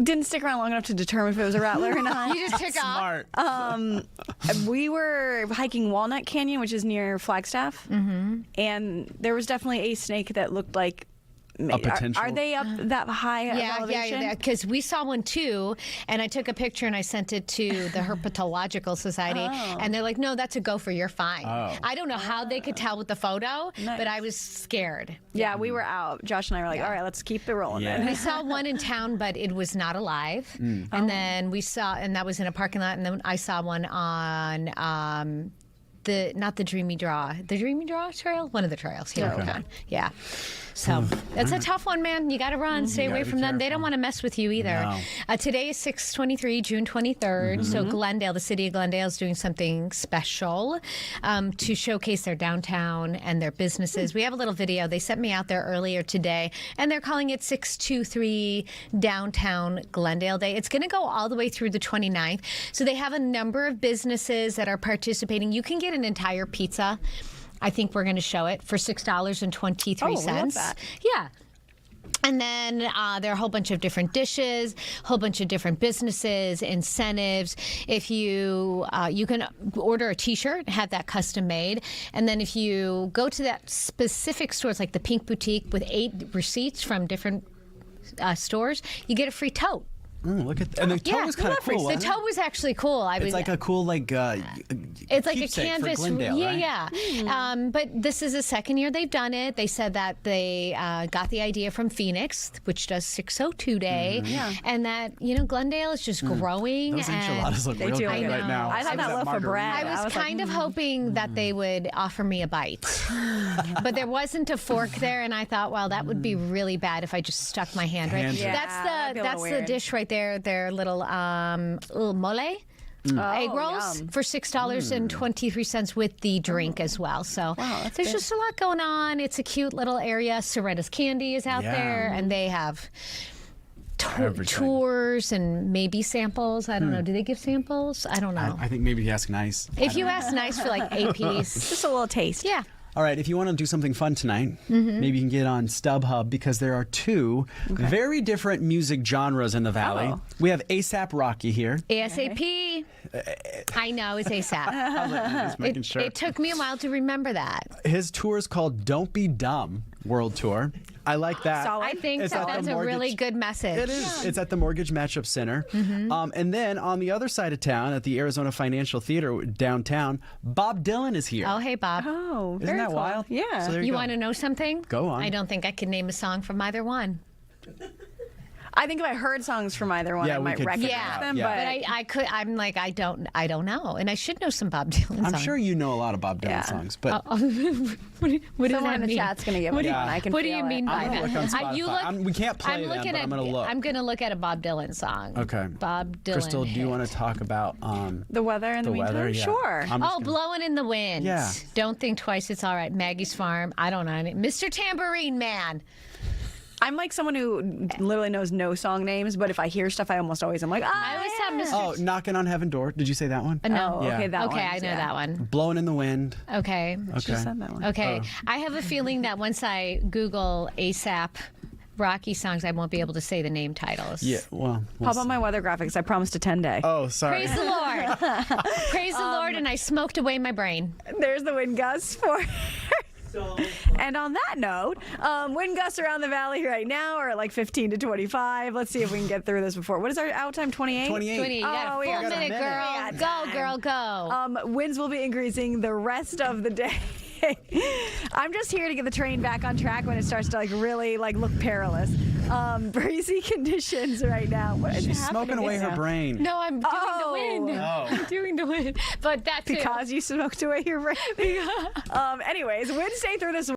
didn't stick around long enough to determine if it was a rattler or not. You just took off. We were hiking Walnut Canyon, which is near Flagstaff, and there was definitely a snake that looked like. Are they up that high elevation? Yeah, because we saw one too, and I took a picture and I sent it to the Herpetological Society, and they're like, no, that's a gopher, you're fine. I don't know how they could tell with the photo, but I was scared. Yeah, we were out. Josh and I were like, all right, let's keep it rolling then. We saw one in town, but it was not alive. And then we saw, and that was in a parking lot, and then I saw one on not the Dreamy Draw Trail, one of the trails here in town. Yeah. So it's a tough one, man. You got to run. Stay away from them. They don't want to mess with you either. No. Today is 6/23, June 23rd. So Glendale, the city of Glendale, is doing something special to showcase their downtown and their businesses. We have a little video. They sent me out there earlier today, and they're calling it 623 Downtown Glendale Day. It's going to go all the way through the 29th. So they have a number of businesses that are participating. You can get an entire pizza. I think we're going to show it for $6.23. Oh, I love that. Yeah. And then there are a whole bunch of different dishes, a whole bunch of different businesses, incentives. If you can order a T-shirt, have that custom made. And then if you go to that specific stores, like the Pink Boutique with 8 receipts from different stores, you get a free tote. Look at and the toe was kind of cool. The wasn't toe was actually cool. It's like a cool it's like a canvas. Glendale, yeah, right? yeah. But this is the second year they've done it. They said that they got the idea from Phoenix, which does 602 Day, and that Glendale is just growing. Those enchiladas look real good right now. I thought that loaf of bread. I was kind of hoping that they would offer me a bite, but there wasn't a fork there, and I thought, well, that would be really bad if I just stuck my hand right. Yeah, That's the dish right there. Their little mole. Egg rolls for $6.23 with the drink as well. So there's just a lot going on. It's a cute little area. Sorrenta's Candy is out there, and they have tours and maybe samples. I don't know. Do they give samples? I don't know. I think maybe you ask nice. If you ask nice for like a piece. Just a little taste. Yeah. All right, if you want to do something fun tonight, maybe you can get on StubHub because there are two very different music genres in the Valley. We have A$AP Rocky here. ASAP. I know, it's ASAP. Just making sure. It took me a while to remember that. His tour is called Don't Be Dumb World Tour. I like that. I think that's a really good message. It is. It's at the Mortgage Matchup Center. And then on the other side of town, at the Arizona Financial Theater downtown, Bob Dylan is here. Oh, hey, Bob. Oh, Isn't that wild? Yeah. So there you go. want to know something? Go on. I don't think I can name a song from either one. I think if I heard songs from either one, I might recognize them. But I could. I'm like, I don't know, and I should know some Bob Dylan songs. I'm sure you know a lot of Bob Dylan songs, but what does someone that in the mean? chat's going to give me one. I can What do feel you mean by I'm that? gonna look on Spotify. We can't play them, but I'm going to look. I'm going to look at a Bob Dylan song. Okay. Bob Dylan. Crystal, do you want to talk about the weather in the meantime? weather? Yeah. Sure. Blowing in the wind. Yeah. Don't think twice. It's all right. Maggie's Farm. I don't know. Mr. Tambourine Man. I'm like someone who literally knows no song names, but if I hear stuff, I'm like, I always have Mr. Knocking on Heaven Door. Did you say that one? No. Yeah. Okay, that one. I know that one. Blowing in the Wind. Okay. She said that one. Okay. I have a feeling that once I Google A$AP Rocky songs, I won't be able to say the name titles. Yeah, well. Pop on my weather graphics. I promised a 10-day. Oh, sorry. Praise the Lord. Praise the Lord, and I smoked away my brain. There's the wind gusts for... And on that note, wind gusts around the valley right now are at like 15 to 25. Let's see if we can get through this before. What is our out time? 28? 28. You got a full minute, girl. Go, girl, go. Winds will be increasing the rest of the day. I'm just here to get the train back on track when it starts to really look perilous. Breezy conditions right now. What is She's happening smoking away now? her brain. No, I'm doing the wind. Oh. I'm doing the wind. But that's because you smoked away your brain. Anyways, Wednesday through this